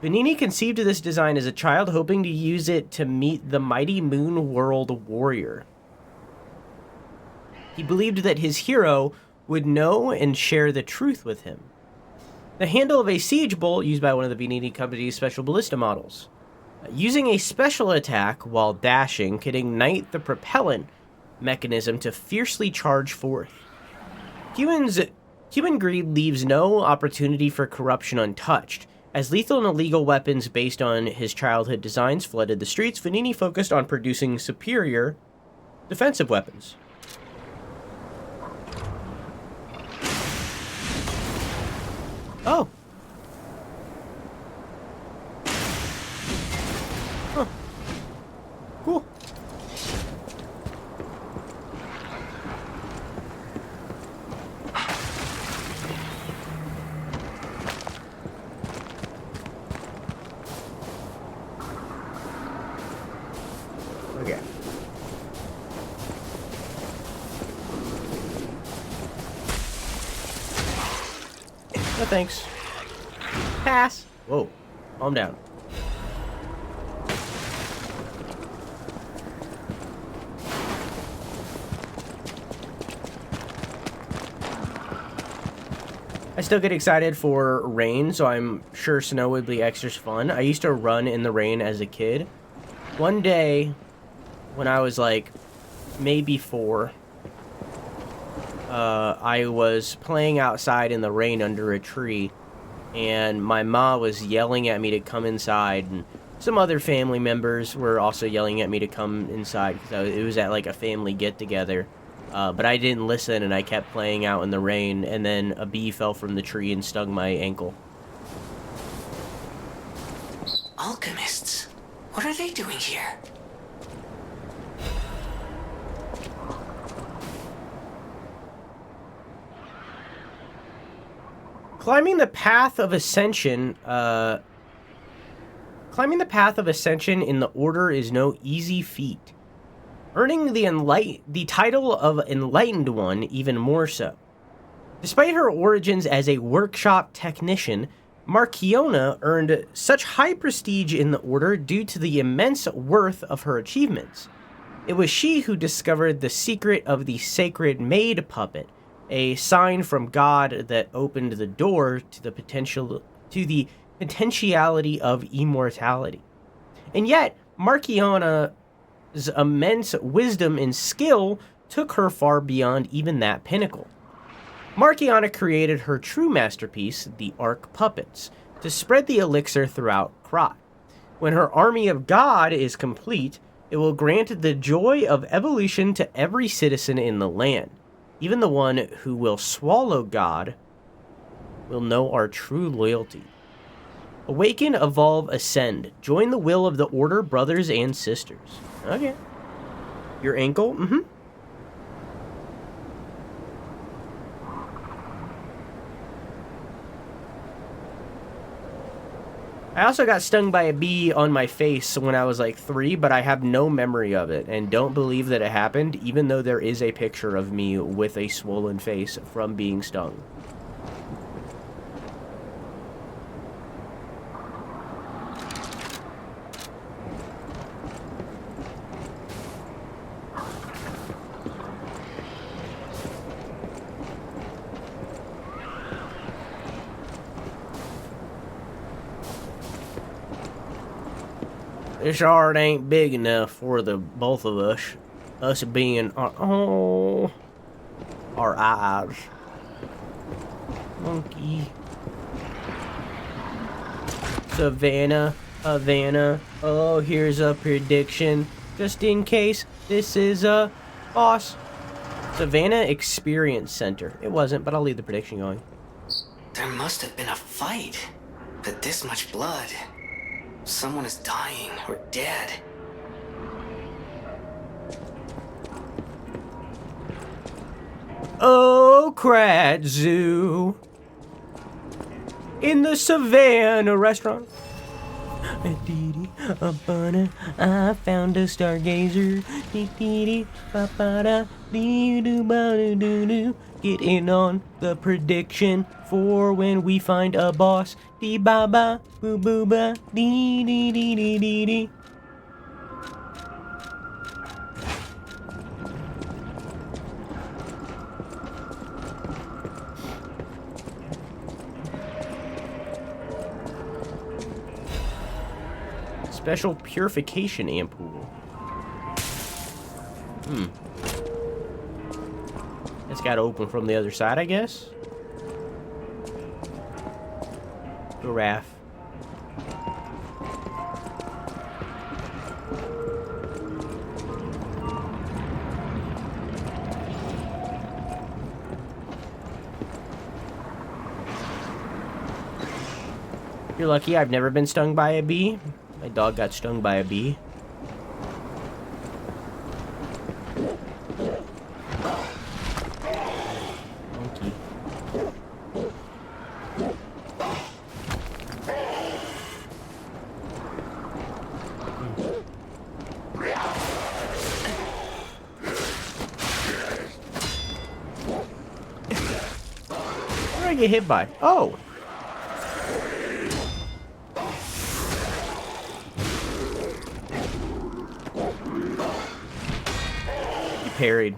Venini conceived of this design as a child, hoping to use it to meet the mighty Moon World warrior. He believed that his hero would know and share the truth with him. The handle of a siege bolt used by one of the Venini Company's special ballista models. Using a special attack while dashing can ignite the propellant mechanism to fiercely charge forth. Human greed leaves no opportunity for corruption untouched. As lethal and illegal weapons based on his childhood designs flooded the streets, Venini focused on producing superior defensive weapons. Oh. Huh. Cool. Okay. No thanks. Pass. Whoa. Calm down. I still get excited for rain, so I'm sure snow would be extra fun. I used to run in the rain as a kid. One day, when I was like maybe 4, I was playing outside in the rain under a tree, and my mom was yelling at me to come inside, and some other family members were also yelling at me to come inside because it was at like a family get-together. But I didn't listen, and I kept playing out in the rain, and then a bee fell from the tree and stung my ankle. Alchemists? What are they doing here? Climbing the path of ascension, in the Order is no easy feat. Earning the title of Enlightened One even more so. Despite her origins as a workshop technician, Marchiona earned such high prestige in the Order due to the immense worth of her achievements. It was she who discovered the secret of the sacred maid puppet, a sign from God that opened the door to the potentiality of immortality. And yet, Marchiona's immense wisdom and skill took her far beyond even that pinnacle. Marchiona created her true masterpiece, the Arc Puppets, to spread the elixir throughout Krat. When her army of God is complete, it will grant the joy of evolution to every citizen in the land. Even the one who will swallow God will know our true loyalty. Awaken, evolve, ascend. Join the will of the Order, brothers and sisters. Okay. Your ankle? Mm-hmm. I also got stung by a bee on my face when I was like 3, but I have no memory of it and don't believe that it happened, even though there is a picture of me with a swollen face from being stung. This yard ain't big enough for the both of us. Us being our eyes. Monkey. Savannah, Havana. Oh, here's a prediction. Just in case this is a boss. Savannah Experience Center. It wasn't, but I'll leave the prediction going. There must have been a fight. But this much blood. Someone is dying or dead. Oh, Krat Zoo. In the Savannah restaurant. I found a stargazer. Get in on the prediction for when we find a boss. Dee ba ba boo boo ba dee dee dee dee dee dee. Special purification ampoule. It's got to open from the other side, I guess. Giraffe. You're lucky I've never been stung by a bee. My dog got stung by a bee. Monkey. What did I get hit by? Oh! parried.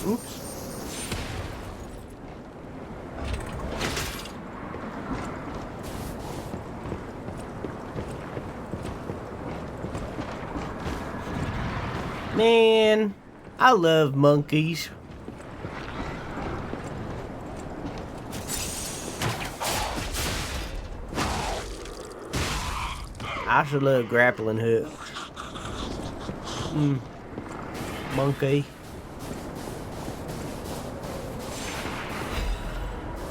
Oops. Man, I love monkeys. I should love grappling hooks. Monkey.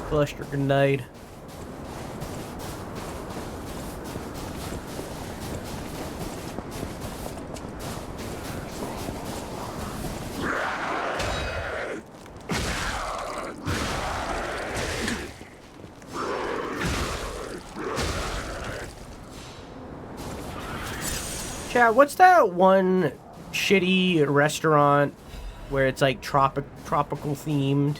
Cluster grenade. Chat, what's that one shitty restaurant where it's like tropical themed?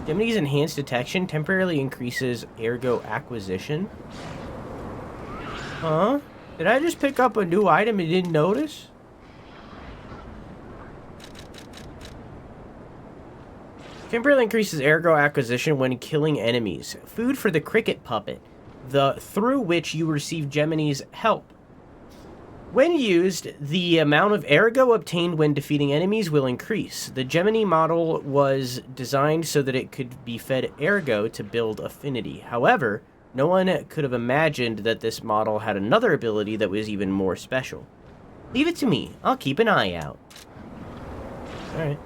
Gemini's enhanced detection temporarily increases ergo acquisition. Huh? Did I just pick up a new item and didn't notice? Temporarily increases ergo acquisition when killing enemies. Food for the cricket puppet, through which you receive Gemini's help. When used, the amount of ergo obtained when defeating enemies will increase. The Gemini model was designed so that it could be fed ergo to build affinity. However, no one could have imagined that this model had another ability that was even more special. Leave it to me. I'll keep an eye out. Alright.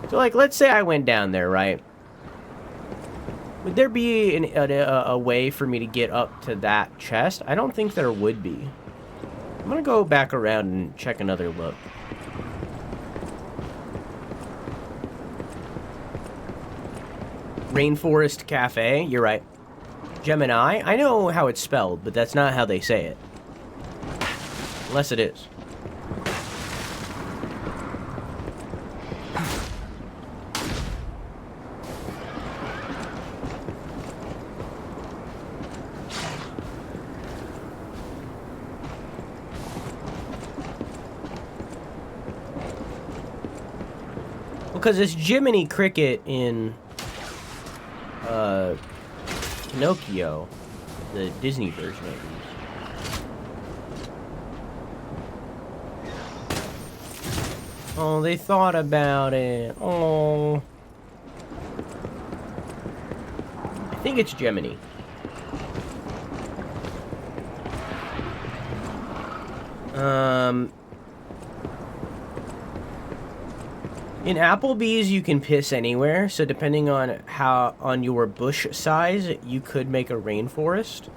So, like, let's say I went down there, right? Would there be a way for me to get up to that chest? I don't think there would be. I'm gonna go back around and check another look. Rainforest Cafe, you're right. Gemini, I know how it's spelled, but that's not how they say it. Unless it is. Because it's Jiminy Cricket in Pinocchio, the Disney version at least. Oh, they thought about it. Oh. I think it's Gemini. In Applebee's, you can piss anywhere, so depending on your bush size, you could make a rainforest.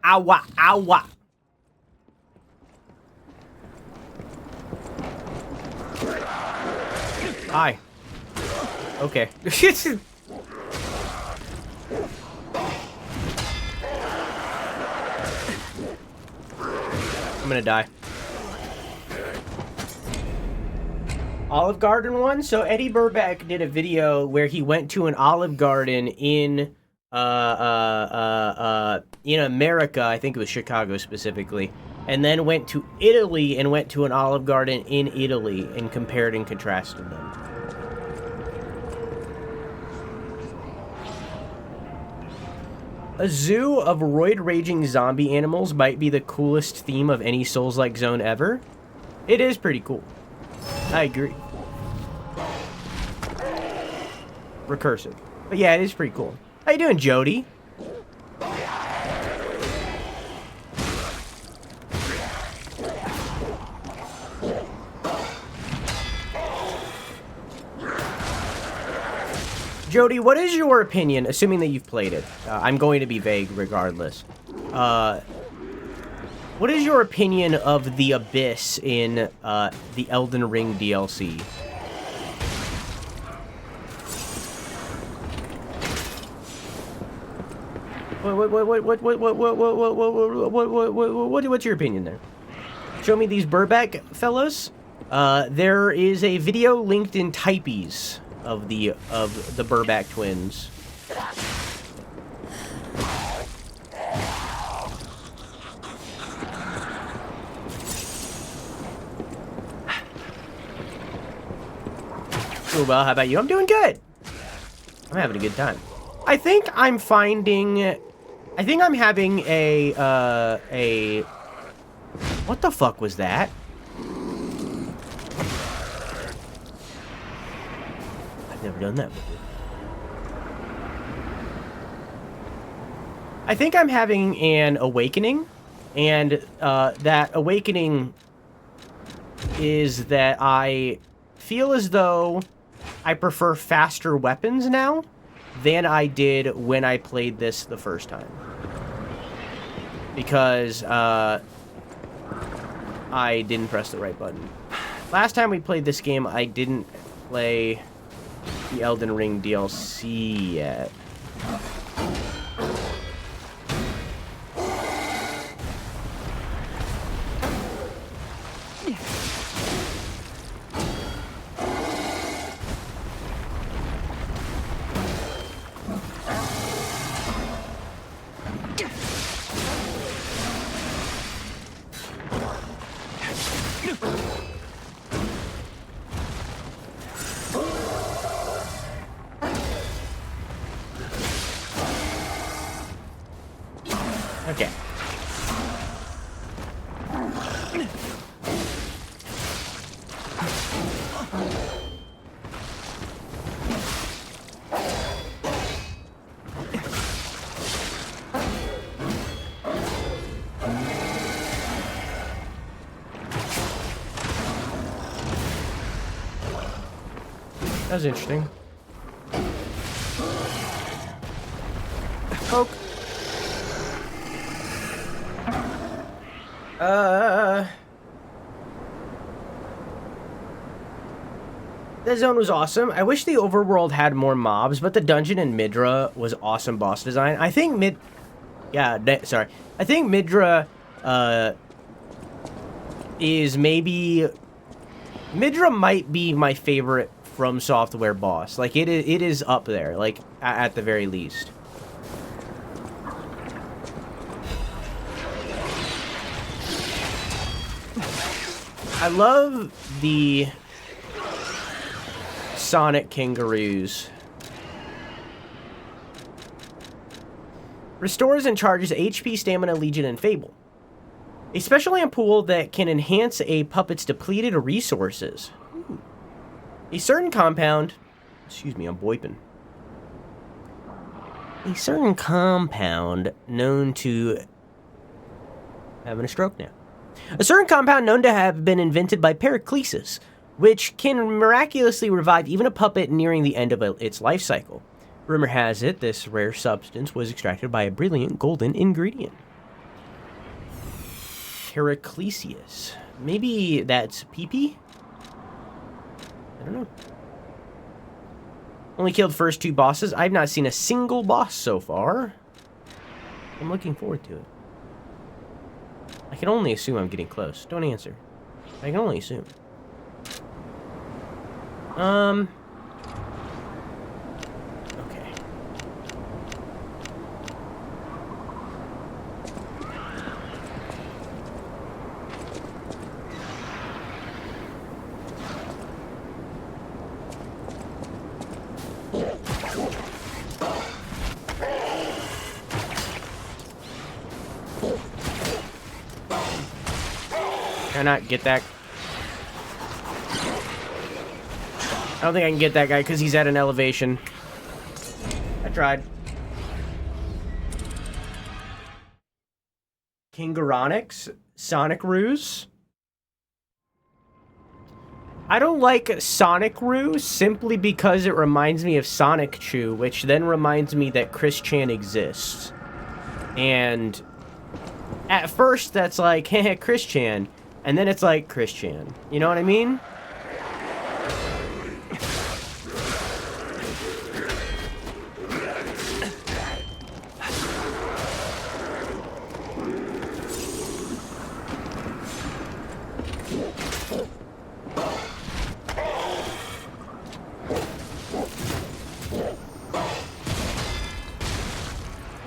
Awa, awa. Hi. Okay. gonna die. Olive Garden one? So Eddie Burback did a video where he went to an Olive Garden in America, I think it was Chicago specifically, and then went to Italy and went to an Olive Garden in Italy and compared and contrasted them. A zoo of roid-raging zombie animals might be the coolest theme of any Souls-like zone ever. It is pretty cool. I agree. Recursive. But yeah, it is pretty cool. How you doing, Jody? Jody, what is your opinion, assuming that you've played it? I'm going to be vague regardless. What is your opinion of the Abyss in the Elden Ring DLC? What's your opinion there? Show me these Burback fellows. There is a video linked in typies of the Burback twins. Cool, well, how about you? I'm doing good. I'm having a good time. I think I'm having a what the fuck was that? I've never done that before. I think I'm having an awakening, and that awakening is that I feel as though I prefer faster weapons now than I did when I played this the first time. Because I didn't press the right button. Last time we played this game, I didn't play the Elden Ring DLC yet. Okay. That was interesting. Poke. That zone was awesome. I wish the overworld had more mobs, but the dungeon in Midra was awesome boss design. I think I think Midra, is maybe... Midra might be my favorite From Software boss. Like, it is up there, like, at the very least. I love the Sonic Kangaroos. Restores and charges HP, Stamina, Legion, and Fable. A special ampoule that can enhance a puppet's depleted resources. Ooh. A certain compound... Excuse me, I'm boiping. A certain compound known to... Having a stroke now. A certain compound known to have been invented by Periclesis, which can miraculously revive even a puppet nearing the end of its life cycle. Rumor has it this rare substance was extracted by a brilliant golden ingredient. Periclesis. Maybe that's pee-pee? I don't know. Only killed first 2 bosses. I've not seen a single boss so far. I'm looking forward to it. I can only assume I'm getting close. Don't answer. I can only assume. Okay. Can I not get that? I don't think I can get that guy because he's at an elevation. I tried. Kingaronix? Sonic Ruse? I don't like Sonic Ruse simply because it reminds me of Sonic Chew, which then reminds me that Chris Chan exists. And at first that's like, heh, Chris Chan. And then it's like, Chris Chan. You know what I mean?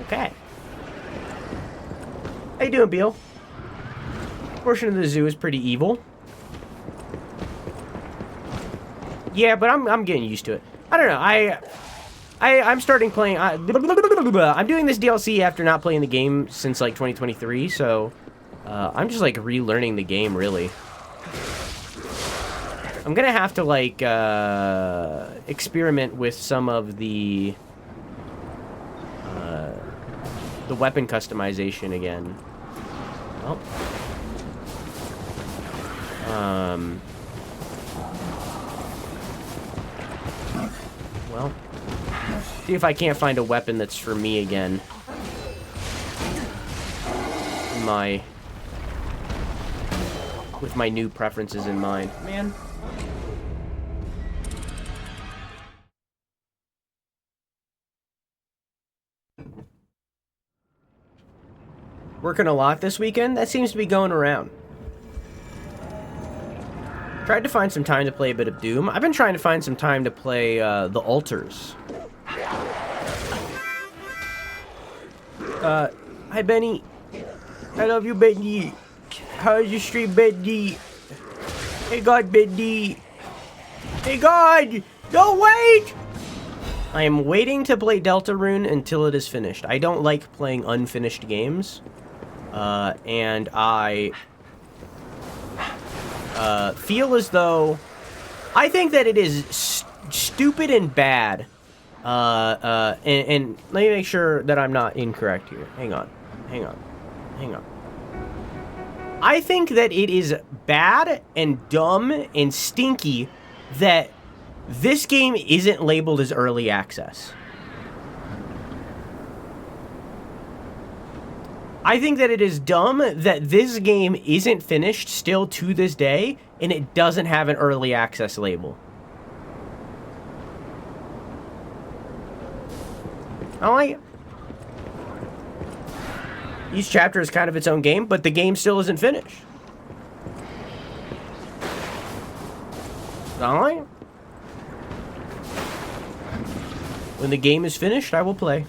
Okay. How you doing, Beal? Portion of the zoo is pretty evil. Yeah, but I'm getting used to it. I don't know. I'm starting playing. I'm doing this DLC after not playing the game since like 2023, so I'm just like relearning the game really. I'm gonna have to like experiment with some of the weapon customization again. Well. Well, see if I can't find a weapon that's for me again. With my new preferences in mind. Man. Working a lot this weekend? That seems to be going around. Tried to find some time to play a bit of Doom. I've been trying to find some time to play the Altars. Hi Benny. I love you, Benny. How's your stream, Benny? Hey God, Benny. Hey God! Don't wait! I am waiting to play Deltarune until it is finished. I don't like playing unfinished games. And I feel as though I think that it is stupid and bad. And let me make sure that I'm not incorrect here. Hang on. I think that it is bad and dumb and stinky that this game isn't labeled as early access. I think that it is dumb that this game isn't finished still to this day, and it doesn't have an early access label. I like it. Each chapter is kind of its own game, but the game still isn't finished. I like it. When the game is finished, I will play.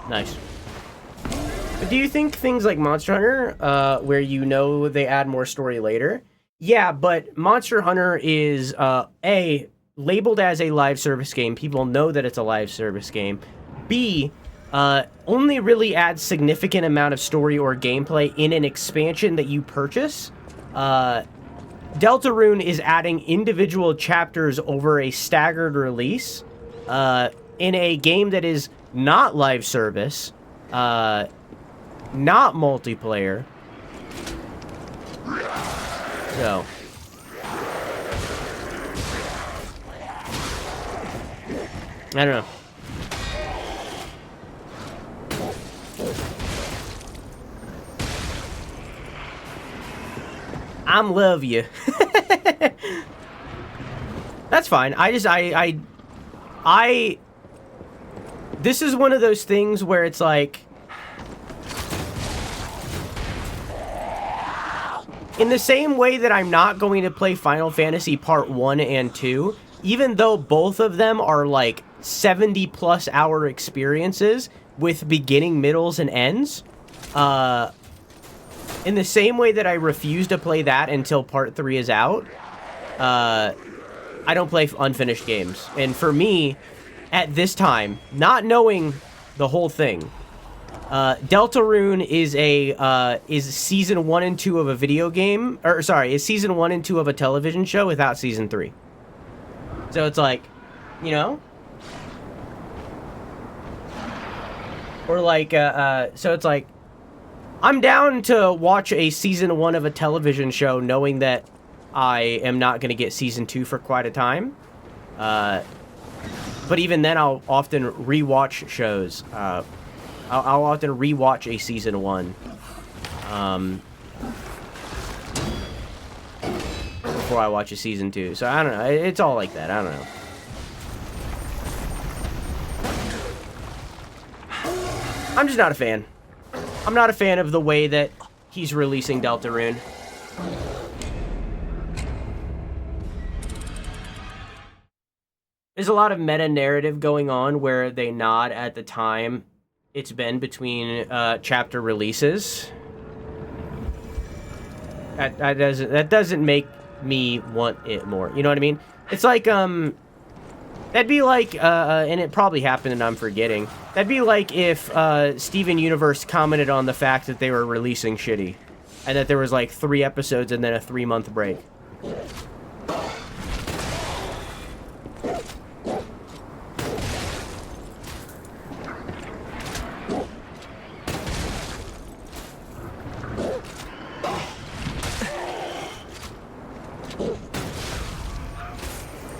Nice. But do you think things like Monster Hunter, where you know they add more story later? Yeah, but Monster Hunter is, A, labeled as a live service game. People know that it's a live service game. B, only really adds significant amount of story or gameplay in an expansion that you purchase. Deltarune is adding individual chapters over a staggered release, in a game that is not live service, not multiplayer. So. I don't know. I'm love you. That's fine. This is one of those things where it's like, in the same way that I'm not going to play Final Fantasy Part 1 and 2, even though both of them are like 70+ hour experiences with beginning, middles, and ends, in the same way that I refuse to play that until Part 3 is out, I don't play unfinished games. And for me, at this time, not knowing the whole thing, Deltarune is season 1 and 2 of a video game, or sorry, is season 1 and 2 of a television show without season 3. So it's like, you know, or like, so it's like, I'm down to watch a season 1 of a television show knowing that I am not going to get season 2 for quite a time. But even then, I'll often rewatch shows. I'll often rewatch a season 1 before I watch a season 2. So I don't know. It's all like that. I don't know. I'm just not a fan. I'm not a fan of the way that he's releasing Deltarune. There's a lot of meta-narrative going on where they nod at the time it's been between chapter releases. That doesn't make me want it more. You know what I mean? It's like, that'd be like, and it probably happened and I'm forgetting. That'd be like if Steven Universe commented on the fact that they were releasing shitty. And that there was like 3 episodes and then a 3-month break.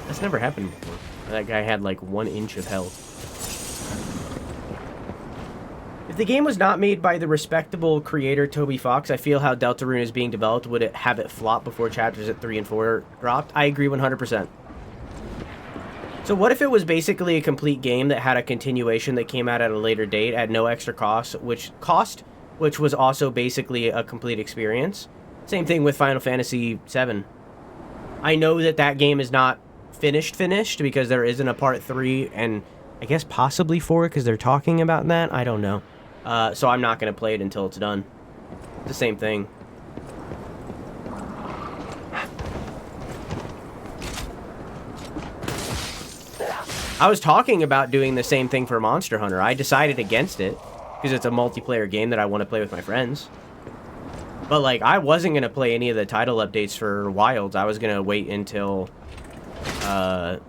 That's never happened before. That guy had like 1 inch of health. If the game was not made by the respectable creator Toby Fox, I feel how Deltarune is being developed would it have it flop before chapters at 3 and 4 dropped. I agree 100%. So what if it was basically a complete game that had a continuation that came out at a later date at no extra cost, which was also basically a complete experience? Same thing with Final Fantasy VII. I know that that game is not finished because there isn't a part 3 and I guess possibly 4 because they're talking about that. I don't know. So I'm not going to play it until it's done. It's the same thing. I was talking about doing the same thing for Monster Hunter. I decided against it because it's a multiplayer game that I want to play with my friends. But like, I wasn't going to play any of the title updates for Wilds. I was going to wait until the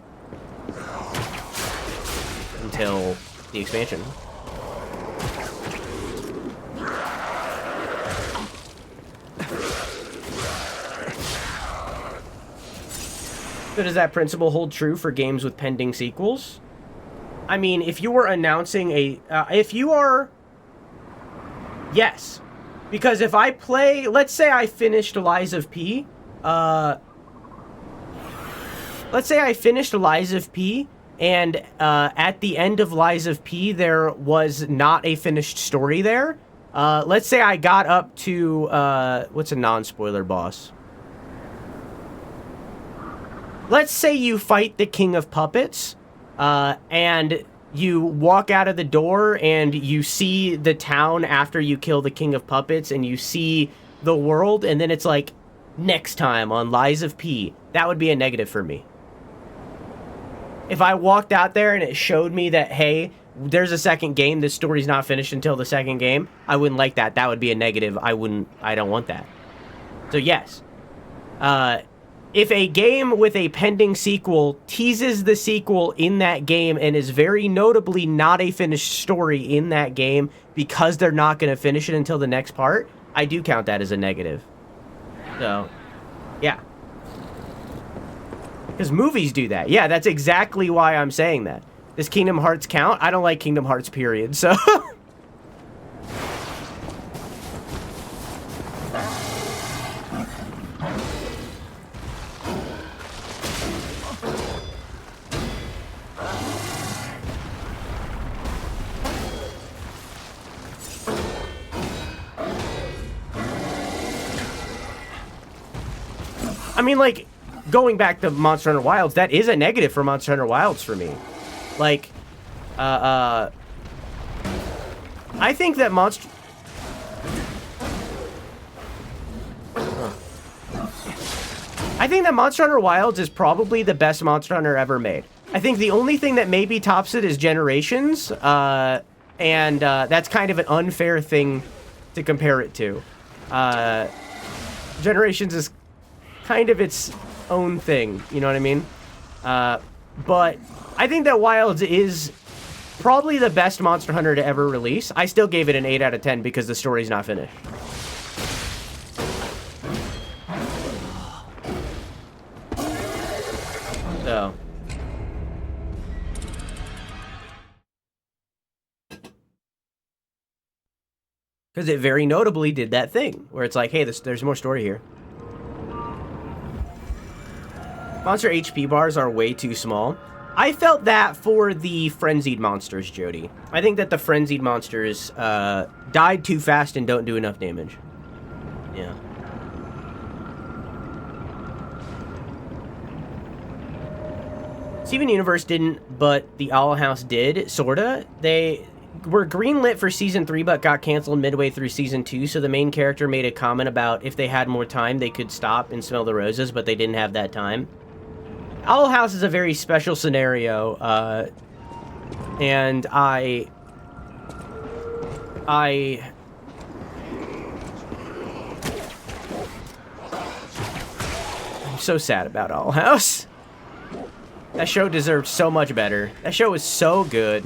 expansion. So does that principle hold true for games with pending sequels? I mean, if you were announcing a... Yes. Because if I play... Let's say I finished Lies of P. Let's say I finished Lies of P, and at the end of Lies of P, there was not a finished story there. Let's say I got up to... what's a non-spoiler boss? Let's say you fight the King of Puppets, and you walk out of the door and you see the town after you kill the King of Puppets, and you see the world, and then it's like, next time on Lies of P. That would be a negative for me. If I walked out there and it showed me that, hey, there's a second game, this story's not finished until the second game, I wouldn't like that. That would be a negative. I don't want that. So yes. If a game with a pending sequel teases the sequel in that game and is very notably not a finished story in that game because they're not going to finish it until the next part, I do count that as a negative. So, yeah. Because movies do that. Yeah, that's exactly why I'm saying that. Does Kingdom Hearts count? I don't like Kingdom Hearts, period, so... I mean, like, going back to Monster Hunter Wilds, that is a negative for Monster Hunter Wilds for me. Like, I think that Monster Hunter Wilds is probably the best Monster Hunter ever made. I think the only thing that maybe tops it is Generations, and that's kind of an unfair thing to compare it to. Generations is kind of its own thing, you know what I mean? But I think that Wilds is probably the best Monster Hunter to ever release. I still gave it an 8 out of 10 because the story's not finished. So. Because it very notably did that thing, where it's like, hey, there's more story here. Monster HP bars are way too small. I felt that for the frenzied monsters, Jody. I think that the frenzied monsters died too fast and don't do enough damage. Yeah. Steven Universe didn't, but the Owl House did, sorta. They were greenlit for Season 3, but got canceled midway through Season 2, so the main character made a comment about if they had more time, they could stop and smell the roses, but they didn't have that time. Owl House is a very special scenario, and I'm so sad about Owl House. That show deserved so much better. That show was so good.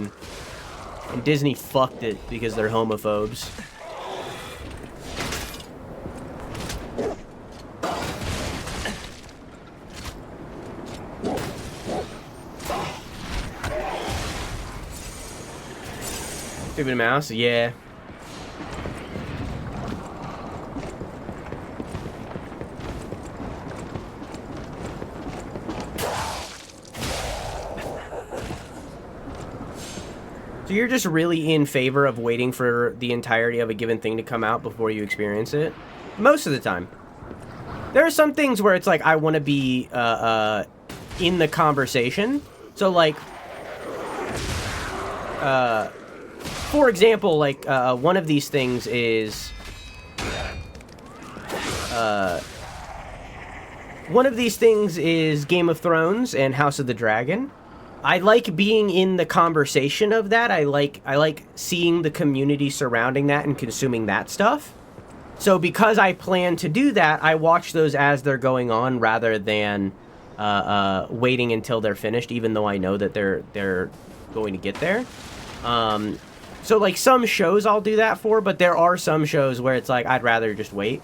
And Disney fucked it because they're homophobes. Stupid mouse? Yeah. So you're just really in favor of waiting for the entirety of a given thing to come out before you experience it? Most of the time. There are some things where it's like, I want to be in the conversation. So like, for example, like one of these things is Game of Thrones and House of the Dragon. I like being in the conversation of that. I like seeing the community surrounding that and consuming that stuff. So because I plan to do that, I watch those as they're going on rather than waiting until they're finished, even though I know that they're going to get there. So like some shows I'll do that for, but there are some shows where it's like I'd rather just wait.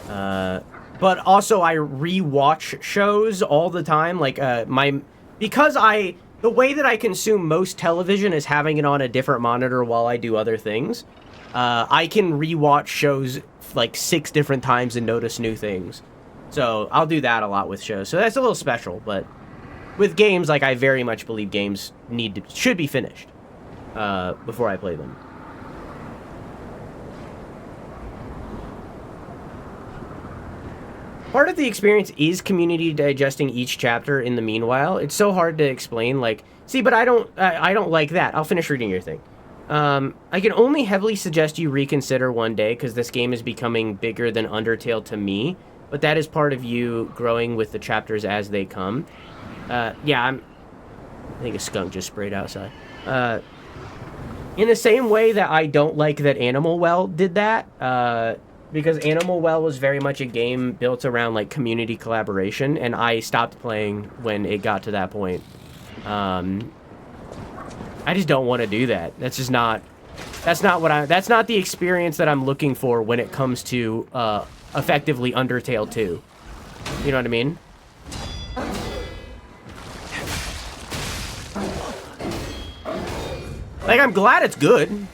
But also I rewatch shows all the time. Like the way that I consume most television is having it on a different monitor while I do other things. I can rewatch shows like 6 different times and notice new things. So I'll do that a lot with shows. So that's a little special, but with games, like I very much believe games should be finished before I play them. Part of the experience is community digesting each chapter in the meanwhile. It's so hard to explain, like, see, but I don't like that. I'll finish reading your thing. I can only heavily suggest you reconsider one day, because this game is becoming bigger than Undertale to me, but that is part of you growing with the chapters as they come. Yeah, I think a skunk just sprayed outside. In the same way that I don't like that Animal Well did that, because Animal Well was very much a game built around like community collaboration, and I stopped playing when it got to that point. I just don't want to do that. That's not the experience that I'm looking for when it comes to effectively Undertale 2. You know what I mean? Like, I'm glad it's good.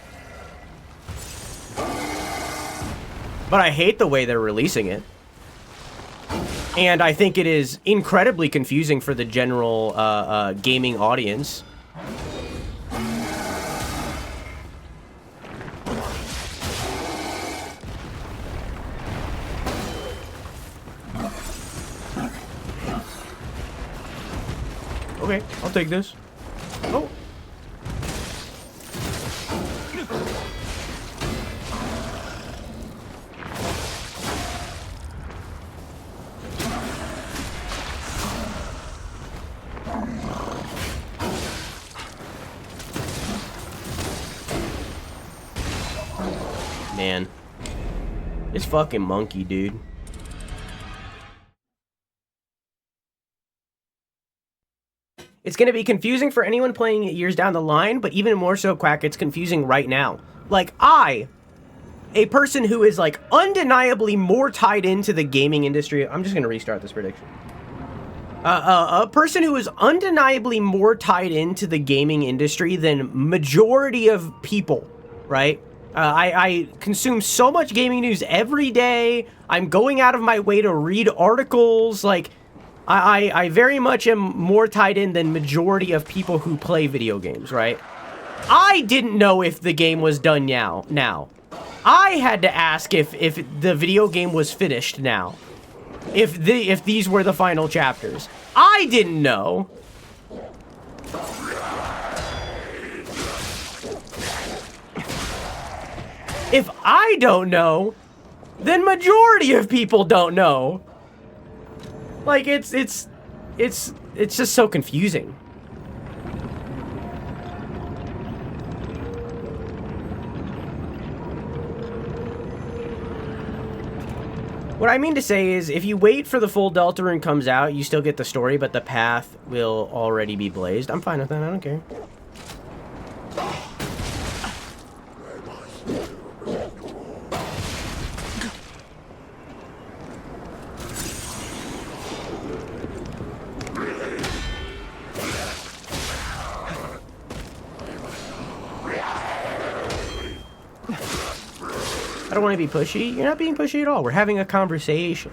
But I hate the way they're releasing it. And I think it is incredibly confusing for the general gaming audience. Okay, I'll take this. Oh. Man. This fucking monkey, dude. It's going to be confusing for anyone playing it years down the line, but even more so, Quack, it's confusing right now. Like, a person who is, like, undeniably more tied into the gaming industry... I'm just going to restart this prediction. A person who is undeniably more tied into the gaming industry than majority of people, right? I consume so much gaming news every day. I'm going out of my way to read articles. Like, I very much am more tied in than majority of people who play video games, right? I didn't know if the game was done now. I had to ask if the video game was finished now. If these were the final chapters. I didn't know. If I don't know, then majority of people don't know. Like, it's just so confusing. What I mean to say is, if you wait for the full Deltarune comes out, you still get the story, but the path will already be blazed. I'm fine with that, I don't care. I don't want to be pushy. You're not being pushy at all. We're having a conversation.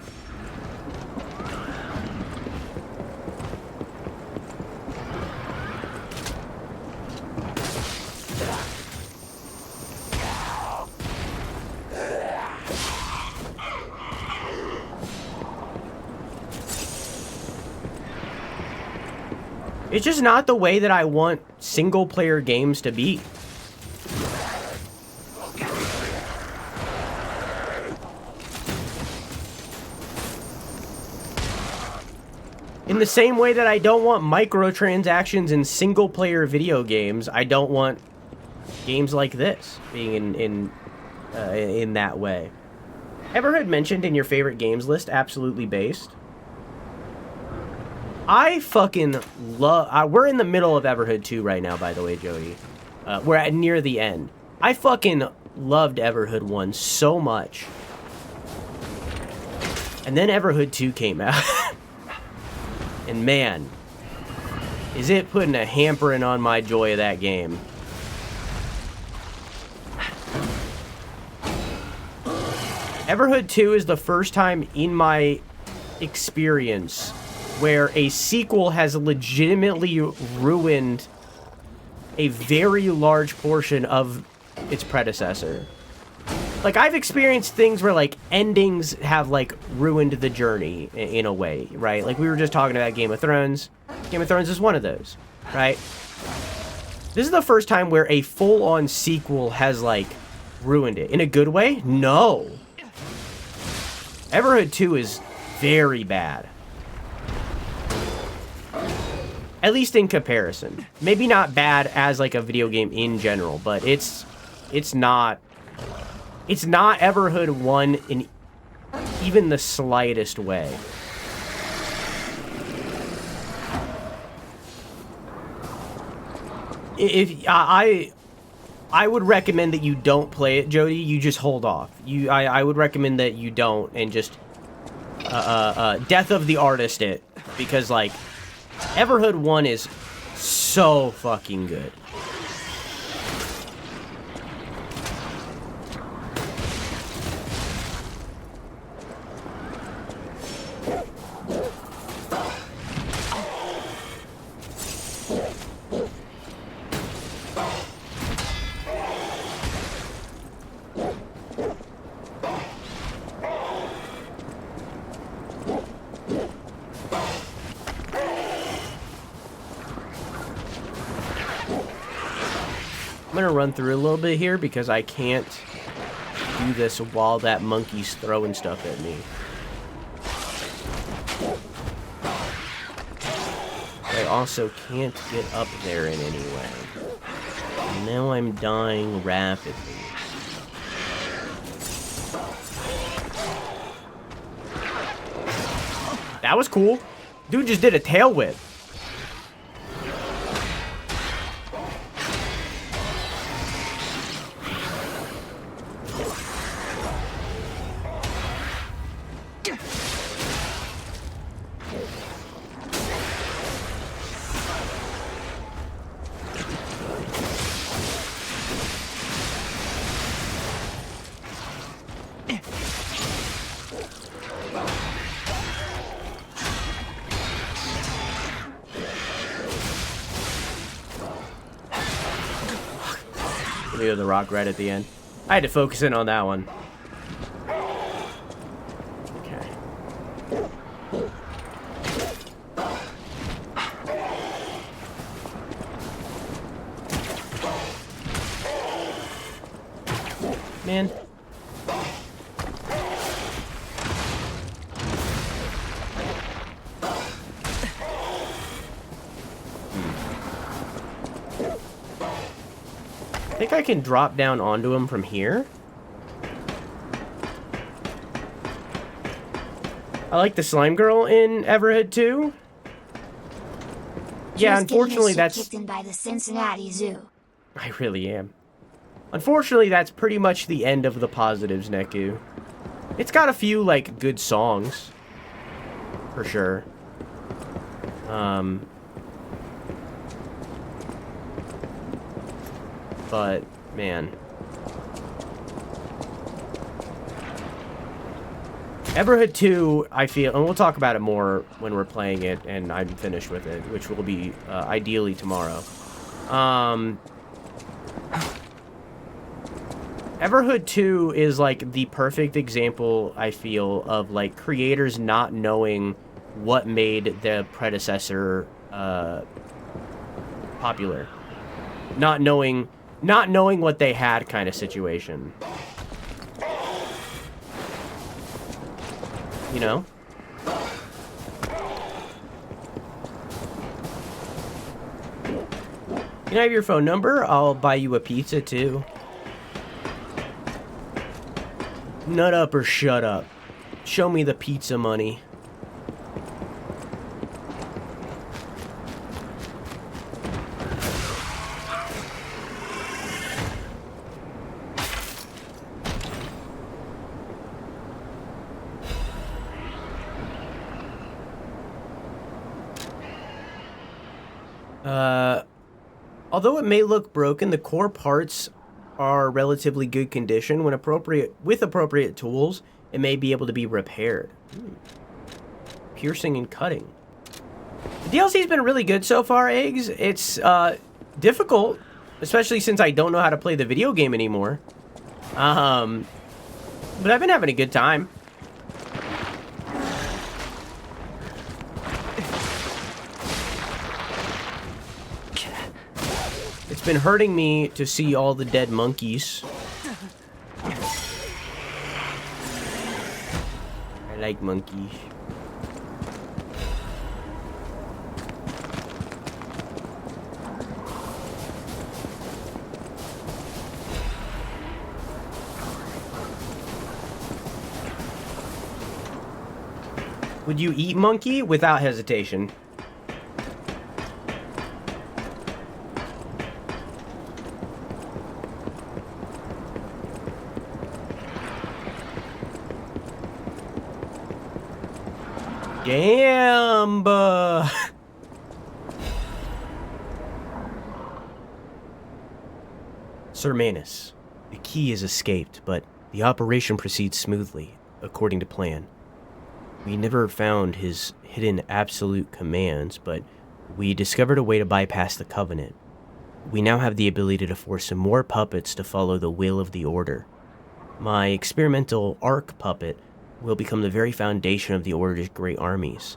It's just not the way that I want single-player games to be. In the same way that I don't want microtransactions in single-player video games, I don't want games like this being in that way. Everhood mentioned in your favorite games list, absolutely based. I fucking love... we're in the middle of Everhood 2 right now, by the way, Jody. We're at near the end. I fucking loved Everhood 1 so much. And then Everhood 2 came out. And man, is it putting a hampering on my joy of that game. Everhood 2 is the first time in my experience where a sequel has legitimately ruined a very large portion of its predecessor. Like, I've experienced things where, like, endings have, like, ruined the journey in a way, right? Like, we were just talking about Game of Thrones. Game of Thrones is one of those, right? This is the first time where a full-on sequel has, like, ruined it. In a good way? No. Everhood 2 is very bad. At least in comparison. Maybe not bad as, like, a video game in general, but it's not... It's not Everhood 1 in even the slightest way. If I would recommend that you don't play it, Jody. You just hold off. I would recommend that you don't and just Death of the Artist it, because like Everhood 1 is so fucking good. run through a little bit here because I can't do this while that monkey's throwing stuff at me. I also can't get up there in any way. And now I'm dying rapidly. That was cool. Dude just did a tail whip. The rock right at the end. I had to focus in on that one. Okay. Man. I think I can drop down onto him from here. I like the slime girl in Everhood 2. Yeah, unfortunately that's kicked in by the Cincinnati Zoo. I really am. Unfortunately, that's pretty much the end of the positives, Neku. It's got a few like good songs. For sure. But, man. Everhood 2, I feel, and we'll talk about it more when we're playing it and I'm finished with it, which will be ideally tomorrow. Everhood 2 is like the perfect example, I feel, of like creators not knowing what made the predecessor popular. Not knowing what they had kind of situation. You know? Can I have your phone number? I'll buy you a pizza too. Nut up or shut up. Show me the pizza money. Although it may look broken, the core parts are relatively good condition. When with appropriate tools, it may be able to be repaired. Piercing and cutting. The DLC's been really good so far, Eggs. It's difficult, especially since I don't know how to play the video game anymore. But I've been having a good time. It's been hurting me to see all the dead monkeys. I like monkeys. Would you eat monkey? Without hesitation. Gamba! Sir Manus, the key has escaped, but the operation proceeds smoothly, according to plan. We never found his hidden absolute commands, but we discovered a way to bypass the Covenant. We now have the ability to force some more puppets to follow the will of the Order. My experimental Ark puppet will become the very foundation of the Order's great armies.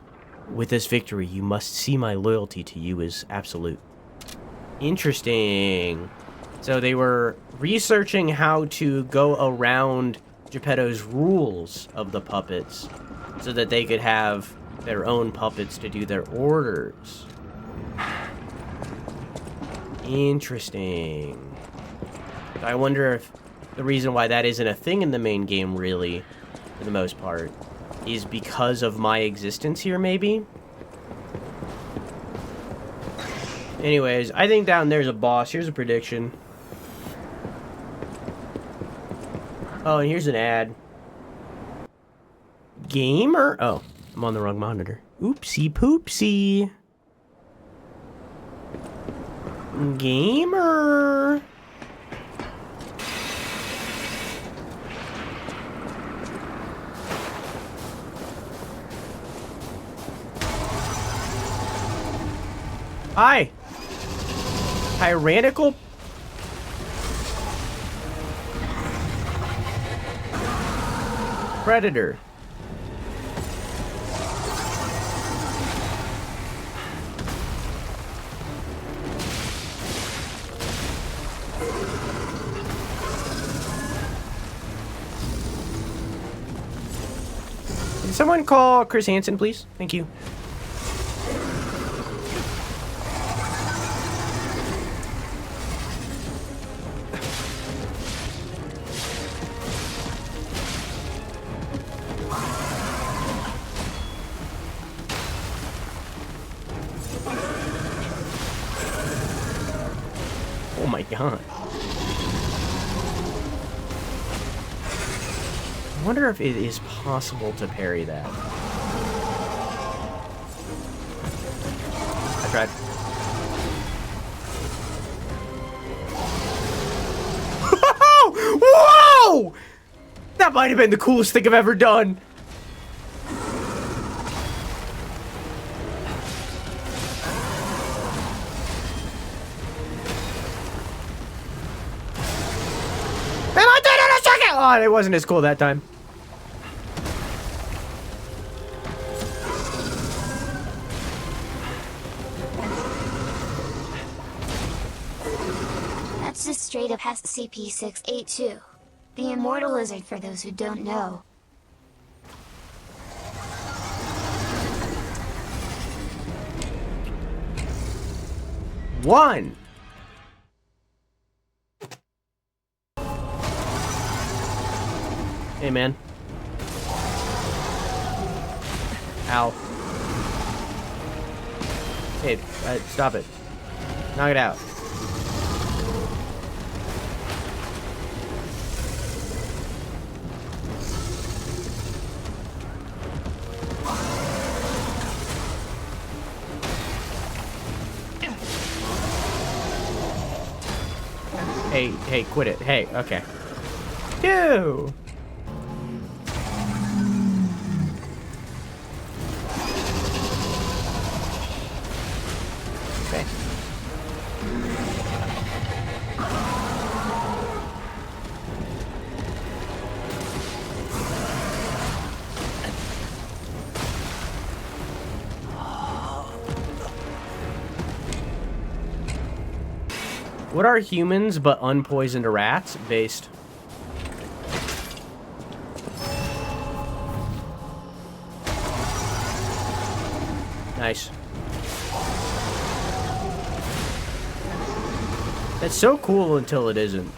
With this victory, you must see my loyalty to you as absolute. Interesting. So they were researching how to go around Geppetto's rules of the puppets so that they could have their own puppets to do their orders. Interesting. I wonder if the reason why that isn't a thing in the main game, really, for the most part, is because of my existence here, maybe? Anyways, I think down there's a boss. Here's a prediction. Oh, and here's an ad. Gamer? Oh, I'm on the wrong monitor. Oopsie poopsie. Gamer. Hi. Tyrannical. Predator. Can someone call Chris Hansen, please? Thank you. Oh my god. I wonder if it is possible to parry that. I tried. Whoa! That might have been the coolest thing I've ever done. Oh, it wasn't as cool that time. That's just straight up SCP-682. The immortal lizard for those who don't know. One. Hey, man. Ow. Hey, stop it. Knock it out. Hey, quit it. Hey, okay. Two. What are humans but unpoisoned rats based? Nice. That's so cool until it isn't.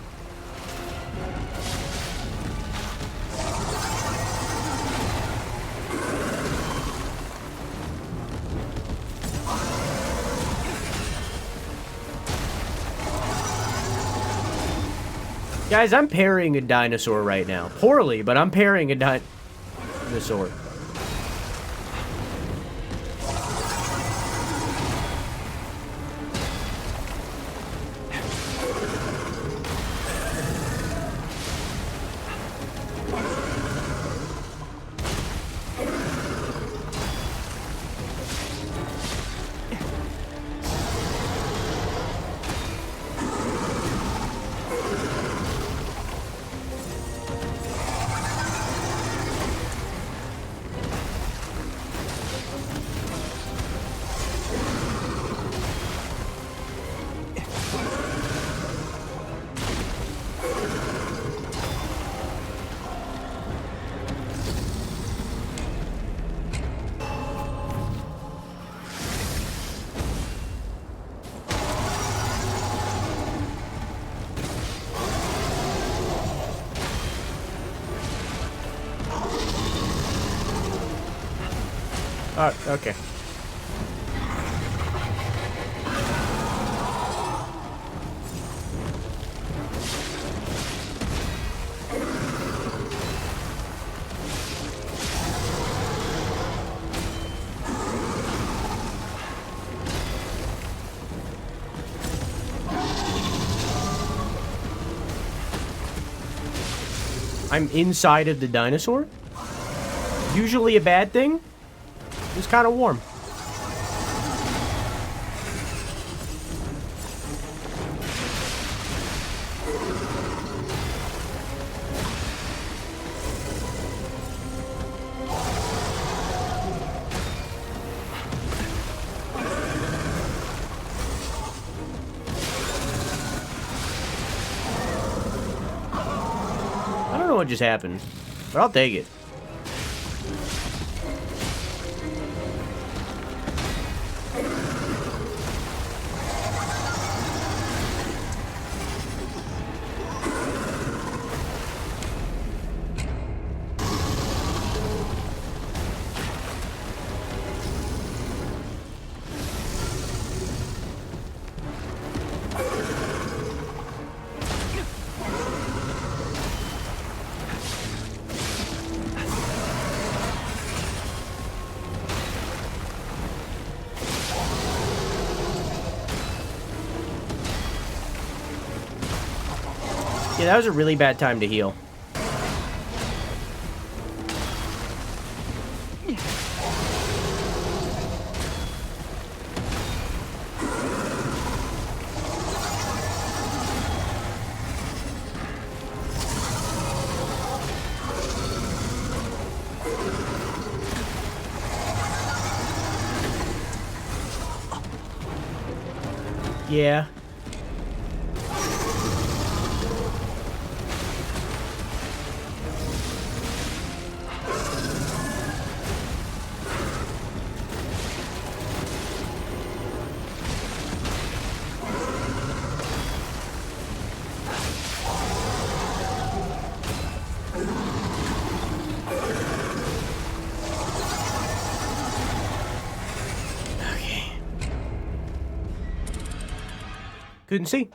Guys, I'm parrying a dinosaur right now. Poorly, but I'm parrying a dinosaur. Okay. I'm inside of the dinosaur? Usually a bad thing? It's kind of warm. I don't know what just happened, but I'll take it. Yeah, that was a really bad time to heal. Yeah. Couldn't see.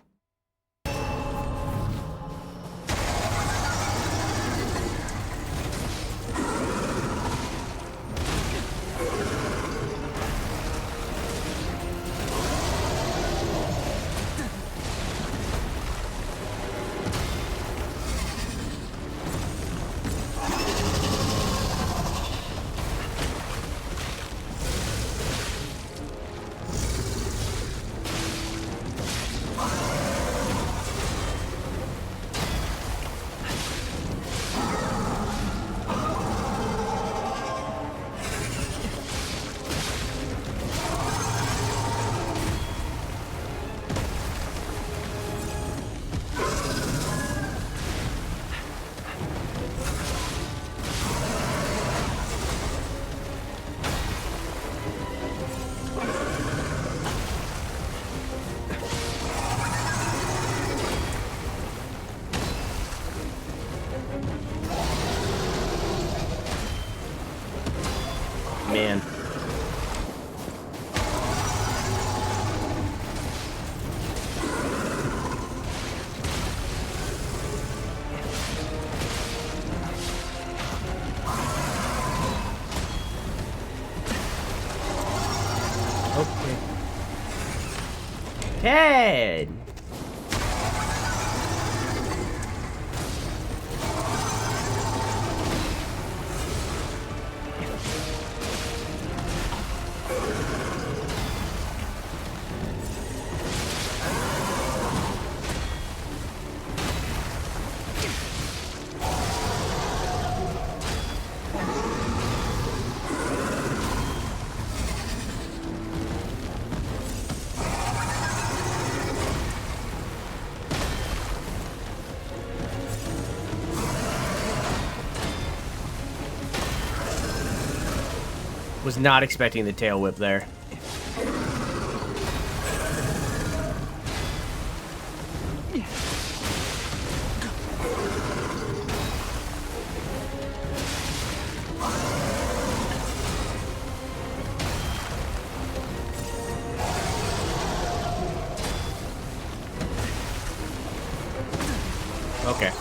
Man. Okay. Ted! Was not expecting the tail whip there. Okay.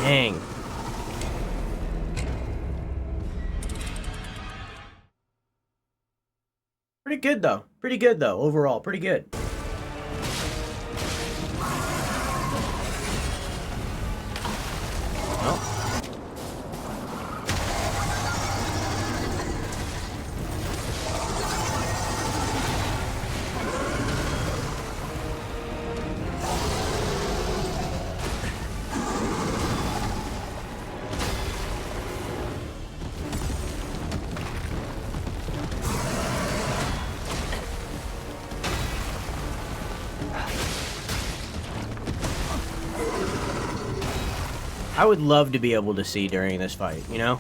Dang. Pretty good though. Pretty good though. Overall, pretty good. I would love to be able to see during this fight, you know?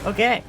Okay.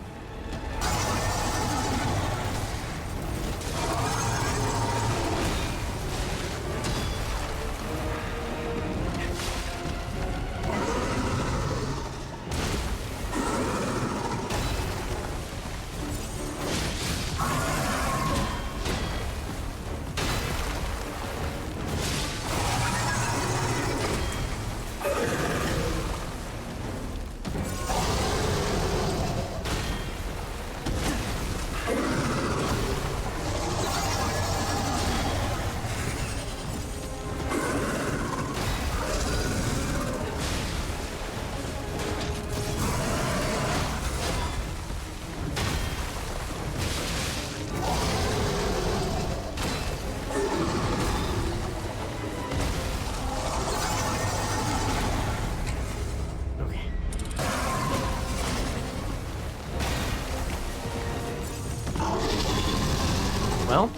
Well.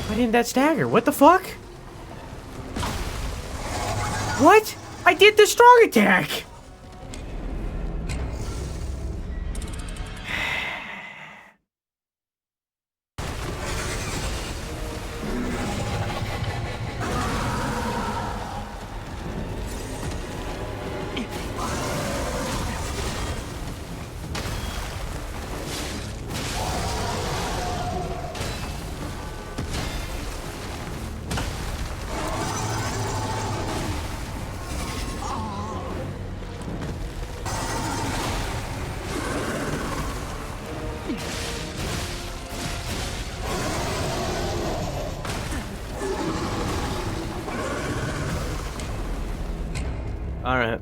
Why didn't that stagger? What the fuck? What? I did the strong attack! All right.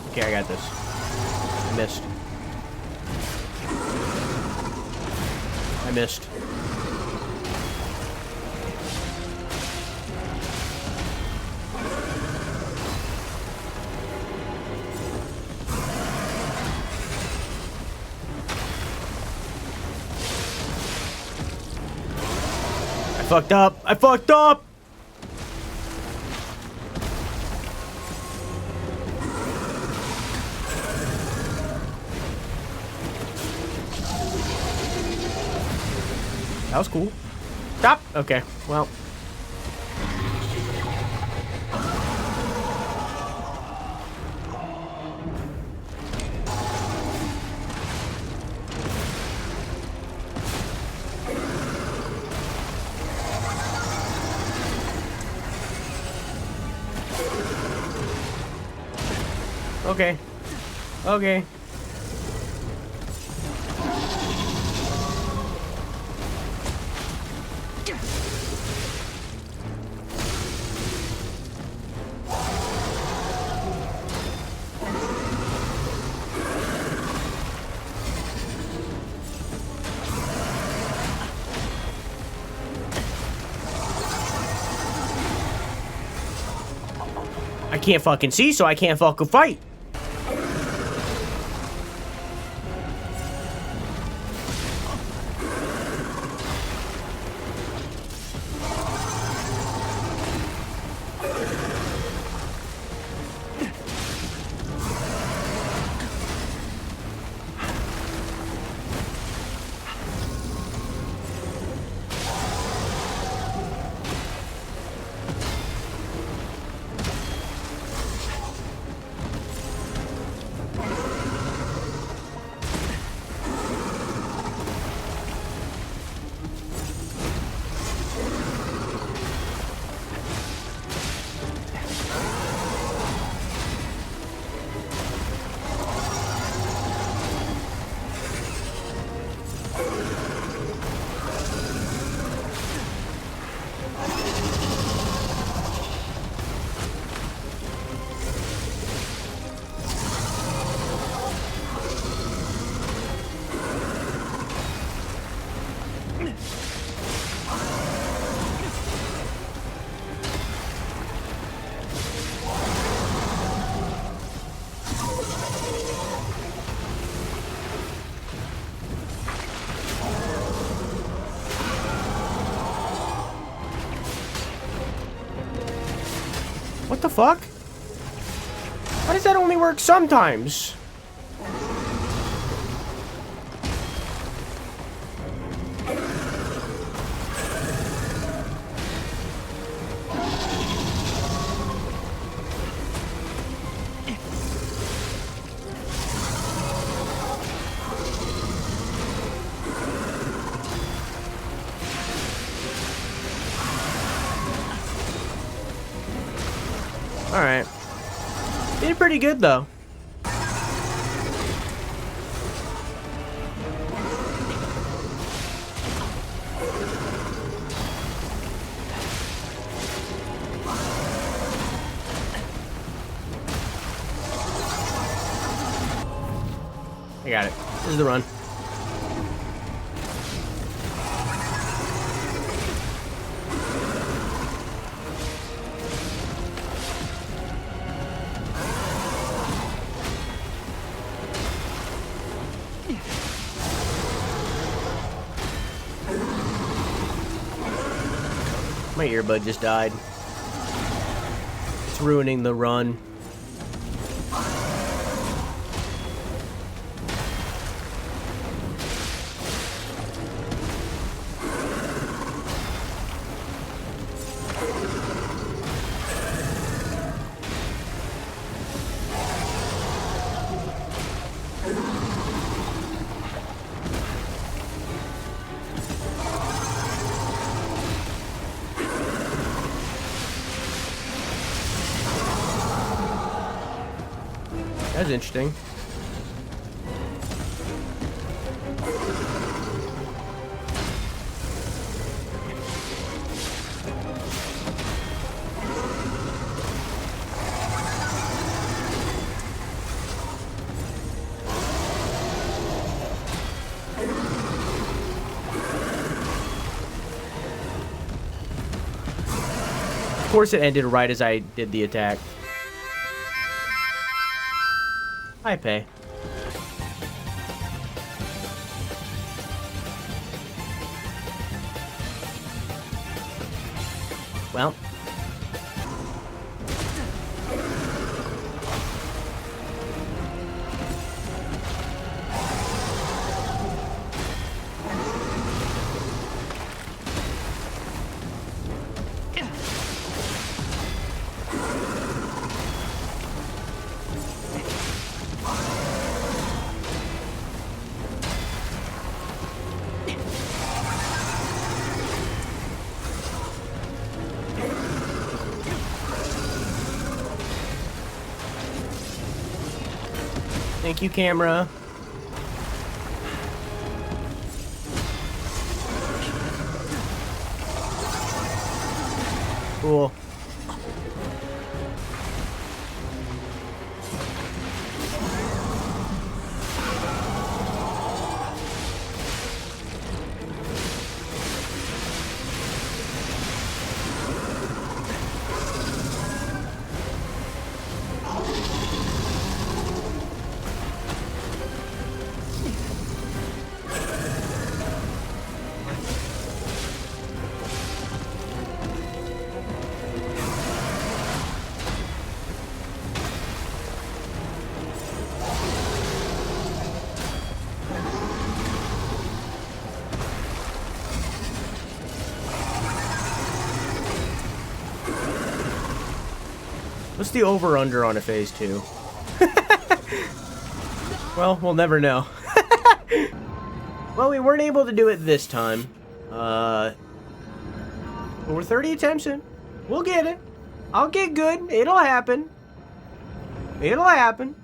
Okay, I got this. I missed. I missed. I fucked up. I fucked up. That was cool. Stop. Okay. Well. Okay. Okay. I can't fucking see, so I can't fucking fight. What the fuck? Why does that only work sometimes? Alright. Did pretty good, though. I got it. This is the run. My earbud just died. It's ruining the run. That's interesting. Of course it ended right as I did the attack. I pay. Well. Thank you, camera. Cool. What's the over-under on a phase 2? Well, we'll never know. Well, we weren't able to do it this time. But we're 30 attempts in. We'll get it. I'll get good. It'll happen. It'll happen.